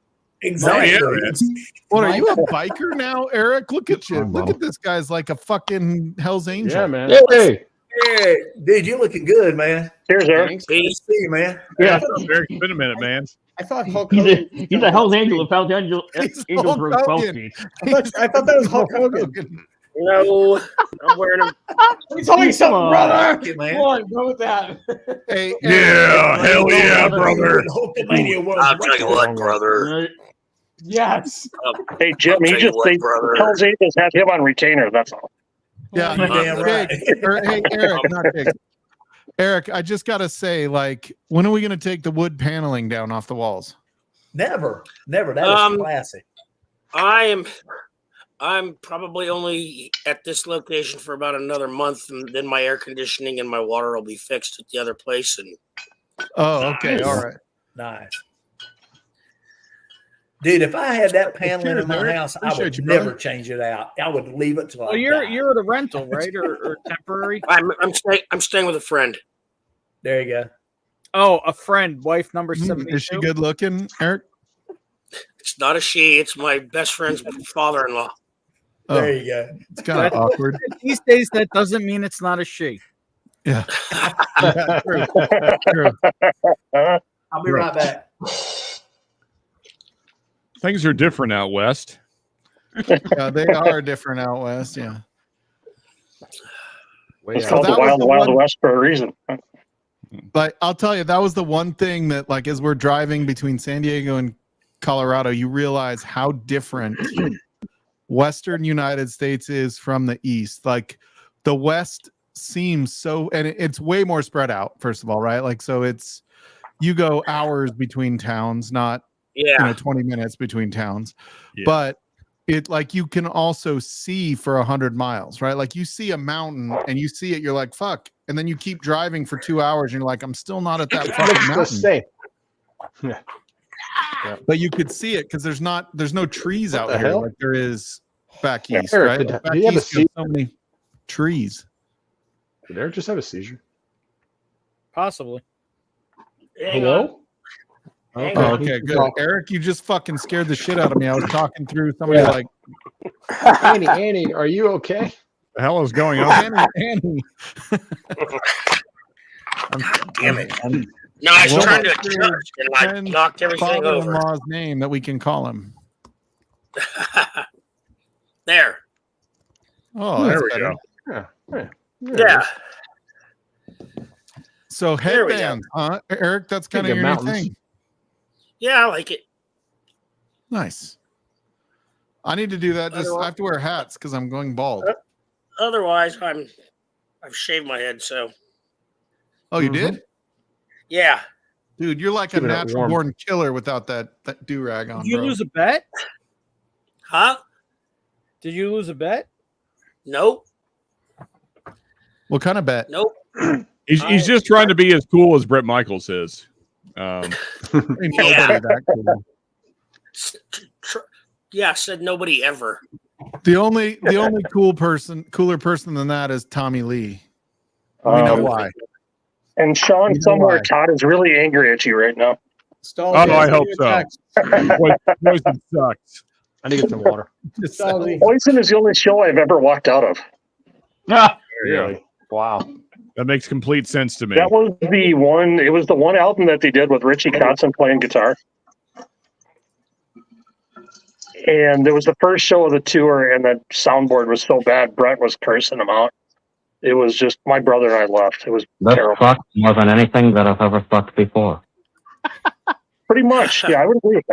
Exactly. Oh, yeah, what are you, a biker now, Eric? Look at you. Look at this guy's like a fucking Hell's Angel. Yeah, man. Hey, Yeah, dude, you're looking good, man. Here's Eric. Good to see you, man. Yeah, it's been a minute, man. I thought Hulk he's Hogan. a Hell's Angel. If Hell's Angels Hulk were 12 Hogan. feet. I thought that was Hulk Hogan. No, I'm wearing them. Let me tell you something, on. brother. Thank you, man. Come on, go with that. Hey, Yeah, hell yeah, brother. Hulkamania was I'll tell you what, brother. Right. Yes. Hey, Jim, I'll tell you what, brother. Hell's Angels had him on retainer. That's all. Yeah, You're damn right. Hey, Eric, not Jake. Eric, I just gotta say, like, when are we gonna take the wood paneling down off the walls? Never. That is classic. I'm probably only at this location for about another month, and then my air conditioning and my water will be fixed at the other place. And Oh, okay, Nice. all right. Nice. Dude, if I had that paneling in Cheers, my Eric. house, I Appreciate would you, brother. never change it out. I would leave it till Well, I die. you're at a rental, right, or temporary? I'm staying with a friend. There you go. Oh, a friend, wife number 72. Is she good looking, Eric? It's not a she. It's my best friend's father-in-law. Oh, There you go. it's kind of awkward. These days, that doesn't mean it's not a she. Yeah. Yeah, true. True. I'll be right back. Things are different out west. Yeah, they are different out west. Yeah. It's So called the that was Wild one- West for a reason. But I'll tell you, that was the one thing that, like, as we're driving between San Diego and Colorado, you realize how different Western United States is from the East. Like, the West seems so, and it's way more spread out, first of all, right? Like, so it's, you go hours between towns, not, 20 minutes between towns. Yeah. But it, like, you can also see for 100 miles, right? Like, you see a mountain and you see it, you're like, fuck. And then you keep driving for 2 hours and you're like, I'm still not at that fucking Looks the mountain. same. Yeah. But you could see it because there's no trees out the here hell? like there is back Yeah, east, Eric, right? did Back he have a east, there's so many trees. Did Eric just have a seizure? Possibly. Hello? Oh, okay, good. Eric, you just fucking scared the shit out of me. I was talking through somebody Yeah. like Annie, are you okay? The hell is going on? Annie. Damn it! No, I was What trying to about your adjust and like friend's knocked everything over. father-in-law's name that we can call him. There. Oh, There that's we better. go. Yeah. So There we go. headband, huh? Eric, that's kind Think of of your new mountains. thing. Yeah, I like it. Nice. I need to do that. Just I have to wear hats because I'm going bald. Otherwise, I've shaved my head, so Oh, you did? yeah. Dude, you're like Keeping a it natural warm. born killer without that do-rag on, Did you bro. lose a bet? Huh? Did you lose a bet? Nope. What kind of bet? Nope. He's just trying to be as cool as Brett Michaels is. Ain't Yeah. nobody that cool. Yeah, I said nobody ever. The only cooler person than that is Tommy Lee. We know why. And Sean, You know somewhere, why. Todd is really angry at you right now. Stahlzee, Oh, I hope you so. attacked. Poison sucks. I need to get some water. Stahlzee. Poison is the only show I've ever walked out of. Ah, There you go. Really? Wow. That makes complete sense to me. That was the one. It was the one album that they did with Richie Kotzen playing guitar. And it was the first show of the tour, and the soundboard was so bad, Brent was cursing him out. It was just, my brother and I left. It was terrible. Fucked more than anything that I've ever fucked before. Pretty much. Yeah, I would agree with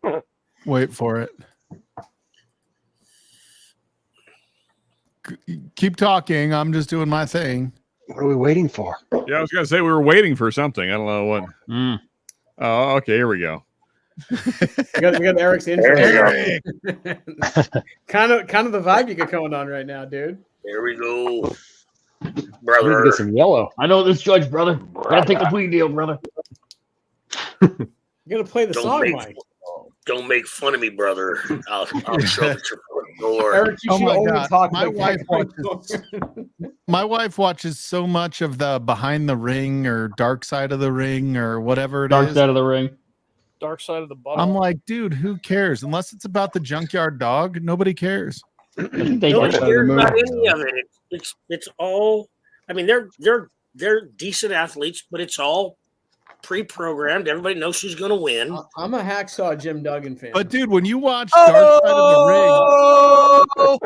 that. Wait for it. Keep talking. I'm just doing my thing. What are we waiting for? Yeah, I was gonna say we were waiting for something. I don't know what. Oh, okay. Here we go. We got Eric's intro. Eric. kind of the vibe you got going on right now, dude. There we go, We brother. get some yellow. I know this judge, brother. Gotta take the plea deal, brother. You gotta play the song, Mike. Don't make fun of me, brother. I'll show at your front door. Eric, you should only talk My wife watches so much of the Behind the Ring or Dark Side of the Ring or whatever it is. Dark Side of the Ring. Dark Side of the Bottle. I'm like, dude, who cares? Unless it's about the junkyard dog, nobody cares. Nobody cares about any of it. It's all. I mean, they're decent athletes, but it's all pre-programmed. Everybody knows who's going to win. I'm a Hacksaw Jim Duggan fan. But dude, when you watch Dark Side of the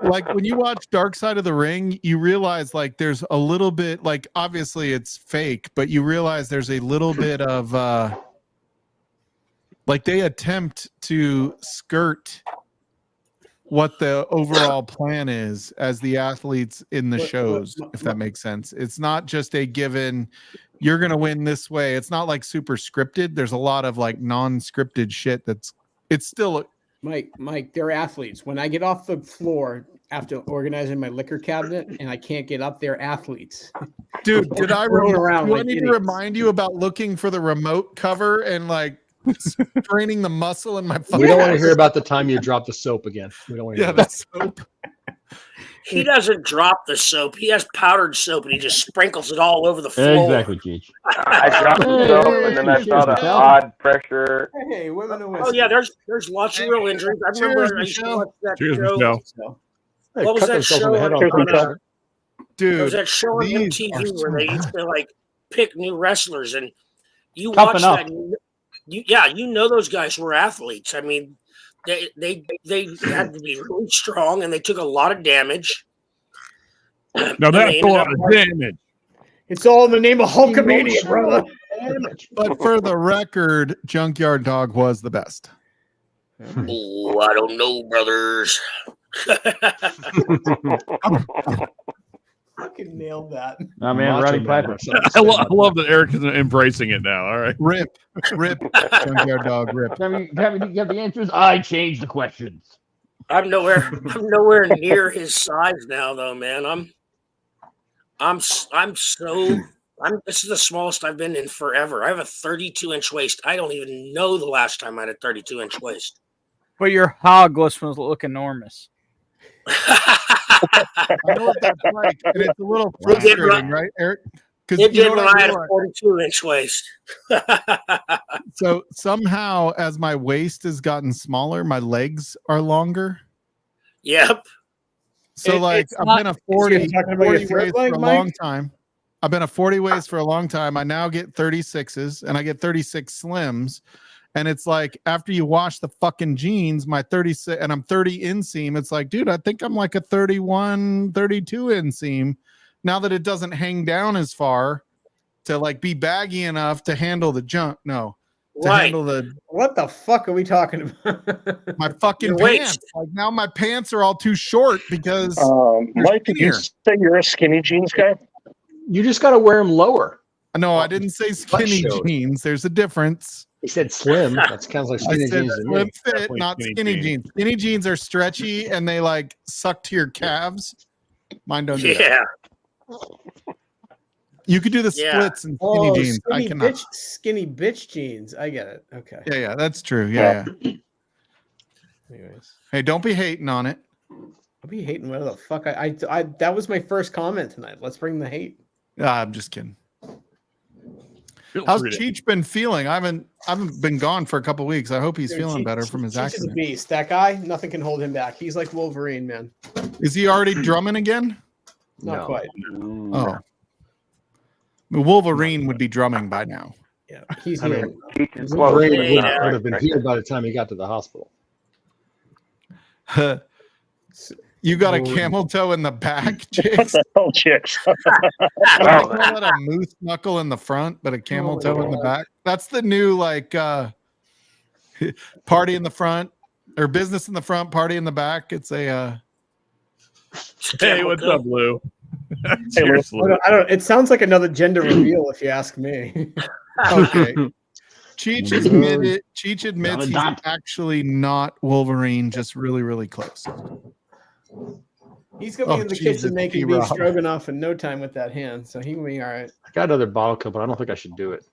Ring, like when you watch Dark Side of the Ring, you realize like there's a little bit, like obviously it's fake, but you realize there's a little bit of like they attempt to skirt what the overall plan is as the athletes in the shows, if that makes sense. It's not just a given, you're going to win this way. It's not like super scripted. There's a lot of like non-scripted shit it's still. Mike, they're athletes. When I get off the floor after organizing my liquor cabinet and I can't get up, they're athletes. Dude, did I around need to remind you about looking for the remote cover and like straining the muscle in my fucking We don't want to hear about the time you dropped the soap again. We don't want to hear that about soap. He doesn't drop the soap. He has powdered soap, and he just sprinkles it all over the floor. Exactly, Cheech. I dropped the soap, and then I saw the odd pressure. Hey, women are Oh yeah, there's lots of real injuries. I remember I used to watch that Cheers, show. Michelle. What was that show? Dude, there was that show on these MTV are where so they used to like pick new wrestlers, and you Toughen watch Up. that. And you know those guys were athletes. I mean, they had to be really strong, and they took a lot of damage. Now that's a lot of damage. It's all in the name of Hulkamania, brother. But for the record, Junkyard Dog was the best. Oh, I don't know, brothers. Fucking nailed that. Oh, man, Roddy Piper. I love that Eric is embracing it now. All right. Rip. Junkyard Dog, rip. Have you got the answers? I changed the questions. I'm nowhere near his size now, though, man. This is the smallest I've been in forever. I have a 32-inch waist. I don't even know the last time I had a 32-inch waist. But your hog must look enormous. I know what that's like, and it's a little frustrating, right, Eric? It did when I had a 42-inch waist. So somehow, as my waist has gotten smaller, my legs are longer. Yep. So I've been a 40 waist for a long time. I've been a 40 waist for a long time. I now get 36s and I get 36 slims. And it's like after you wash the fucking jeans, my 36 and I'm 30 inseam. It's like, dude, I think I'm like a 31, 32 inseam now that it doesn't hang down as far to like be baggy enough to handle the junk. No. To handle the what the fuck are we talking about? my fucking pants. Like now my pants are all too short because Mike, did you say you're a skinny jeans guy? You just got to wear them lower. No, I didn't say skinny jeans. There's a difference. He said slim. That sounds like skinny jeans. Slim fit, not skinny jeans. Skinny jeans are stretchy and they like suck to your calves. Mine don't do that. You could do the splits in skinny jeans. I cannot. Skinny bitch jeans. I get it. Okay. Yeah, that's true. Yeah. Anyways. Hey, don't be hating on it. I'll be hating whatever the fuck. I that was my first comment tonight. Let's bring the hate. I'm just kidding. How's Cheech been feeling? I haven't been gone for a couple weeks. I hope he's feeling better from his accident. Cheech is a beast. That guy, nothing can hold him back. He's like Wolverine, man. Is he already drumming again? Not quite. Oh. Wolverine would be drumming by now. Yeah, he's I here. mean, Peach is the close. brain but would not have been right here by the time he got to the hospital. You got a camel toe in the back, chicks. Oh, chicks. What do they call that? A moose knuckle in the front, but a camel toe in the back. That's the new like party in the front or business in the front, party in the back. It's a Hey, what's up, Lou? Hey, Lou. Cheers, Lou. I don't. It sounds like another gender reveal, if you ask me. okay. Cheech admits he's actually not Wolverine, just really, really close. He's gonna be in the Jesus, kitchen making T-Rob. beef stroganoff in no time with that hand, so he can be all right. I got another bottle cup, but I don't think I should do it.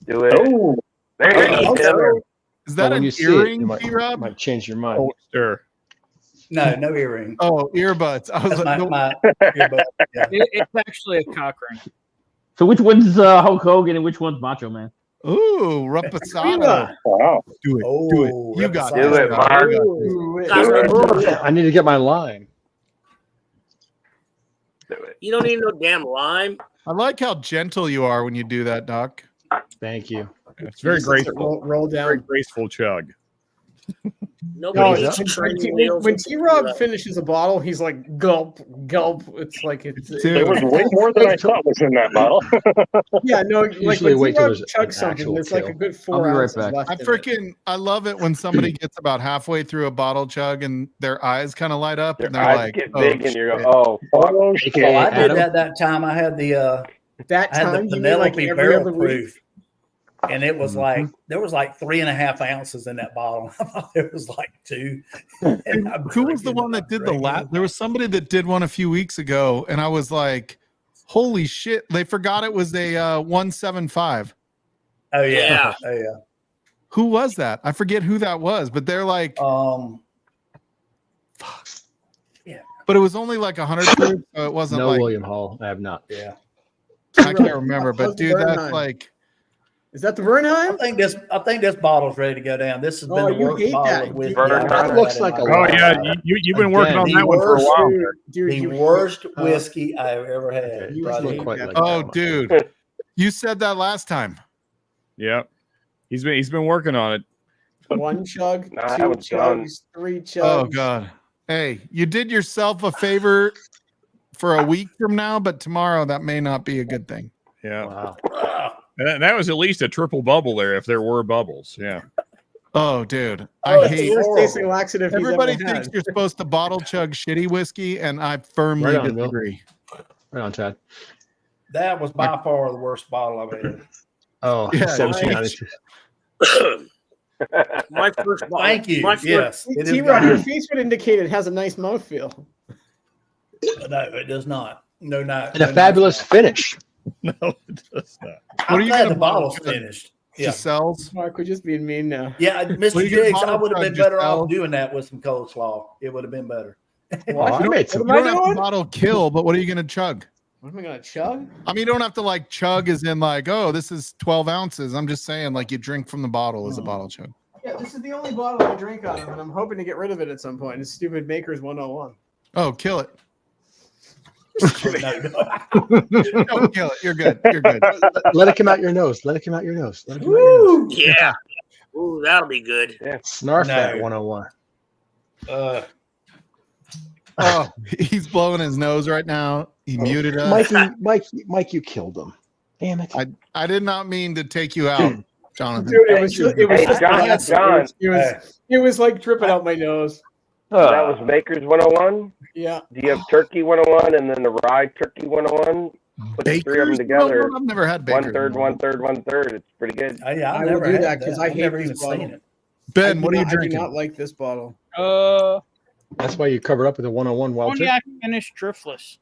Do it. Oh, There you go. Is that when an you see earring, it, T-Rob? might change your mind. Oh, sure. No earring. Oh, earbuds. I was That's like, my earbud. Yeah. It's actually a cock ring. So which one's Hulk Hogan and which one's Macho Man? ooh, Reposado. wow. Do it. Oh, Do it. You got Do this. it, Mark. Ooh, I need to get my line. Do it. You don't need no damn lime. I like how gentle you are when you do that, Doc. Thank you. It's very just lets it graceful. roll Very down. graceful chug. Nobody No, needs training when wheels. T-Rob finishes a bottle, he's like gulp, gulp. It's like it's There was way more than I thought was in that bottle. yeah, no. Like Usually when wait till T-Rob there's chugs an something, actual there's like a kill. good I'll 4 be right ounces back. left. I in it. freaking I love it when somebody gets about halfway through a bottle chug and their eyes kind of light up Your and they're eyes like, get oh, big and you're shit. going, oh, fuck. Oh, Okay, shit. Oh, I did Adam. that time. I had the That I had time the you mean like Penelope every barrel other week? proof, and it was like there was like 3.5 ounces in that bottle. I thought there was like 2. And I'm Who was the drinking one and that I'm did the drinking. last? There was somebody that did one a few weeks ago, and I was like, holy shit, they forgot it was a 175. Oh yeah, Yeah. oh yeah. Who was that? I forget who that was, but they're like, but it was only like 100 proof, so it wasn't No like William Hall. I have not. Yeah. I can't remember, How's but the dude, that's Bernheim? like Is that the Bernheim? I think this bottle's ready to go down. This has been Oh, the you worst hate bottle that. of whiskey. Bernheim. I've That ever looks had in like my a Oh life. yeah, you've been working Again, on the that one for a worst- while. Dude, The you worst whiskey I've ever had. You Right hate here. quite that. like oh that. dude. You said that last time. Yeah, he's been working on it. 1 chug, No, I 2 haven't done- chugs, 3 chugs. Oh god. Hey, you did yourself a favor for a week from now, but tomorrow that may not be a good thing. Yeah, Wow. and that was at least a triple bubble there, if there were bubbles. Yeah. Oh, dude. Oh, I it's the hate worst tasting laxative he's everybody ever thinks had. you're supposed to bottle chug shitty whiskey, and I firmly Right on, Will. disagree. Right on, Chad. That was by far the worst bottle I've had. Oh, Yeah, 1792. My first bottle. Thank you. My first, Yes. It is T-Rob, your gone. face would indicate it has a nice mouthfeel. No, it does not. No, not. And a fabulous finish. No, it does not. I'm are you glad gonna the bottle's bottle? finished. Yeah. Giselles. Mark, we're just being mean now. Yeah, Well, Mr. you get Jiggs, I bottle would have been chug better yourself. off doing that with some coleslaw. It would have been better. What? I made some. You don't have to bottle kill, but what are you going to chug? What am I gonna chug? I mean, you don't have to like chug as in like, oh, this is 12 ounces. I'm just saying like you drink from the bottle as a bottle chug. Yeah, this is the only bottle I drink out of, and I'm hoping to get rid of it at some point. It's stupid Maker's 101. Oh, kill it. No, Don't kill it. You're good. You're good. Let it come out your nose. Let it come out your nose. Let it come out your nose. yeah. Ooh, that'll be good. Yeah. Snarf No. that 101. Oh, he's blowing his nose right now. He muted us. Mike, you killed him. Damn it. I did not mean to take you out, Jonathan. Dude, it was just, John. it was like dripping out my nose. That was Maker's 101. Yeah. Do you have Turkey 101 and then the Rye Turkey 101? Put the 3 of them Baker's together. 101? I've never had Baker's 1/3, 1/3, 1/3. It's pretty good. I will do that because I hate never this even bottle. seen it. Ben, what are you I drinking? do not like this bottle. That's why you covered up with a 101 wild tip. Cognac finished driftless.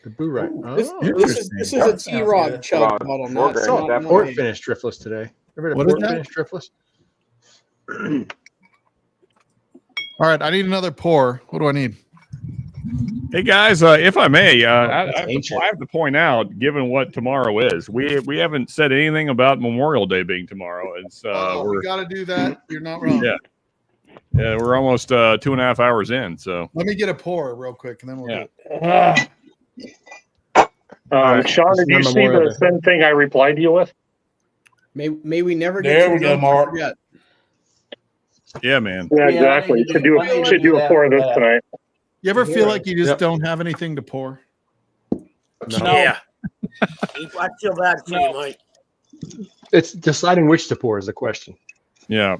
The boo right. This is a T-Rod chug bottle, not Port me. finished driftless today. Ever What Port is that? finished driftless? All right, I need another pour. What do I need? Hey guys, if I may, I ancient. have to point out, given what tomorrow is, we haven't said anything about Memorial Day being tomorrow. It's we got to do that. You're not wrong. Yeah, we're almost 2.5 hours in. So Let me get a pour real quick, and then we'll do it. Sean, did you see the same thing I replied to you with? May we never get There to we go, Mark. Yet. Yeah, man. Yeah, exactly. You should do a pour of this tonight. You ever feel like you just don't have anything to pour? No. Yeah. I feel bad for you, Mike. It's deciding which to pour is the question. Yeah.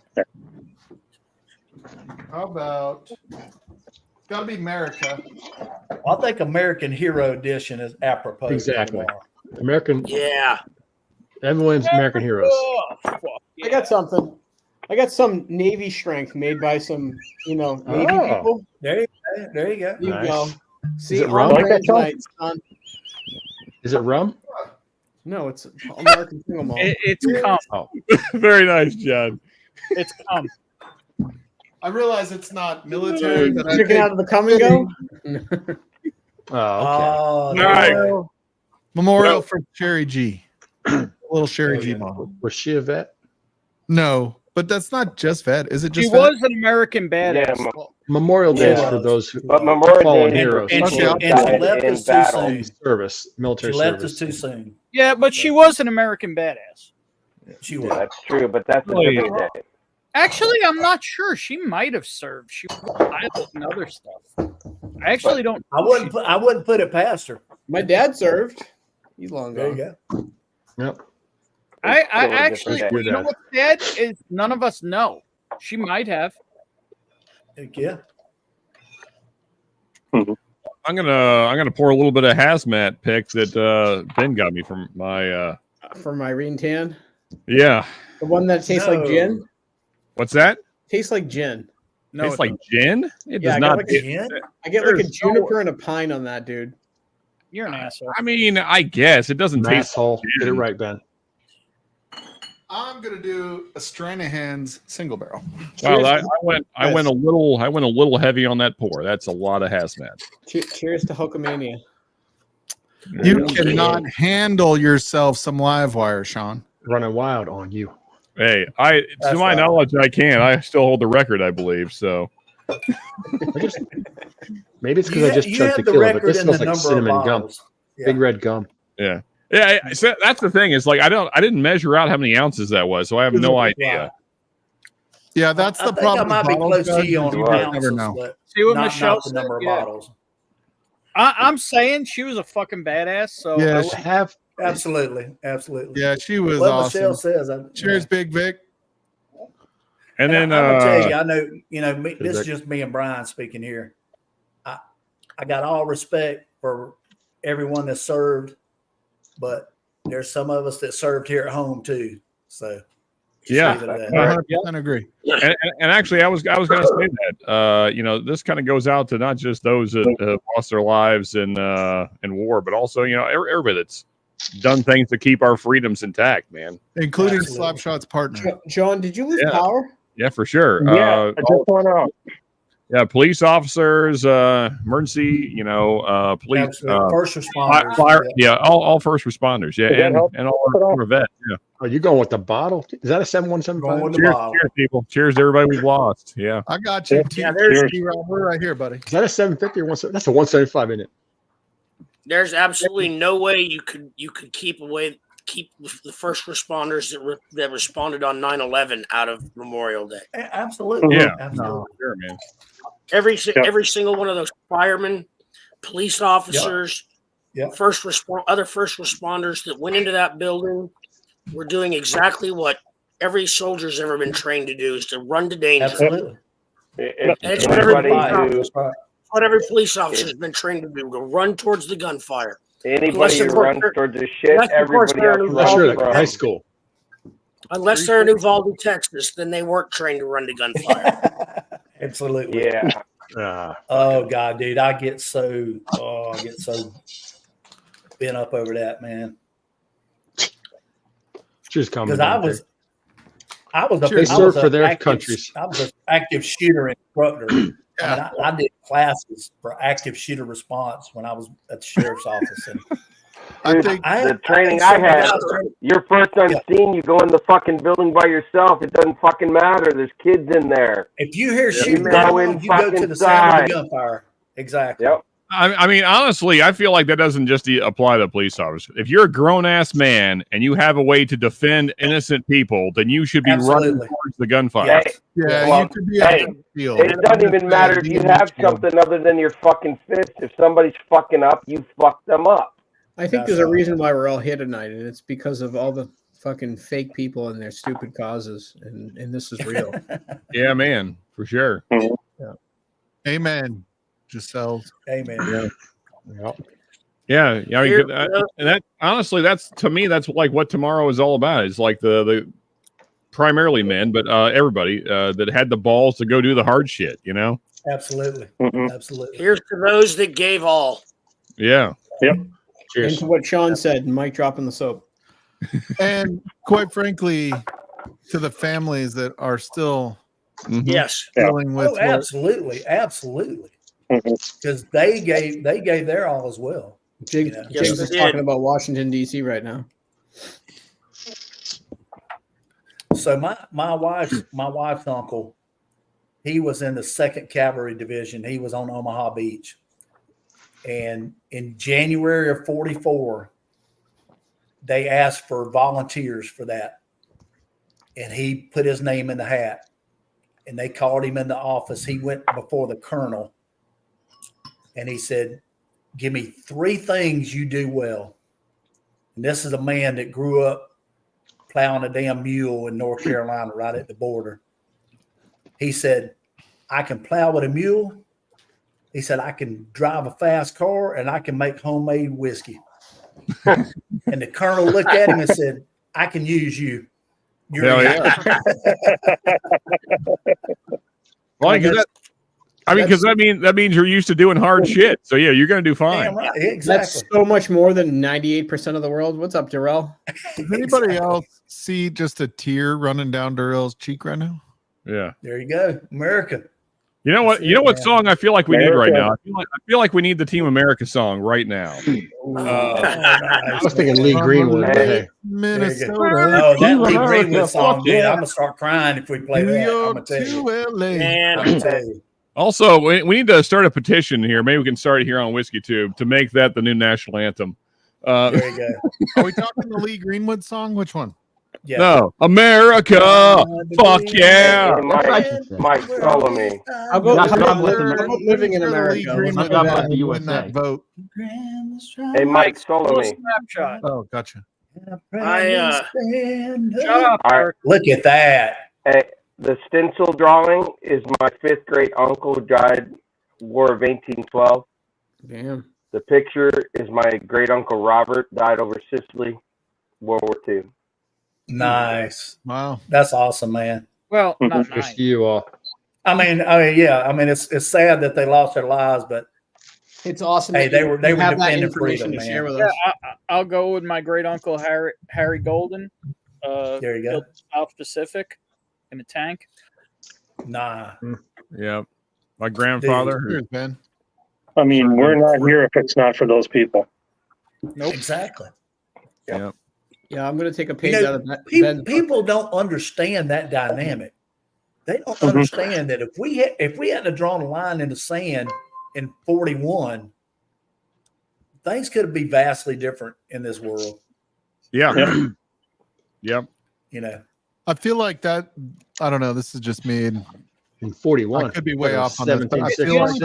How about? It's got to be America. I think American Hero Edition is apropos. Exactly. American. Yeah. Everyone's American Heroes. Oh, I got something. I got some Navy strength made by some, Navy people. There you go. You Nice. go. See, Is it on rum? brand tonight, son. Is it rum? No, it's American single malt. It's cum. Oh. Very nice, John. It's cum. I realize it's not military, but I Chicken think out of the cum and go. Oh, okay. All right. Memorial for Sherry G. A little Sherry G model. Was she a vet? No, but that's not just vet. Is it just She vet? was an American badass. Yeah, Memorial Day is Yeah. for those who but Memorial fallen Day heroes. And is she, for and she died left in us too battle. soon. Service, military She left service. us too soon. Yeah, but she was an American badass. She Yeah, was. that's true, but that's a Really? different day. Actually, I'm not sure. She might have served. She was a pilot and other stuff. I actually don't. I wouldn't put it past her. My dad served. He's long There you gone. go. Yep. I Still a actually, different you know what's sad is none of us know. She might have. Heck yeah. I'm gonna pour a little bit of hazmat pick that Ben got me from my From Irene Tan, yeah. the one that tastes like gin. What's that? Tastes like gin. No, Tastes it like gin? It Yeah, does I got not. like a- Gin? I get like a There's no- juniper and a pine on that, dude. You're an asshole. I mean, I guess it doesn't taste. Asshole. Get it right, Ben. I'm gonna do a Stranahan's single barrel. Wow, I went a little heavy on that pour. That's a lot of hazmat. Cheers to Hulkamania. You cannot handle yourself some live wire, Sean. Running wild on you. Hey, to That's my right. knowledge, I can. I still hold the record, I believe. So Maybe it's because I just You chugged have the tequila, but record this in smells the like number of cinnamon gum. bottles. Yeah. Big red gum. yeah. So that's the thing. Is like I didn't measure out how many ounces that was, so I have no idea. Yeah, that's I the think problem. I might be with close bottles, to you on you ounces, never know. but See what not Michelle the said? number of Yeah. bottles. I'm saying she was a fucking badass. So Yeah, I she- would- Have Absolutely. Yeah, she was What awesome. Michelle says. Cheers, Big Vic. And then I'm gonna tell you, I know, this Vic. is just me and Brian speaking here. I got all respect for everyone that served, but there's some of us that served here at home too. So just Yeah. leave it at I that. 100% agree. and actually, I was going to say that this kind of goes out to not just those that lost their lives in war, but also everybody that's done things to keep our freedoms intact, man. Including Absolutely. Slapshot's partner. John, did you lose Yeah. power? Yeah, for sure. Yeah, I just went out. Yeah, police officers, emergency, police, Absolutely. First responders. fire, yeah, all first responders, yeah, Does that and help? all vet, yeah. Are you going with the bottle? Is that a 7175? Going with the Cheers, bottle. cheers, people. Cheers, to everybody we've lost. Yeah, I got you. Yeah, there's- We're right here, buddy. Is that a 750 or 170? That's a 175, isn't it? There's absolutely no way you could keep the first responders that responded on 9/11 out of Memorial Day. Absolutely. Yeah. Absolutely. sure, man. Every single one of those firemen, police officers, Yep. other first responders that went into that building were doing exactly what every soldier's ever been trained to do: is to run to danger. Absolutely. It's what everybody Anybody does. What every police officer has been trained to do: to run towards the gunfire. Anybody who Unless, of runs course, towards the shit, unless, of course, everybody they're else an Unless runs you're Uvalde, like from. high school. unless they're in Uvalde, Texas, then they weren't trained to run to gunfire. Absolutely. Yeah. Oh God, dude, I get so bent up over that, man. Just comment. Because I was They serve for their active, countries. I was an active shooter instructor. I did classes for active shooter response when I was at the sheriff's office. And I think The training I had, you're first on scene, you go in the fucking building by yourself. It doesn't fucking matter. There's kids in there. if you hear You shooting, go in you go to fucking the sound of side. the gunfire. Exactly. Yep. I mean, honestly, I feel like that doesn't just apply to police officers. If you're a grown ass man and you have a way to defend innocent people, then you should be running towards the gunfire. You could be it doesn't even matter if you have something other than your fucking fist. If somebody's fucking up, you fuck them up. I think there's a reason why we're all here tonight, and it's because of all the fucking fake people and their stupid causes, and this is real. Yeah, man, for sure. Yeah. Amen. Giselle. Amen. Yeah. I mean, and that honestly, that's to me, that's like what tomorrow is all about. It's like the primarily men, but everybody that had the balls to go do the hard shit. You know. Absolutely. Absolutely. Here's to those that gave all. Yeah. Yep. And to what Sean said, Mike dropping the soap. And quite frankly, to the families that are still yes dealing with absolutely because they gave their all as well. James is talking about Washington D.C. right now. So my wife's uncle, he was in the 2nd Cavalry Division. He was on Omaha Beach, and in January of '44, they asked for volunteers for that, and he put his name in the hat. And they called him in the office. He went before the colonel, and he said, "Give me 3 things you do well." And this is a man that grew up plowing a damn mule in North Carolina, right at the border. He said, "I can plow with a mule." He said, "I can drive a fast car, and I can make homemade whiskey." And the colonel looked at him and said, "I can use you." Well, because that means you're used to doing hard shit. So yeah, you're gonna do fine. Damn right. Exactly. That's so much more than 98% of the world. What's up, Darrell? Does anybody else see just a tear running down Darrell's cheek right now? Yeah. There you go, America. You know what? You know what song I feel like we need right now? I feel like we need the Team America song right now. I was thinking Lee Greenwood. But hey. Minnesota. Oh, that Lee Greenwood song, dude! I'm gonna start crying if we play that. I'm gonna tell you. Man, I'm gonna tell you. Also, we need to start a petition here. Maybe we can start it here on Whiskey Tube to make that the new national anthem. There you go. Are we talking the Lee Greenwood song? Which one? Yeah. No, America. Fuck yeah. Mike, follow me. I'll go living in America. Win that vote. Hey, Mike, follow me. Snapshot. Oh, gotcha. I Shut up. All right. Look at that. Hey, the stencil drawing is my 5th grade uncle who died War of 1812. Damn. The picture is my great uncle Robert, died over Sicily, World War II. Nice. Wow. That's awesome, man. Well, not Here's nice. to you all. I mean, yeah. I mean, it's sad that they lost their lives, but It's awesome. hey, that they were you have that defending information freedom, to share man. with us. I'll go with my great uncle Harry Golden. There you go. Killed South Pacific in a tank. Nah. Yeah. My grandfather. Here's Ben. I mean, we're not here if it's not for those people. Nope. Exactly. Yeah. Yeah, I'm going to take a You page know, out of Ben's book. people don't understand that dynamic. They don't understand that if we hadn't drawn a line in the sand in 41, things could be vastly different in this world. Yeah. Yep. You know. I feel like that. I don't know. This is just me. In 41. I could be way off on this, but I feel Well,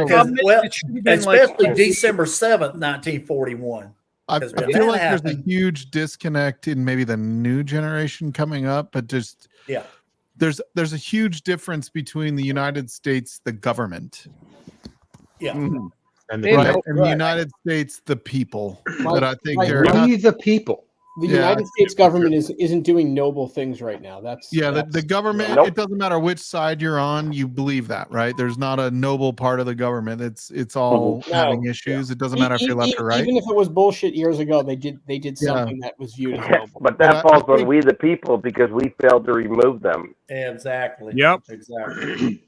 like especially December 7th, 1941. I feel like there's a huge disconnect in maybe the new generation coming up, but just there's a huge difference between the United States, the government, and the United States, the people. That I think they're we the people. The United States government isn't doing noble things right now. The government. It doesn't matter which side you're on. You believe that, right? There's not a noble part of the government. It's all having issues. It doesn't matter if you're left or right. Even if it was bullshit years ago, they did something that was viewed as noble. But that falls on we the people because we failed to remove them. Exactly. Yep. Exactly.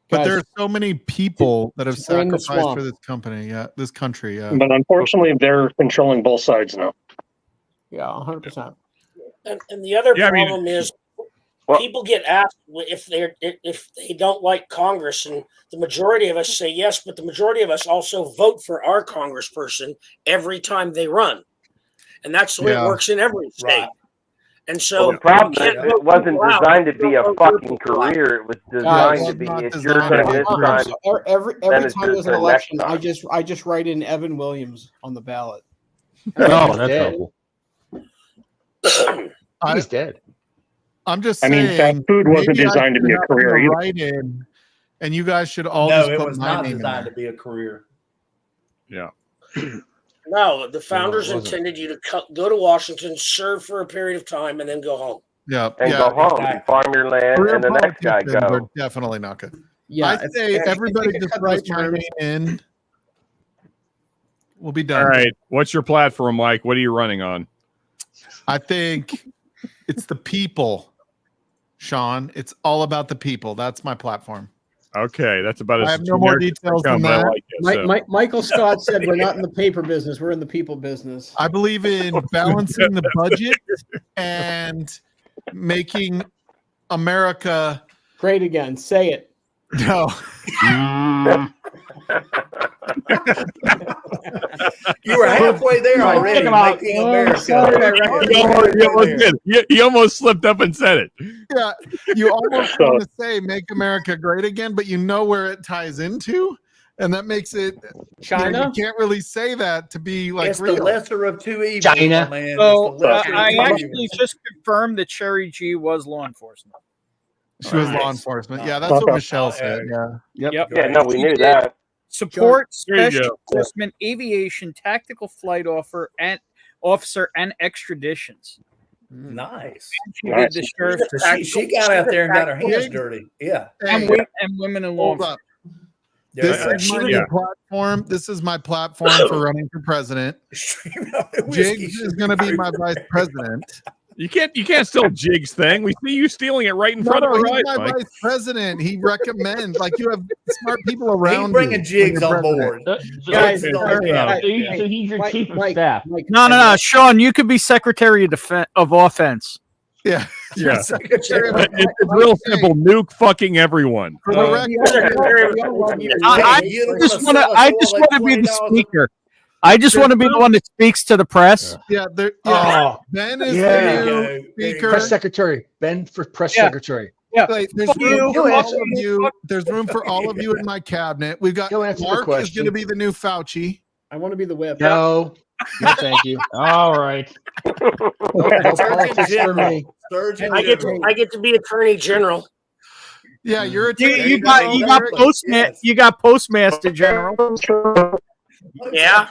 But there are so many people that have sacrificed for this company, this country. But unfortunately, they're controlling both sides now. Yeah, 100%. And the other problem is people get asked if they don't like Congress, and the majority of us say yes, but the majority of us also vote for our congressperson every time they run, and that's the way it works in every state. Right. And so the problem is it wasn't designed to be a fucking career. It was designed to be it's your turn this time. Every time there's an election, I just write in Evan Williams on the ballot. Oh, that's helpful. He's dead. I'm just saying. Fast food wasn't designed to be a career either. Right in, and you guys should all No, just it put was my not name designed in to be a career. Yeah. No, the founders intended you to go to Washington, serve for a period of time, and then go home. Yeah, and go home, and farm your land, and the next guy go. Are definitely not good. Yeah, I say everybody just write my name in. We'll be done. All right. What's your platform, Mike? What are you running on? I think it's the people, Sean. It's all about the people. That's my platform. Okay, that's about as I have no more details than that. Michael Scott said we're not in the paper business. We're in the people business. I believe in balancing the budget and making America great again. Say it. No. You were halfway there already. Making America. You almost slipped up and said it. Yeah, you almost want to say "Make America Great Again," but you know where it ties into, and that makes it China. You can't really say that to be like it's real. the lesser of two evils, China. Man. So I actually just confirmed that Sherry G was law enforcement. She was law enforcement. Yeah, that's what Michelle said. Yeah. Yep. Yeah, no, we knew that. Support, special enforcement, aviation, tactical flight officer, and extraditions. Nice. She did the sheriff's. She got out there and got her hands dirty. Yeah. And women in law enforcement. This is my new platform. This is my platform for running for president. Jigs is going to be my vice president. You can't steal Jig's thing. We see you stealing it right in front of our eyes. He's my vice president. He recommends, like, you have smart people around. He's bringing Jigs on board. Guys, so he's your chief of staff. No. Sean, you could be secretary of offense. Yeah. It's real simple. Nuke fucking everyone. I just want to be the speaker. I just want to be the one that speaks to the press. Yeah, Ben is the new speaker. Press secretary. Ben for press secretary. Yeah. Like, there's room for all of you. There's room for all of you in my cabinet. We've got Mark is going to be the new Fauci. I want to be the whip. No, thank you. All right. I get to be attorney general. Yeah, you're you got postmaster general. Yeah,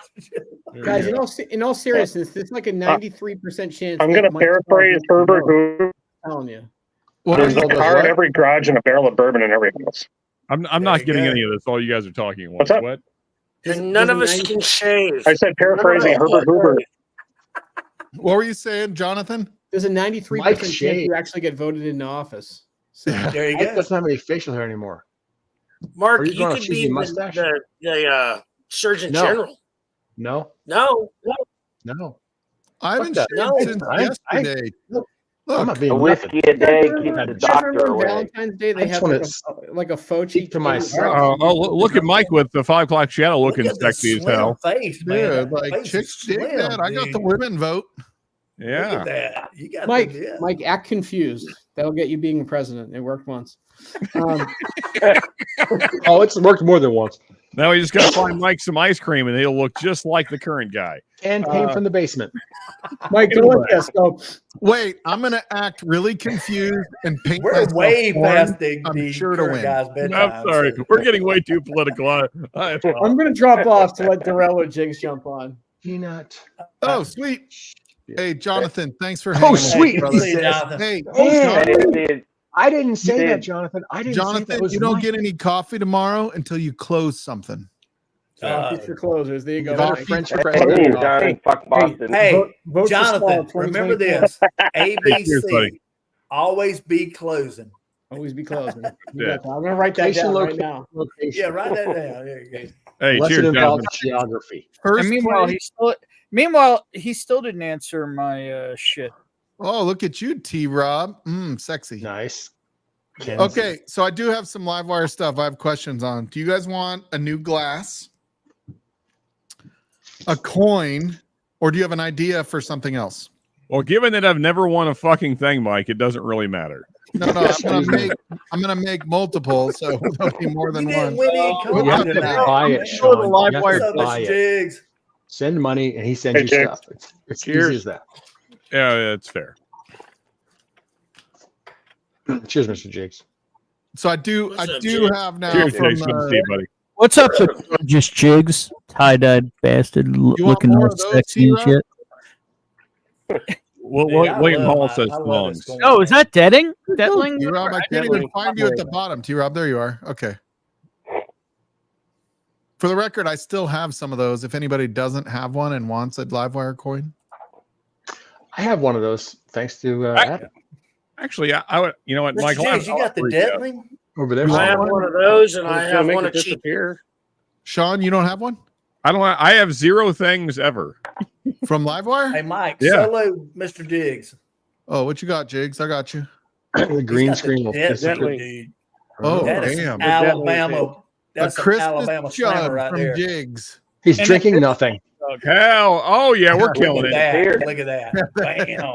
guys. In all seriousness, it's like a 93% chance. I'm going to paraphrase Herbert Hoover. Telling you, there's a car in every garage and a barrel of bourbon in every house. I'm not getting any of this. All you guys are talking at once. What? And none of us can shave. I said paraphrasing Herbert Hoover. What were you saying, Jonathan? There's a 93% chance you actually get voted into office. So there you go. Doesn't have any facial hair anymore. Mark, you could be the Surgeon General. No. I haven't shaved since yesterday. Look, I'm not being a whiskey a day keeps the doctor away. Valentine's Day, they have like a Fauci to myself. Look at Mike with the 5 o'clock shadow looking sexy as hell. Face, man. Yeah, like chicks dig that. I got the women vote. Yeah. Look at that. You got Mike, act confused. That'll get you being president. It worked once. It's worked more than once. Now we just got to find Mike some ice cream, and he'll look just like the current guy. And came from the basement. Mike, go like this. So, wait, I'm going to act really confused and paint We're myself way past I'm sure to win. Guys' I'm sorry. We're getting way too political. I'm going to drop off to let Darrell or Jigs jump on. Peanut. Oh, sweet. Hey, Jonathan, thanks for hanging sweet. Hey, I didn't say that, Jonathan. Jonathan, you don't get any coffee tomorrow until you close something. Future closers. There you go. French president. Fuck Boston. Hey, Jonathan, remember this. ABC. Always be closing. Always be closing. I'm going to write that down right now. Yeah, write that down. There you go. Hey, Lesson cheers, involves geography. Meanwhile, he still didn't answer my shit. Oh, look at you, T-Rob. Sexy. Nice. Okay, so I do have some Livewire stuff I have questions on. Do you guys want a new glass, a coin, or do you have an idea for something else? Well, given that I've never won a fucking thing, Mike, it doesn't really matter. No, I'm gonna make multiple, so there'll be more than one. You have to buy it, Sean. You have to buy it. Send money, and he sends you stuff. It's easy as that. Yeah, it's fair. Cheers, Mr. Jigs. So I do have now. Cheers, from, Jigs. Good to see you, buddy. What's up, you gorgeous Jigs? Tie-dyed bastard, looking all sexy and shit. Well, William Hall says songs. Oh, is that Deading? Deadling? T-Rob, I can't even find you at the bottom. T-Rob, there you are. Okay. For the record, I still have some of those. If anybody doesn't have one and wants a Livewire coin, I have one of those. Thanks to Adam. Actually, I would. You know what, Mr. Michael? James, you got the Deadling? Over there. I have one of those, and I have one of cheap. Sean, you don't have one? I don't. I have 0 things ever from Livewire. Hey, Mike, Yeah. solo Mr. Jigs. Oh, what you got, Jigs? I got you. The green screen will Dude. Oh, That is damn. Alabama. That's a an Christmas Alabama jug slammer right from there. Jigs. He's drinking nothing. Hell, oh yeah, we're killing Look it. at that. Look at that. Bam.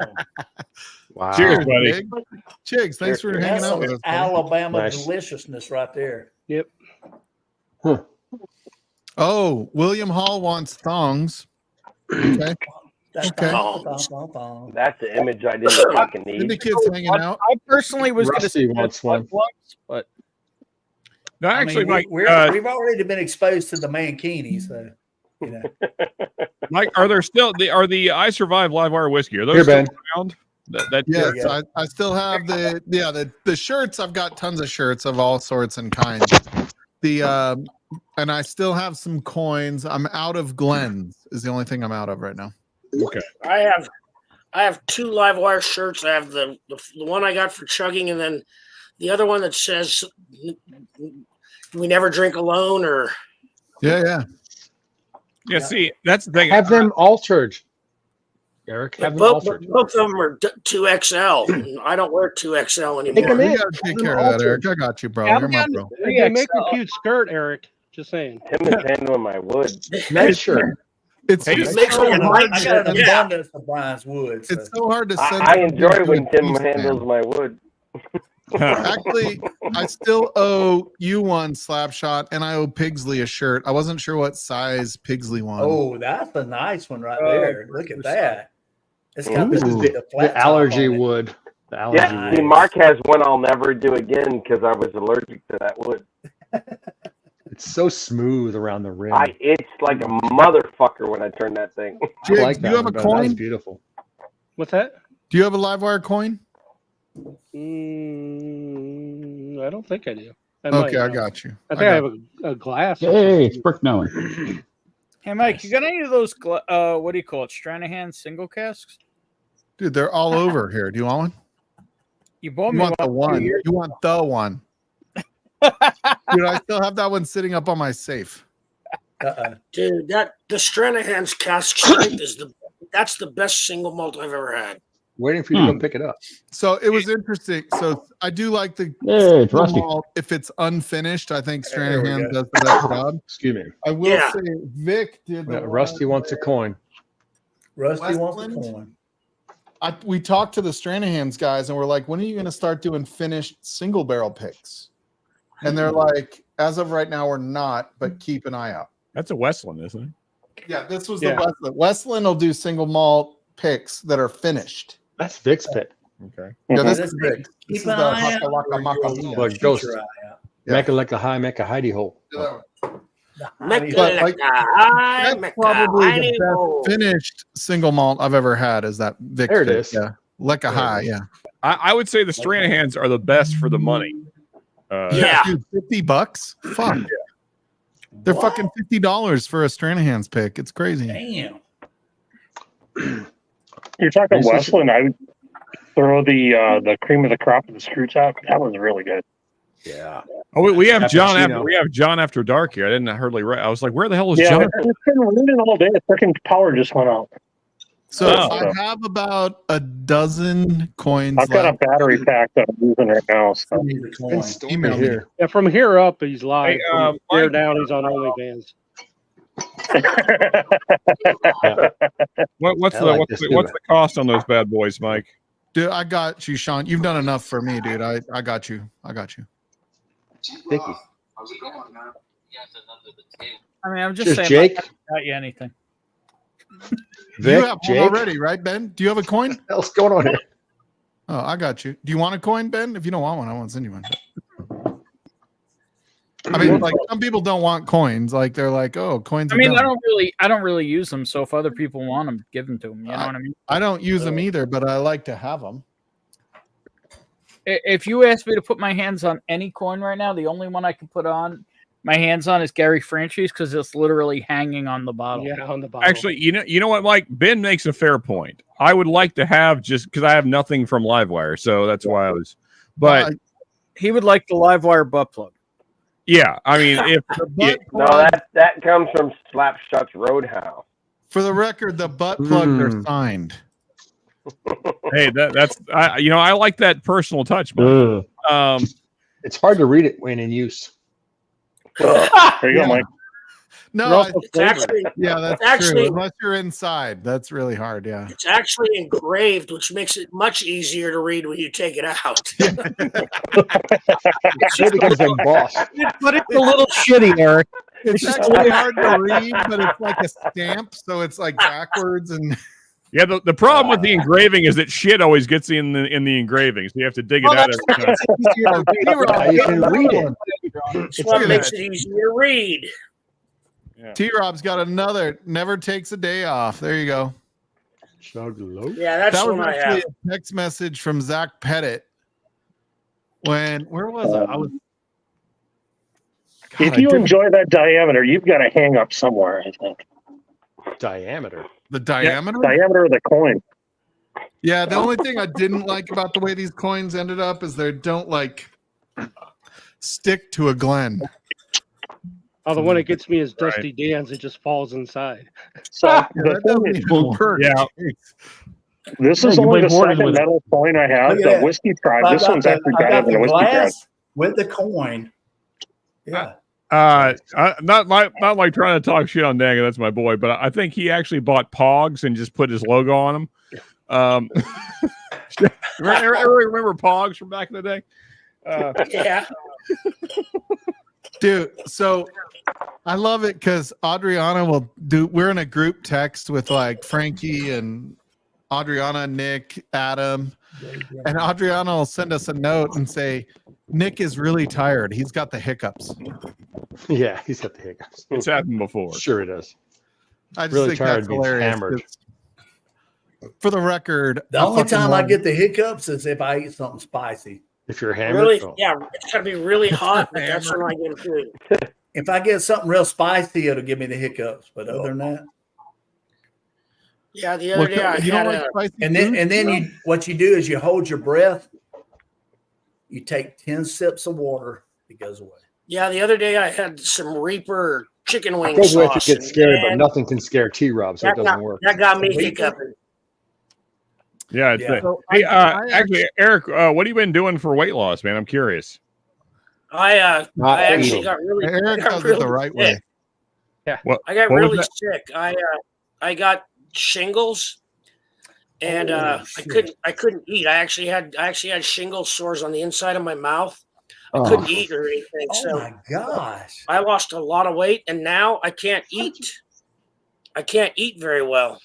Wow. Cheers, buddy. Jigs, thanks for hanging That's out some with us. buddy. Alabama Nice. deliciousness right there. Yep. Oh, William Hall wants thongs. Okay. Okay. That's the image I didn't fucking The need. kids hanging out. I personally was going to Rusty say wants one. but No, actually, Mike. we've already been exposed to the Mankini, so you know. Mike, are the I Survive Livewire whiskey? Are those Here, still Ben. around? That Yes, Yeah. I still have the shirts. I've got tons of shirts of all sorts and kinds. And I still have some coins. I'm out of Glenn's is the only thing I'm out of right now. Okay. I have 2 Livewire shirts. I have the one I got for chugging, and then the other one that says "We never drink alone." Or Yeah. Yeah. See, that's the thing. Have them altered, Eric. Have them both altered. of them are 2XL. and I don't wear 2XL Take 'em anymore. in. You gotta take care of that, Eric. I got you, bro. You're my bro. They make a cute skirt, Eric. Just saying. Tim is handling my wood. Nice shirt. It's Hey, it's makes so me a hard. I got an Yeah. abundance of Brian's wood. So. It's so hard to send. I enjoy when Tim Chiefs fan. handles my wood. Actually, I still owe you one, Slapshot, and I owe Pigsley a shirt. I wasn't sure what size Pigsley wanted. Oh, that's a nice one right there. Look at that. It's got This is the flat the top allergy on it. wood. The allergy Yeah, wood. see, Mark has one I'll never do again because I was allergic to that wood. It's so smooth around the rim. I itched like a motherfucker when I turned that thing. Jigs, I like do that you have one a better. That was coin? beautiful. What's that? Do you have a Livewire coin? I don't think I do. Okay, I got you. I think I have a glass. Hey, it's Brick knowing. hey, Mike, you got any of those? What do you call it? Stranahan single casks? Dude, they're all over here. Do you want one? You bought You me want the one. one. You want the one. Dude, I still have that one sitting up on my safe. Dude, the Stranahan's cask strength that's the best single malt I've ever had. Waiting for you to go pick it up. So it was interesting. So I do like the Hey, it's Rusty. malt. If it's unfinished, I think There we Stranahan go. does the best job. Excuse me. I will Yeah. say Vic did the Rusty wants a coin. Rusty wants Westland? a coin. We talked to the Stranahan's guys and we're like, when are you going to start doing finished single barrel picks? And they're like, as of right now, we're not, but keep an eye out. That's a Westland, isn't it? Yeah, this was Yeah. the Westland. Westland will do single malt picks that are finished. That's Vic's pit. Okay. Yeah, this Keep is Vic. This is an the eye out Hakalaka for Maka your Mia. Like ghost. future eye out. Yeah. Make it like a high, make a hidey hole. But, like, that's probably the best finished single malt I've ever had. Is that Vic? There it pick. is. Yeah, like a high. Yeah. I would say the Stranahans are the best for the money. Yeah. Dude, $50. Fuck. They're fucking $50 for a Stranahan's pick. It's crazy. Damn. You're talking This is- Westland. I would throw the cream of the crop of the screw top. That was really good. Yeah. Oh, we have John. Cappuccino. We have John after dark here. I didn't hardly. I was like, where the hell is Yeah, John? it's been raining all day. The freaking power just went out. So I have about a dozen coins. I've got a battery pack that I'm using right now. So email me. Yeah, from here up, he's live. Hey, From here Mike- down, he's on OnlyFans. What's the cost on those bad boys, Mike? Dude, I got you, Sean. You've done enough for me, dude. I got you. I got you. Thank you. I mean, I'm just Cheers, saying, Jake. I haven't got you anything. You have Jake? one already, right, Ben? Do you have a coin? What the hell's going on here? Oh, I got you. Do you want a coin, Ben? If you don't want one, I won't send you one. I mean, like some people don't want coins. Like they're like, oh, coins. I are mean, dumb. I don't really use them. So if other people want them, give them to them. You know what I mean? I don't use them either, but I like to have them. If you ask me to put my hands on any coin right now, the only one I can put on my hands on is Gary Franchi's because it's literally hanging on the bottle. Yeah, on the bottom. Actually, you know what, Mike? Ben makes a fair point. I would like to have just because I have nothing from Livewire, so that's why I was. But he would like the Livewire butt plug. Yeah, I mean, if No, that comes from Slapshot's Roadhouse. For the record, the butt plugs are signed. Hey, that's I like that personal touch, Mike. It's hard to read it when in use. There you go, Mike. No, It's actually, that's it's actually, true. Unless you're inside, that's really hard. Yeah. It's actually engraved, which makes it much easier to read when you take it out. It becomes embossed. But it's a little shitty, Eric. It's actually hard to read, but it's like a stamp, so it's like backwards and. Yeah, the problem with the engraving is that shit always gets in the engraving, so you have to dig it out every time. You can read it. That's what makes it easier to read. T-Rob's got another. Never takes a day off. There you go. Yeah, that's that was one I actually have. a text message from Zach Pettit. Where was it? I was. If you enjoy that diameter, you've got to hang up somewhere, I think. Diameter. The diameter? Diameter of the coin. Yeah, the only thing I didn't like about the way these coins ended up is they don't like stick to a Glen. Oh, the one that gets me is Dusty Dan's. It just falls inside. So that doesn't even work. Yeah. This is only the second metal coin I have. Look at The that. Whiskey Tribe. I've This got one's the- actually I've better got than the the Whiskey Tribe. glass with the coin. Yeah. Not like trying to talk shit on Daga. That's my boy, but I think he actually bought Pogs and just put his logo on them. Remember Pogs from back in the day? Yeah. Dude, so I love it because Adriana will do. We're in a group text with like Frankie and Adriana, Nick, Adam, and Adriana will send us a note and say, Nick is really tired. He's got the hiccups. Yeah, he's got the hiccups. It's happened before. Sure, it does. I just Really think tired that's means hilarious. hammered. 'Cause for the record, The only time I get the hiccups is if I eat something spicy. If you're hammered, Really? oh. Yeah, it's got to be really hot, but that's when I get food. If I get something real spicy, it'll give me the hiccups. But other than that, Yeah, the other day I had a... and then you what you do is you hold your breath. You take 10 sips of water, it goes away. Yeah, the other day I had some Reaper chicken wing Goes away if sauce. you get scared, but and nothing can scare T-Rob, so it doesn't work. That got me hiccuping. Yeah. It's Yeah. hey, actually, Eric, what have you been doing for weight loss, man? I'm curious. I actually eating. got really. Eric I got does it really the right way. sick. Yeah. I got what was really that? sick. I got shingles, and I shit. couldn't eat. I actually had shingle sores on the inside of my mouth. I Oh. couldn't eat or anything. Oh So my gosh. I lost a lot of weight, and now I can't eat. I can't eat very well.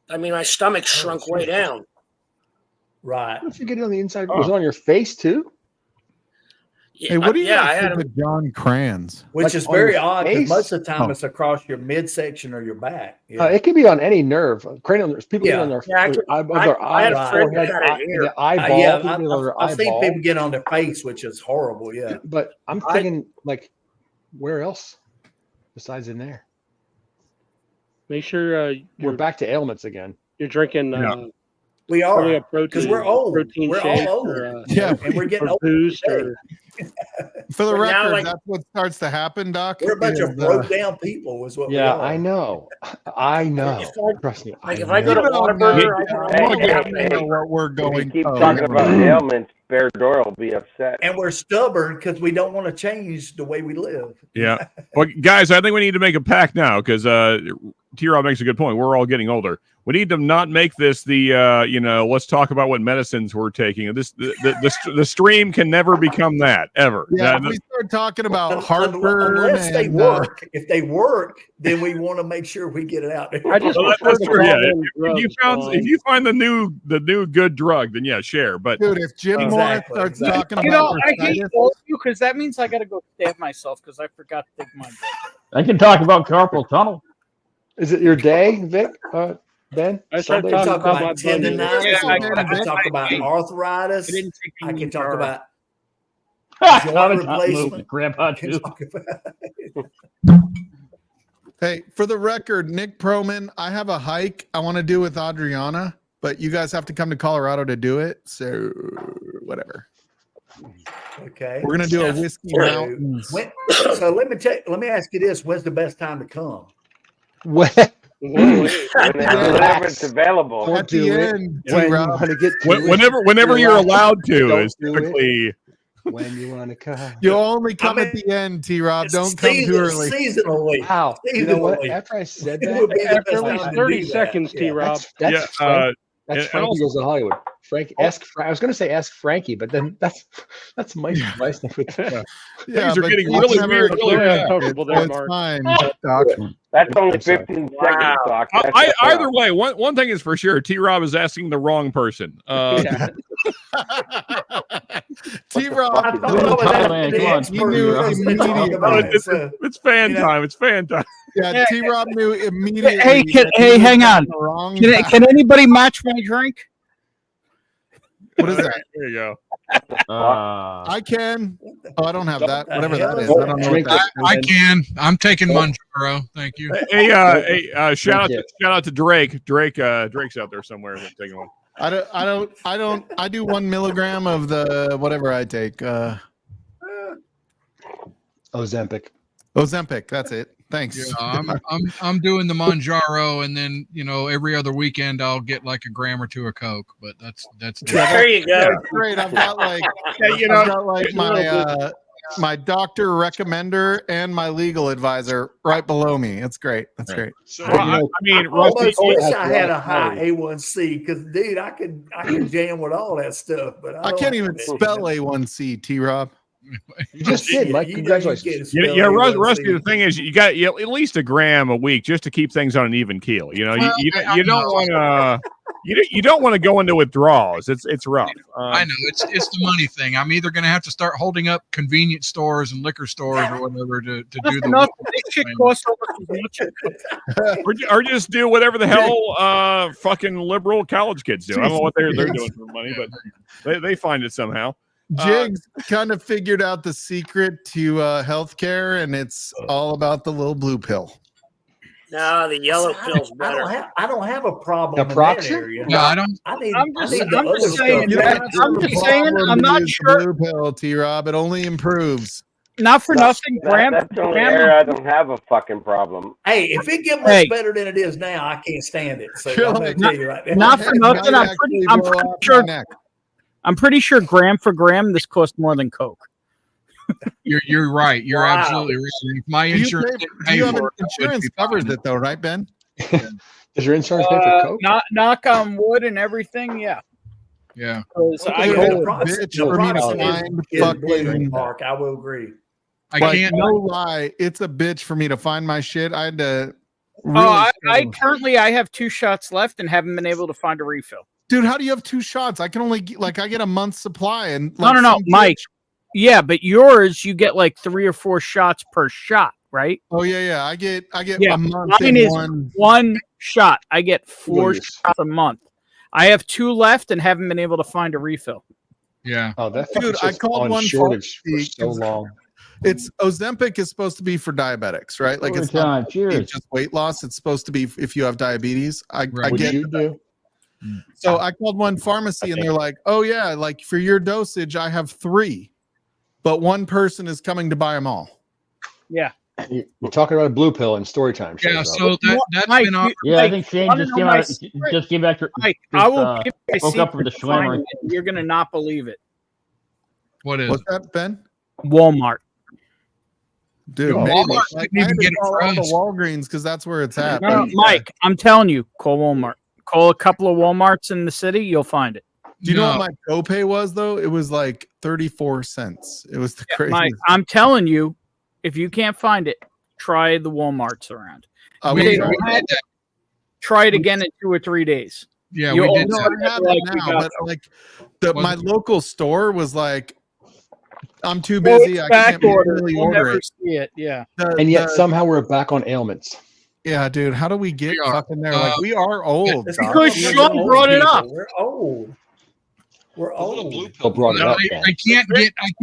I mean, my stomach shrunk way shit. down. Right. What if you get it on the inside? Was it on your face too? Hey, what do you yeah, I guys had think of John Crayons? Which Like is on very your odd because face? most of the time Oh. it's across your midsection or your back. Yeah. It can be on any nerve. Cranial nerves. People get Yeah. on their, Yeah, their I had a eye, friend that forehead, had it here. the eyeball. yeah, people get on their I've seen eyeball. people get on their face, which is horrible. Yeah. But I'm thinking, like, where else besides in there? Make sure We're you're back to ailments again. you're drinking We probably are a protein because we're old. protein We're shake all old. or, Yeah, and we're getting or old. boost today. or For the But now, record, like- that's what starts to happen, Doc. We're a bunch is, of broke down people, is what we Yeah, are. I know. I know. Trust me. Like I if I go to You don't Whataburger, know. I can You know what we're If going. you keep oh, talking never about mind. ailments, Bear Dora will be upset. And we're stubborn because we don't want to change the way we live. Yeah. Well, guys, I think we need to make a pact now because T-Rob makes a good point. We're all getting older. We need to not make this the let's talk about what medicines we're taking. The stream can never become that ever. Yeah, if we start talking about heartburn, Unless they and, work. If they work, then we want to make sure we get it out there. I just Well, prefer that's to true. Yeah. call them If you find the new good drug, then yeah, share. But dude, if Jim Morris starts talking You know, about I hate bursitis, all of you because that means I got to go stab myself because I forgot to take my break. I can talk about carpal tunnel. Is it your day, Vic? Ben? I started Sunday? talking about my about tendonitis. Yeah, I can talk about arthritis. I didn't take I any can talk jar. about Not joint moving. replacement. Grandpa I can too. talk about hey, for the record, Nick Proman, I have a hike I want to do with Adriana, but you guys have to come to Colorado to do it. So whatever. Okay. We're gonna do a whiskey mountains. So let me ask you this: when's the best time to come? Whenever it's available. At the end, When you T-Rob. want to get to whenever you're allowed to Don't is do it. typically. When you want to come. You'll only come at the end, T-Rob. Don't come too early. Seasonally. Wow. You know what? Seasonally. After I said It would be the that, best At least time to 30 do that. seconds, Yeah. T-Rob. that's Frank. That's and Frankie also- Goes to Hollywood. Frank, I was going to say ask Frankie, but then that's Mike's advice. Yeah, Things are but getting he's really never- weird really Very fast. uncomfortable there, It's Mark. fine, Doc. That's only I'm sorry. 15 seconds, Doc. Either way, one thing is for sure: T-Rob is asking the wrong person. T-Rob, I thought I was Man, asking the come on. expert You knew first to talk immediately. about it, it's, so- it's fan you know. time. It's fan time. yeah, T-Rob knew immediately. Hey, that hey, he was hang on on. the wrong path. Can anybody match my drink? What is that? There you go. I can. Oh, I don't have that. the Whatever hell that is is. I that? don't know what that is. I can. I'm taking Monjaro. Thank you. Hey, shout out to Drake. Drake's out there somewhere taking one. I do 1 milligram of the whatever I take. Ozempic. Ozempic. That's it. Thanks. Yeah, I'm doing the Monjaro, and then every other weekend I'll get like a gram or two of Coke. But that's There you go. That's great. I've got like I've got like my doctor recommender and my legal advisor right below me. It's great. That's great. So I Rusty, almost wish I had a high A1C because, dude, I could jam with all that stuff, but I can't even spell A1C, T-Rob. You just did, Mike. Congratulations. Yeah, Rusty. The thing is, you got at least a gram a week just to keep things on an even keel. You know, you don't want to. You don't want to go into withdrawals. It's rough. I know it's the money thing. I'm either going to have to start holding up convenience stores and liquor stores or whatever to do the. This shit costs over or just do whatever the hell fucking liberal college kids do. I don't know what they're doing for money, but they find it somehow. Jigs kind of figured out the secret to healthcare, and it's all about the little blue pill. No, the yellow pill's better. I don't have a problem in that Naproxen? area. No, I don't. I need, I'm I just need the other saying stuff. that. I'm just saying I'm not sure. Blue pill, T-Rob. It only improves. Not for nothing, Graham. That's the only area I don't have a fucking problem. Hey, if it get much better than it is now, I can't stand it. So I'm going to tell you right now. Not for nothing. I'm pretty sure gram for gram, this costs more than Coke. You're right. You're Wow. absolutely right. If my Do you insurance pay- didn't do pay you have for an it, I would insurance be covers fine. it though, right, Ben? Does your insurance pay for Coke? Knock on wood and everything, yeah. Yeah. 'Cause I The go process- bitch the for me to process find is fucking- blue, Mark. I will agree. Like, no lie, it's a bitch for me to find my shit. I had to. I currently I have 2 shots left and haven't been able to find a refill. Dude, how do you have 2 shots? I can only I get a month's supply, and No, no, Mike. Yeah, but yours you get like 3 or 4 shots per shot, right? Oh yeah. I get Yeah, a month mine in is one. 1 shot. I get 4 Jeez. shots a month. I have 2 left and haven't been able to find a refill. Yeah. Oh, that Dude, I called on one shortage for pharmacy so 'cause long. It's Ozempic is supposed to be for diabetics, right? Like it's not just weight loss. It's supposed to be if you have diabetes. I Which get you do. So I called one pharmacy and they're like, "Oh yeah, like for your dosage, I have 3." but one person is coming to buy them all. Yeah. You're talking about a blue pill in story time. Yeah, shows up. so that's Mike, been on. you- Yeah, I Mike, think Shane wanna just know came my out. secret? Just came back. Mike, I will give you a woke up from secret the to find swimmer. it. You're gonna not believe it. What is What's it? that, Ben? Walmart. Dude, Yo, maybe. Walmart Like, didn't I even had get to it call for out the us. Walgreens because that's where it's at. No, but- Mike, I'm telling you, call Walmart. Call a couple of Walmarts in the city, you'll find it. Do you know what my copay was though? It was like 34 cents. It was the craziest. Mike, I'm telling you, if you can't find it, try the Walmarts around. Uh, If we they did don't have it, try it again in 2 or 3 days. Yeah, You'll we did all that. I have like it we now, got but like my local store was like, I'm too Well, busy. it's I back can't order. really We'll order never it. see it. Yeah. And yet somehow we're back on ailments. Yeah, dude. How do we get We are. fucking there? Like we are old. It's Doc. because Because Sean brought it up. We're old. We're old. Blue pill brought it up. Ben. I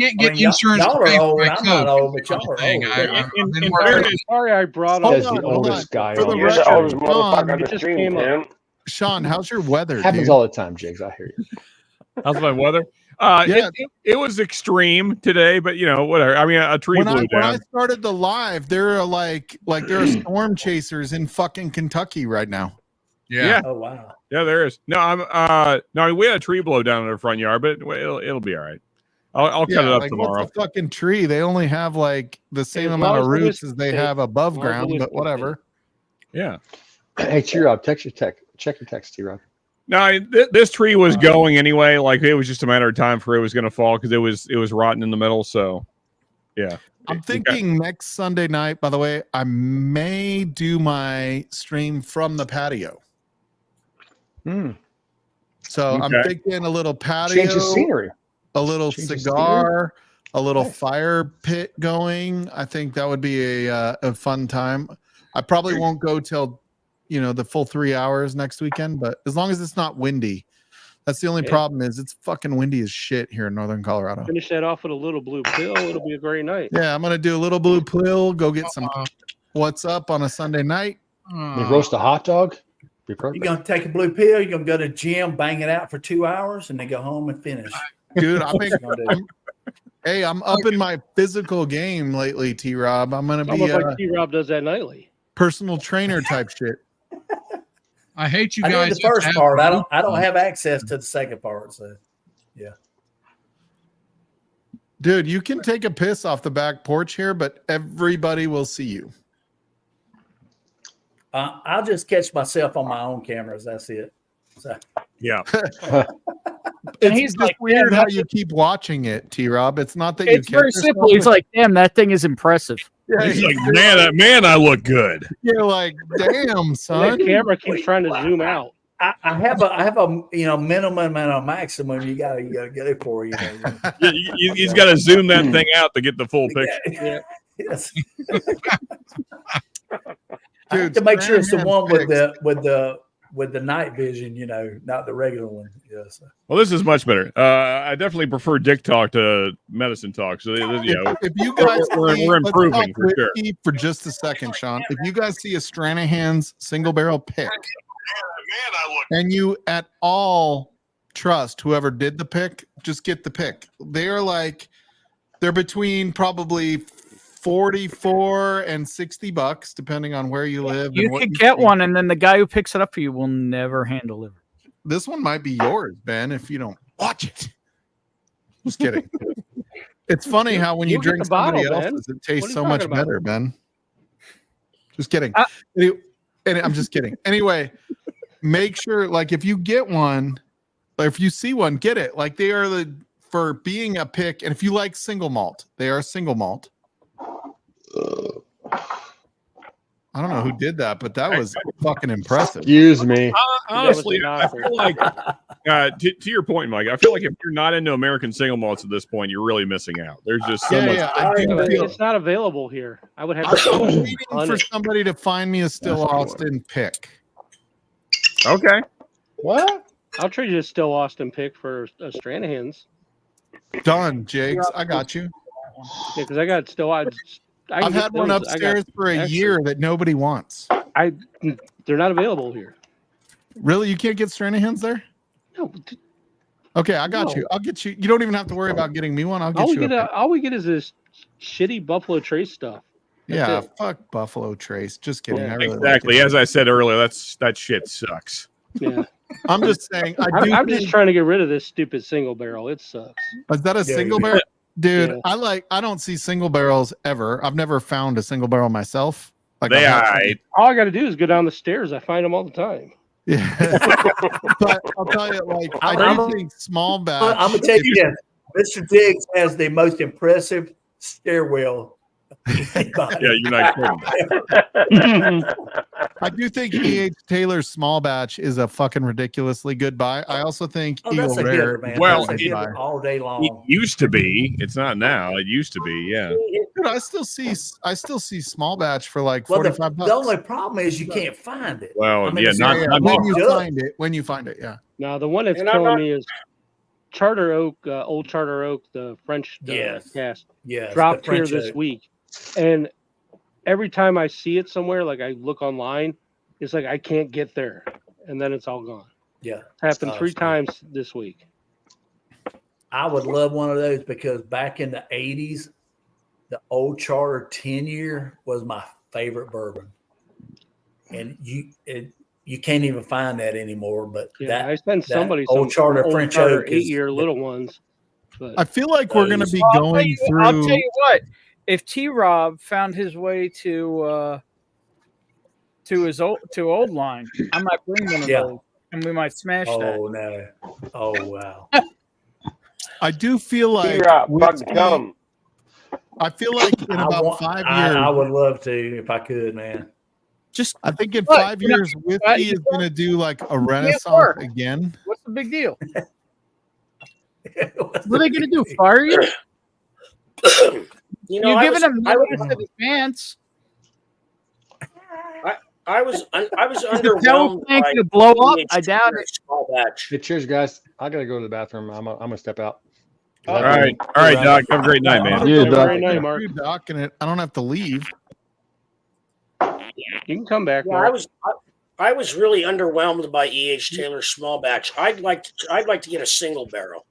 can't get insurance y'all to are pay for old. my I'm code. not old, but y'all are Thing. old. I've been In working. fairness, Sorry, I brought Says up. the oldest guy For the on You're the record, oldest motherfucker on It the just stream, came up. Tim. Sean, how's your weather? Happens dude? all the time, Jigs. I hear you. How's my weather? Yeah. It was extreme today, but whatever. I mean, a tree When blew I down. started the live, there are like there are storm chasers in fucking Kentucky right now. Yeah. Oh wow. Yeah, there is. No, no, we had a tree blow down in our front yard, but it'll be all right. I'll cut it up like tomorrow. what's a fucking tree? They only have like the same As amount long of as the roots whiskey as they stays- have above as long as the ground, whiskey but whatever. Yeah. Hey, T-Rob, check your text, T-Rob. No, this tree was going anyway. Like it was just a matter of time for it was going to fall because it was rotten in the middle. So, yeah. I'm thinking next Sunday night, by the way, I may do my stream from the patio. So I'm Okay. thinking a little patio, Change the scenery, a little Change the cigar, a little fire pit going. I think that would be a fun time. I probably won't go till the full 3 hours next weekend, but as long as it's not windy. That's the only problem is it's fucking windy as shit here in Northern Colorado. Finish that off with a little blue pill. It'll be a great night. Yeah, I'm gonna do a little blue pill, go get some what's up on a Sunday night. You roast a hot dog. Be You're perfect. gonna take a blue pill. You're gonna go to the gym, bang it out for 2 hours, and then go home and finish. Dude, I'm I'm up in my physical game lately, T-Rob. I'm gonna be Almost like T-Rob does that nightly. personal trainer type shit. I hate you I guys. need the first have part. I blue don't pill. have access to the second part. So, yeah. Dude, you can take a piss off the back porch here, but everybody will see you. I'll just catch myself on my own cameras. That's it. So, yeah. It's just weird how you keep watching it, T-Rob. It's not that you It's very simple. He's like, damn, that thing is impressive. Yeah, He's like, man, I look good. You're like, damn, The son. camera keeps trying to zoom out. I have a minimum and a maximum. You gotta get it for He's got to zoom that thing out to get the full picture. Yeah. Yes. I Dude, have to make sure it's the Stranahan's one with the night vision, not the regular one. Yes. Well, this is much better. I definitely prefer dick talk to medicine talk. So, If you guys we're see, let's improving talk for sure. whiskey for just a second, Sean. If you guys see a Stranahan's single barrel pick, and you at all trust whoever did the pick, just get the pick. They're between probably 44 and $60, depending on where you live. You and what could get think. one, and then the guy who picks it up for you will never hand deliver. This one might be yours, Ben, if you don't watch it. Just kidding. It's funny how when you You'll get drink the bottle, somebody Ben. else's, it What tastes are you so much talking about? better, Ben. Just kidding. I'm just kidding. Anyway, make sure, like, if you get one, or if you see one, get it. Like, they are for being a pick. And if you like single malt, they are single malt. I don't know who did that, but that was fucking impressive. Excuse me. Honestly, I feel like, to your point, Mike, I feel like if you're not into American single malts at this point, you're really missing out. There's just so much. It's not available here. I would have I'm to waiting on for it. somebody to find me a Still Austin pick. Okay. What? I'll trade you a Still Austin pick for a Stranahan's. Done, Jigs. I got you. Yeah, because I got still. I've had one upstairs for a year that nobody wants. They're not available here. Really? You can't get Stranahan's there? No. Okay, I got you. I'll get you. You don't even have to worry about getting me one. I'll get you. All we get is this shitty Buffalo Trace stuff. Yeah, fuck Buffalo Trace. Just kidding. Yeah. I really Exactly. like it. As I said earlier, that shit sucks. Yeah. I'm just saying. I'm just trying to get rid of this stupid single barrel. It sucks. Is that a single barrel? Dude, I don't see single barrels ever. I've never found a single barrel myself. Like all I got to do is go down the stairs. I find them all the time. Yeah. But I'll tell you, like, I do think small batch. I'm gonna tell you this. Mr. Diggs has the most impressive stairwell. Yeah, you're not kidding. I do think E.H. Taylor's small batch is a fucking ridiculously good buy. I also think Eagle that's a Rare. giver, man. Well, That's a giver all day long. It used to be. It's not now. It used to be. Yeah. Dude, I still see small batch for like Well, $45. the only problem is you can't find it. Well, yeah, it's not when you find it, yeah. Now the one that's And I'm killing not- me is Charter Oak, Old Charter Oak, the French cast. Yes, dropped the here French this oak. week, and every time I see it somewhere, like I look online, it's like I can't get there, and then it's all gone. Yeah, Happened 3 times this week. I would love one of those because back in the 80s, the Old Charter 10-year was my favorite bourbon. And you can't even find that anymore. But I sent somebody Old some Charter Old French Charter Oak is 8-year little ones. But I feel like we're going to be I'll going through. I'll tell you what. If T-Rob found his way to Old Line, I might bring one of those, and we might smash that. Oh no! Oh wow! I do feel like come. I feel like in about 5 years, I would love to if I could, man. I think in 5 years, whiskey is going to do like a renaissance again. What's the big deal? What are they going to do? Fire you? You're giving them notice of advance. I was underwhelmed. by To blow up? EH I doubt Taylor's it. small batch. Hey, cheers, guys. I gotta go to the bathroom. I'm gonna step out. All right, Doc. Have a great night, man. Yeah, Doc. Night, Mark. You're docking it. I don't have to leave. You can come back. Yeah, Mark. I was really underwhelmed by E.H. Taylor's small batch. I'd like to get a single barrel.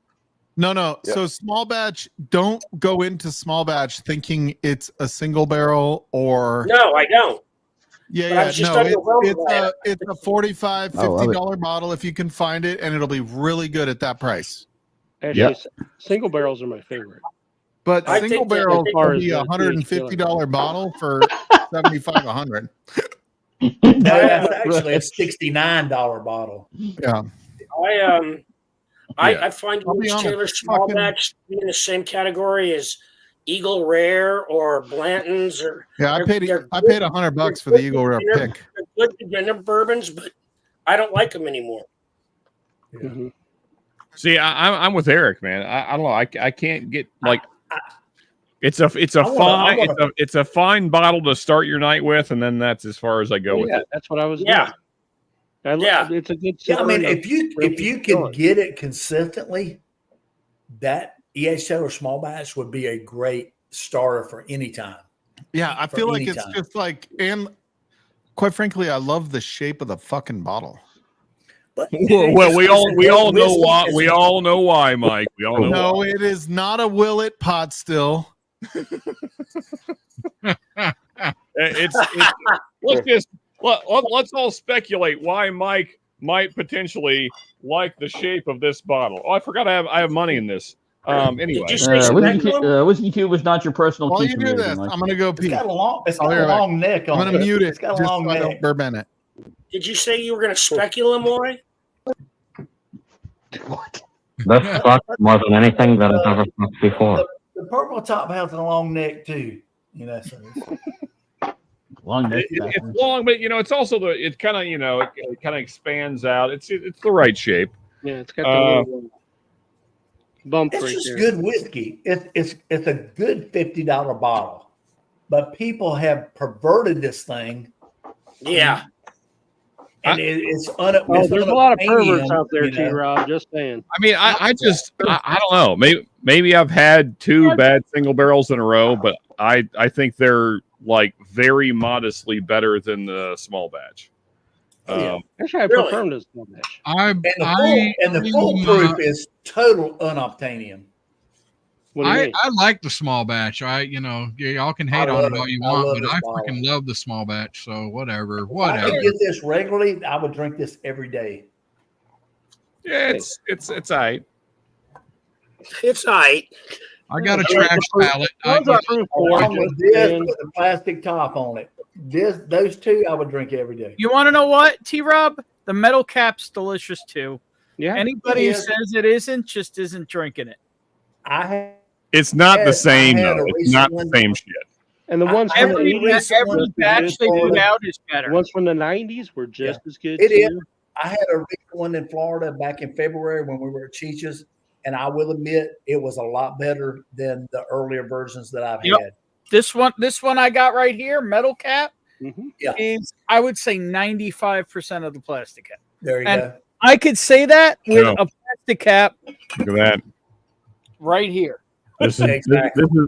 No. Yep. So small batch, don't go into small batch thinking it's a single barrel or. No, I don't. Yeah, But I was just no, underwhelmed by it's a $45, $50 bottle if you can find it, and it'll be really good at that price. Actually, single barrels are my favorite. But I single think that- barrels I think will be a ours $150 bottle for $75, $100. No, that's actually a $69 bottle. Yeah. I find I'll be E.H. honest, Taylor's small fucking- batch in the same category as Eagle Rare or Blanton's or Yeah, I paid they're $100 for the Eagle Rare they're- pick. They're good beginner bourbons, but I don't like them anymore. See, I'm with Eric, man. I don't know. I can't get like. It's a fine bottle to start your night with, and then that's as far as I go with it. That's what I was Yeah. doing. It's a good. Yeah, I mean, story if you could get it consistently, that E.H. Taylor small batch would be a great starter for any time. Yeah, I feel like it's just like, and quite frankly, I love the shape of the fucking bottle. But Well, we all know why. We all know why, Mike. We all know. No, why. it is not a Willet pot still. Let's all speculate why Mike might potentially like the shape of this bottle. Oh, I forgot I have money in this. Anyway, Whiskey Cube was not your personal. While key you for do music, this, Mike. I'm gonna go pee. It's got a long neck on I'm gonna it. mute it. It's got a just long so I neck. don't bourbon it. Did you say you were going to speculate more? This sucks more than anything that I've ever fucked before. The purple top has a long neck too. You know, so Long neck. it's long, but it's also it kind of it kind of expands out. It's the right shape. Yeah, it's got the little bump it's right just there. good whiskey. It's a good $50 bottle, but people have perverted this thing. Yeah. And it's there's a lot of perverts unobtainium, out there you too, know. Rob. Just saying. I mean, I don't know. Maybe I've had 2 bad single barrels in a row, but I think they're like very modestly better than the small batch. Actually, I Really? prefer this small batch. And the foolproof is total unobtainium. What do you mean? I like the small batch. Y'all can hate on it all you want, but I freaking love the small batch. So whatever. If I could get this regularly, I would drink this every day. Yeah, it's all right. It's all right. I got a trash palate. Along with this with the plastic top on it. Those two I would drink every day. You want to know what, T-Rob? The metal cap's delicious too. Yeah. Anybody who says it isn't just isn't drinking it. It's not the same though. It's not the same shit. And the ones from every batch they put out is better. The ones from the 90s were just as good. It too. is. I had a recent one in Florida back in February when we were at Cheech's, and I will admit it was a lot better than the earlier versions that I've had. This one I got right here, metal cap, Yeah. is I would say 95% of the plastic cap. There you go. I could say that with Yeah. a plastic cap Look at that. right here. This is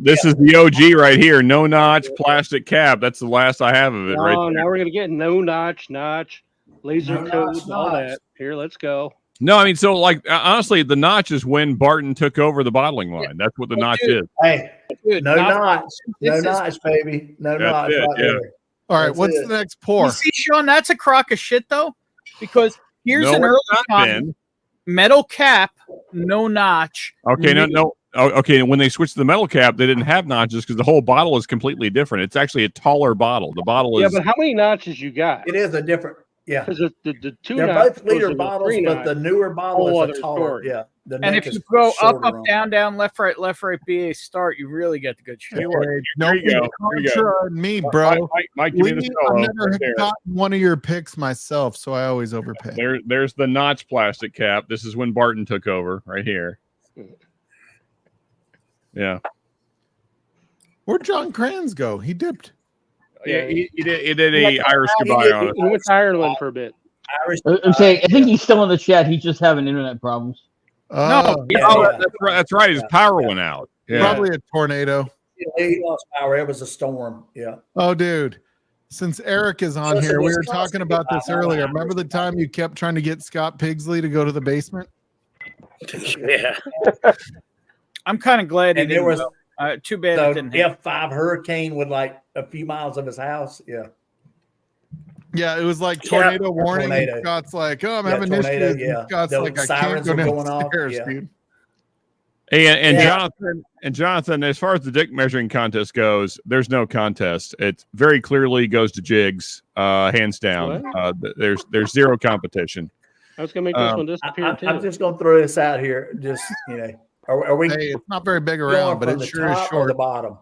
this is the OG right here. No notch plastic cap. That's the last I have of it. Right there. Now we're gonna get no notch, laser No code, notch, all notch. that. Here, let's go. No, I mean, so like honestly, the notch is when Barton took over the bottling line. That's what the notch is. Hey, Dude, no not- notch. No this is- notch, baby. No That's notch it, right yeah. there. All right, That's what's it. the next pour? You see, Sean, that's a crock of shit though, because here's No, an it's early not, comment. Ben. Metal cap, no notch. Okay, no. Oh, okay, when they switched to the metal cap, they didn't have notches because the whole bottle is completely different. It's actually a taller bottle. The bottle Yeah, is but how many notches you got? It is a different. Yeah. Because the two They're notch both liter versus the bottles, three but notch, the newer bottle whole is other a taller. story. Yeah. The And neck if is you go up, shorter up, on down, down, left, right, BA start, you really get the good shit. Hey, look, No here you go. Here you go. contra on me, bro. Mike, give me the I've solo. never Right there. gotten one of your picks myself, so I always overpay. There's the notch plastic cap. This is when Barton took over, right here. Yeah. Where'd John Kranz go? He dipped. Yeah, he did a Irish goodbye on it. He went to Ireland for a bit. I'm saying, I think he's still in the chat. He's just having internet problems. That's right. His power went out. Yeah. Probably a tornado. He lost power. It was a storm. Yeah. Oh, dude. Since Eric is on So here, we were Wisconsin talking about this goodbye. earlier. Remember the time you kept trying to get Scott Pigsley to go to the basement? Yeah. I'm kind of glad he And there didn't was go. Too bad it the didn't happen. F5 hurricane with like a few miles of his house. Yeah. Yeah, it was like Yeah. tornado warning. Tornado. And Scott's like, oh, I'm Yeah, having tornado, issues. yeah. And Scott's The like, I can't sirens go were going off, downstairs, yeah. dude. Hey, and Yeah. Jonathan, as far as the dick measuring contest goes, there's no contest. It very clearly goes to Jigs, hands down. There's zero competition. I was gonna make this one disappear too. I'm just going to throw this out here. Just, are we Hey, it's not very big going around, but from it the sure is top or the short. bottom?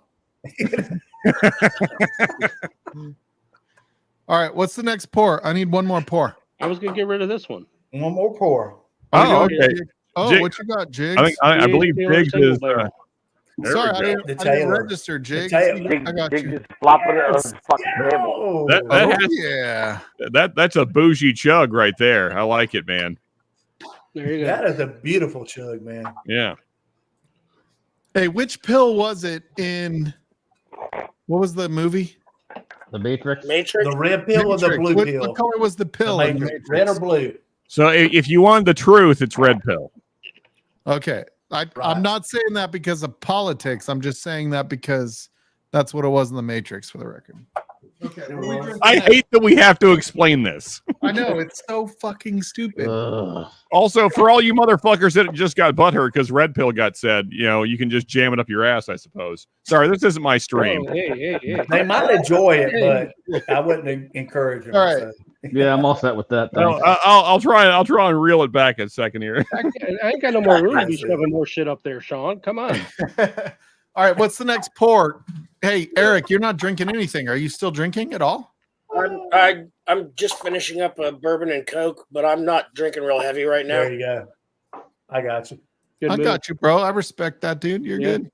All right, what's the next pour? I need one more pour. I was gonna get rid of this one. One more pour. Oh, okay. Oh, Jig- what you got, Jigs? I believe Jigs is. There Sorry, we I go. didn't register, Jigs. I got Jig you. just flopping it on the fucking table. That Oh, has- yeah. That's a bougie chug right there. I like it, man. There you go. That is a beautiful chug, man. Yeah. Hey, which pill was it in? What was the movie? The Matrix. Matrix. The red pill or the Matrix. blue What pill? color was the pill? in Matrix, red or Matrix? blue? So if you want the truth, it's red pill. Okay. I'm not saying that because of politics. I'm just saying that because that's what it was in the Matrix, for the record. Okay. I hate that we have to explain this. I know, it's so fucking stupid. Also, for all you motherfuckers that just got butthurt because red pill got said, you can just jam it up your ass, I suppose. Sorry, this isn't my stream. Oh, hey. They might enjoy it, but I wouldn't encourage them. All right. So. Yeah, I'm all set with that. No, Thanks. I'll try and reel it back in a second here. I ain't got no more room to be shoving more shit up there, Sean. Come on. All right, what's the next pour? Hey, Eric, you're not drinking anything. Are you still drinking at all? I'm just finishing up a bourbon and Coke, but I'm not drinking real heavy right now. There you go. I got you. Good I move. got you, bro. I respect that, dude. You're Yeah. good.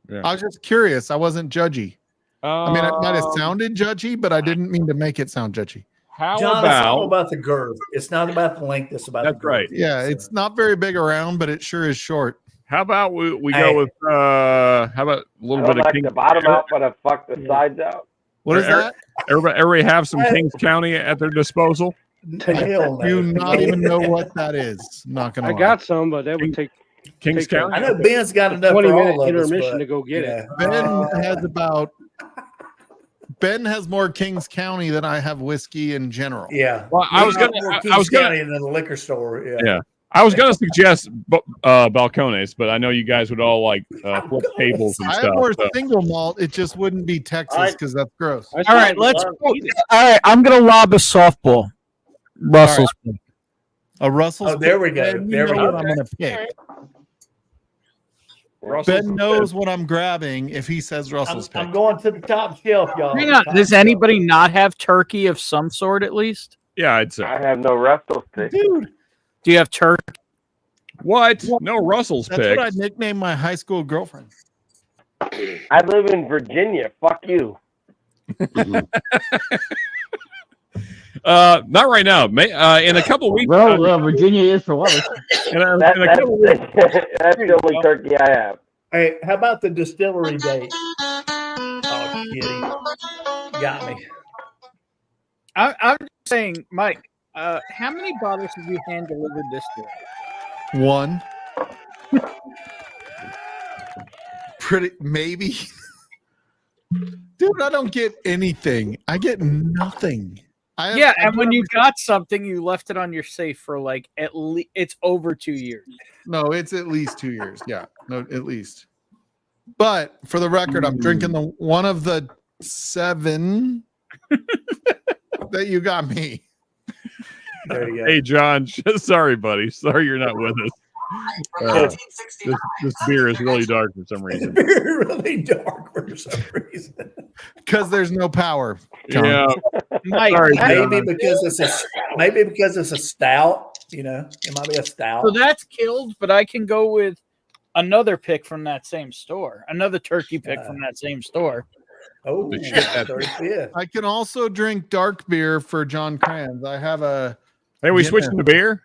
Yeah. I was just curious. I wasn't judgy. I mean, it might have sounded judgy, but I didn't mean to make it sound judgy. How John, it's all about the girth. It's not about the length. It's about the girth. right. Yeah, it's not very big around, but it sure is short. How about we go with how about a little I bit of like King? the bottom out, but I fuck the sides out. What is that? Everybody have some Kings County at their disposal. Hell I do no. not even know what that is. Not gonna I lie. got some, but that would take Kings take a- County. I know Ben's got a enough 20-minute for all of us, intermission but, to go get you it. know. Ben has more Kings County than I have whiskey in general. Yeah. Well, I was gonna. County than the liquor store. Yeah. Yeah. I was gonna suggest balcones, but I know you guys would all like flip tables and I stuff. have more so. single malt. It just wouldn't be Texas because that's gross. All right, all right, I'm gonna lob a softball. Russell's pick. A Russell's. Oh, there we go. Ben, There we know go. what I'm gonna pick. Russell's Ben knows what I'm grabbing if he says Russell's pick. I'm going to the top shelf, y'all. Hang on. Does anybody not have turkey of some sort at least? Yeah, I'd say. I have no Russell's pick. Dude, Do you have turkey? What? No Russell's that's pick. what I nicknamed my high school girlfriend. I live in Virginia. Fuck you. Not right now. In a couple of weeks. Well, Virginia is for what? That's the only turkey I have. Hey, how about the distillery date? Oh, kitty. Got me. I'm just saying, Mike. How many bottles have you hand delivered this year? One. Pretty maybe. Dude, I don't get anything. I get nothing. And when you got something, you left it on your safe for like at least it's over 2 years. No, it's at least 2 years. Yeah, no, at least. But for the record, I'm drinking the one of the 7 that you got me. There you go. Hey, John. Sorry, buddy. Sorry you're not with us. This beer is really dark for some reason. Really dark for some reason. Because there's no power. John. Yeah. Mike, Sorry, Maybe John. because it's a stout. You know, it might be a stout. So that's killed, but I can go with another pick from that same store. Another turkey pick from that same store. Oh, yeah. I can also drink dark beer for John Kranz. I have a. Hey, we switching to beer?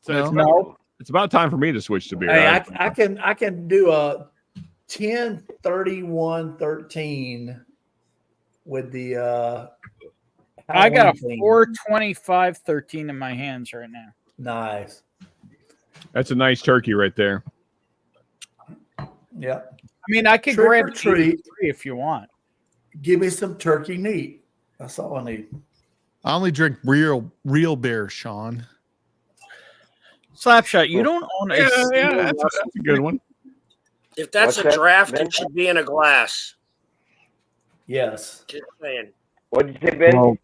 No. It's about time for me to switch to beer. Hey, I can do a 10-31-13 with the I got a Halloween theme. 425-13 in my hands right now. Nice. That's a nice turkey right there. Yeah. I mean, I could Trick grab or treat. 3 if you want. Give me some turkey meat. That's all I need. I only drink real beer, Sean. Slapshot, you don't own a single that's a good one. If that's What's a that, draft, Ben? it should be in a glass. Yes. Just saying. What did you say, Ben?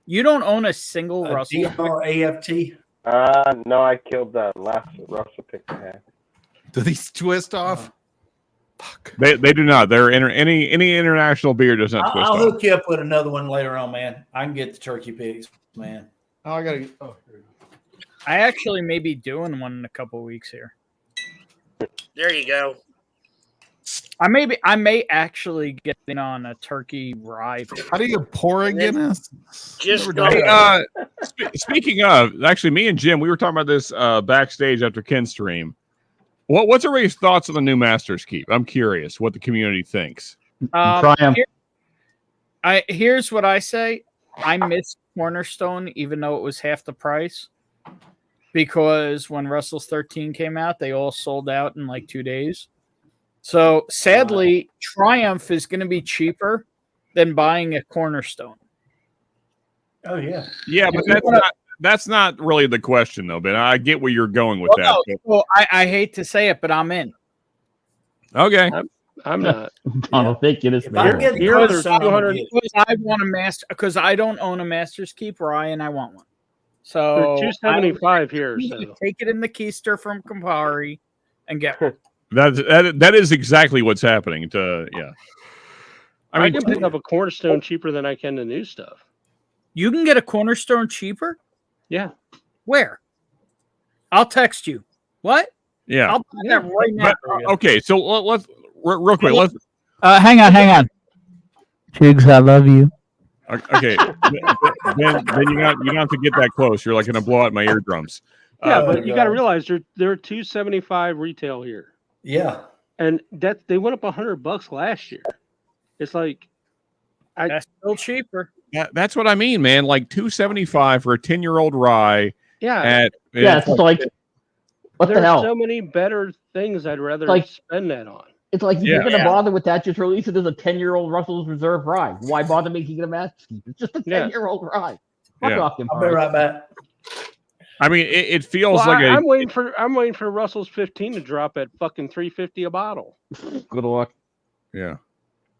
You don't own a single Russell. DRAFT. No, I killed the last Russell pick I had. Do these twist off? They do not. They're any international beer does not twist I'll off. hook you up with another one later on, man. I can get the turkey pigs, man. Oh, I gotta get. Oh, here we go. I actually may be doing one in a couple of weeks here. There you go. I may actually get in on a turkey rye. How do you pour a Guinness? Just Hey, speaking of, actually, me and Jim, we were talking about this backstage after Ken's stream. What's everybody's thoughts on the new Masters Keep? I'm curious what the community thinks. Here's what I say. I missed Cornerstone, even though it was half the price, because when Russell's 13 came out, they all sold out in like 2 days. So sadly, Triumph is going to be cheaper than buying a Cornerstone. Oh yeah, Yeah, but that's not really the question though. Ben, I get where you're going with that. No, well, I hate to say it, but I'm in. Okay, I'm not. I don't think it is. Because I want a master, because I don't own a Master's Keep Rye and I want one. So They're $275 here. So. Take it in the keister from Campari and get one. That is exactly what's happening. I mean, can pick up a Cornerstone cheaper than I can the new stuff. You can get a Cornerstone cheaper? Yeah. Where? I'll text you. What? Yeah. I'll do that right now. Okay, so let's real quick. Let's hang on. Chigs, I love you. Okay, then you got to get that close. You're like going to blow out my eardrums. Yeah, but you got to realize they're $275 retail here. Yeah, and that they went up $100 last year. It's like that's still cheaper. That's what I mean, man. Like $275 for a 10-year-old rye. Yeah. It's like what the There's hell? so many better things I'd rather like- spend that on. It's like if you're going to bother with that, just release it as a 10-year-old Russell's Reserve rye. Why bother making it a master keep? It's just a 10-year-old rye. Fuck off, I'll be right back. I mean, it feels Well, like I'm waiting for Russell's 15 to drop at fucking $3.50 a bottle. Good luck. Yeah.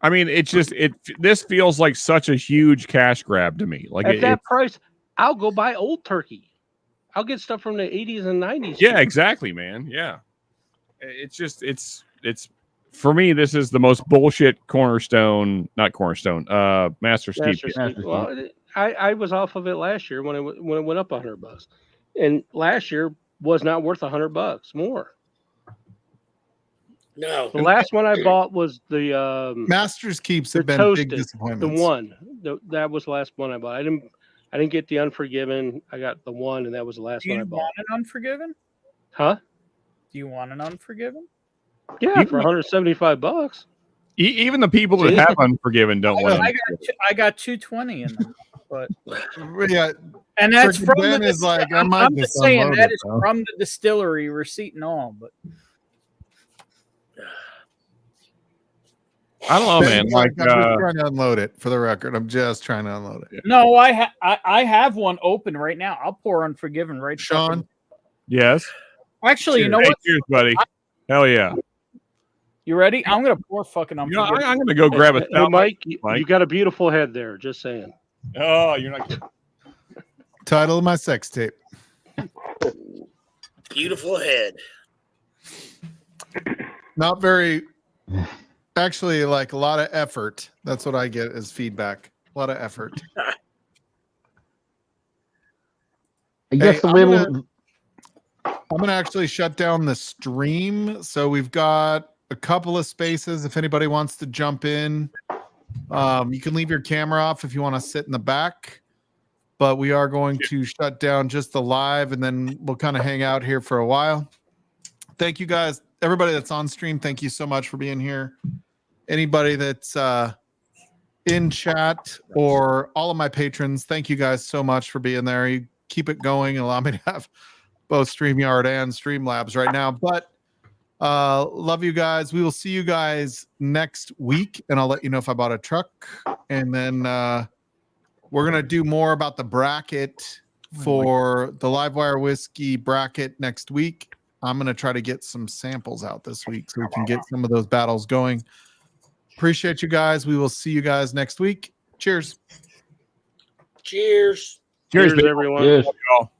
I mean, this feels like such a huge cash grab to me. Like at that price, I'll go buy Old Turkey. I'll get stuff from the 80s and 90s. Yeah, exactly, man. Yeah. It's for me, this is the most bullshit Master Keep. Well, I was off of it last year when it went up $100, and last year was not worth $100 more. No, the last one I bought was the Masters Keeps have been Toasted, big disappointments. That was the last one I bought. I didn't get the Unforgiven. I got the one, and that was the last one I bought. Do you want an Unforgiven? Huh? Do you want an Unforgiven? Yeah, for $175. Even the people that have Unforgiven don't want to. I got 220 in them, but yeah, and that's Freaking from Ben the. is like, I I'm might just just saying unload that it, is though. from the distillery receipt and all, but I don't know, man. Ben's Like, I'm just trying to unload it. For the record, I'm just trying to unload it. no, I have one open right now. I'll pour Unforgiven right. Sean. Yes. Actually, you know Hey, what? cheers, buddy. Hell yeah. You ready? I'm gonna pour fucking You know, Unforgiven. I'm gonna go grab a Hey, stout. Mike, you got a beautiful head there. Just saying. Oh, you're not kidding. Title of my sex tape. beautiful head. Not very. Actually, like a lot of effort. That's what I get as feedback. A lot of effort. I guess the label. I'm gonna actually shut down the stream. So we've got a couple of spaces. If anybody wants to jump in, you can leave your camera off if you want to sit in the back. But we are going to shut down just the live, and then we'll kind of hang out here for a while. Thank you guys, everybody that's on stream. Thank you so much for being here. Anybody that's in chat or all of my patrons, thank you guys so much for being there. You keep it going and allow me to have both StreamYard and Streamlabs right now. But love you guys. We will see you guys next week, and I'll let you know if I bought a truck. And then we're going to do more about the bracket for the Livewire Whiskey bracket next week. I'm going to try to get some samples out this week so we can get some of those battles going. Appreciate you guys. We will see you guys next week. Cheers. Cheers. Cheers, everyone. Cheers. Love y'all.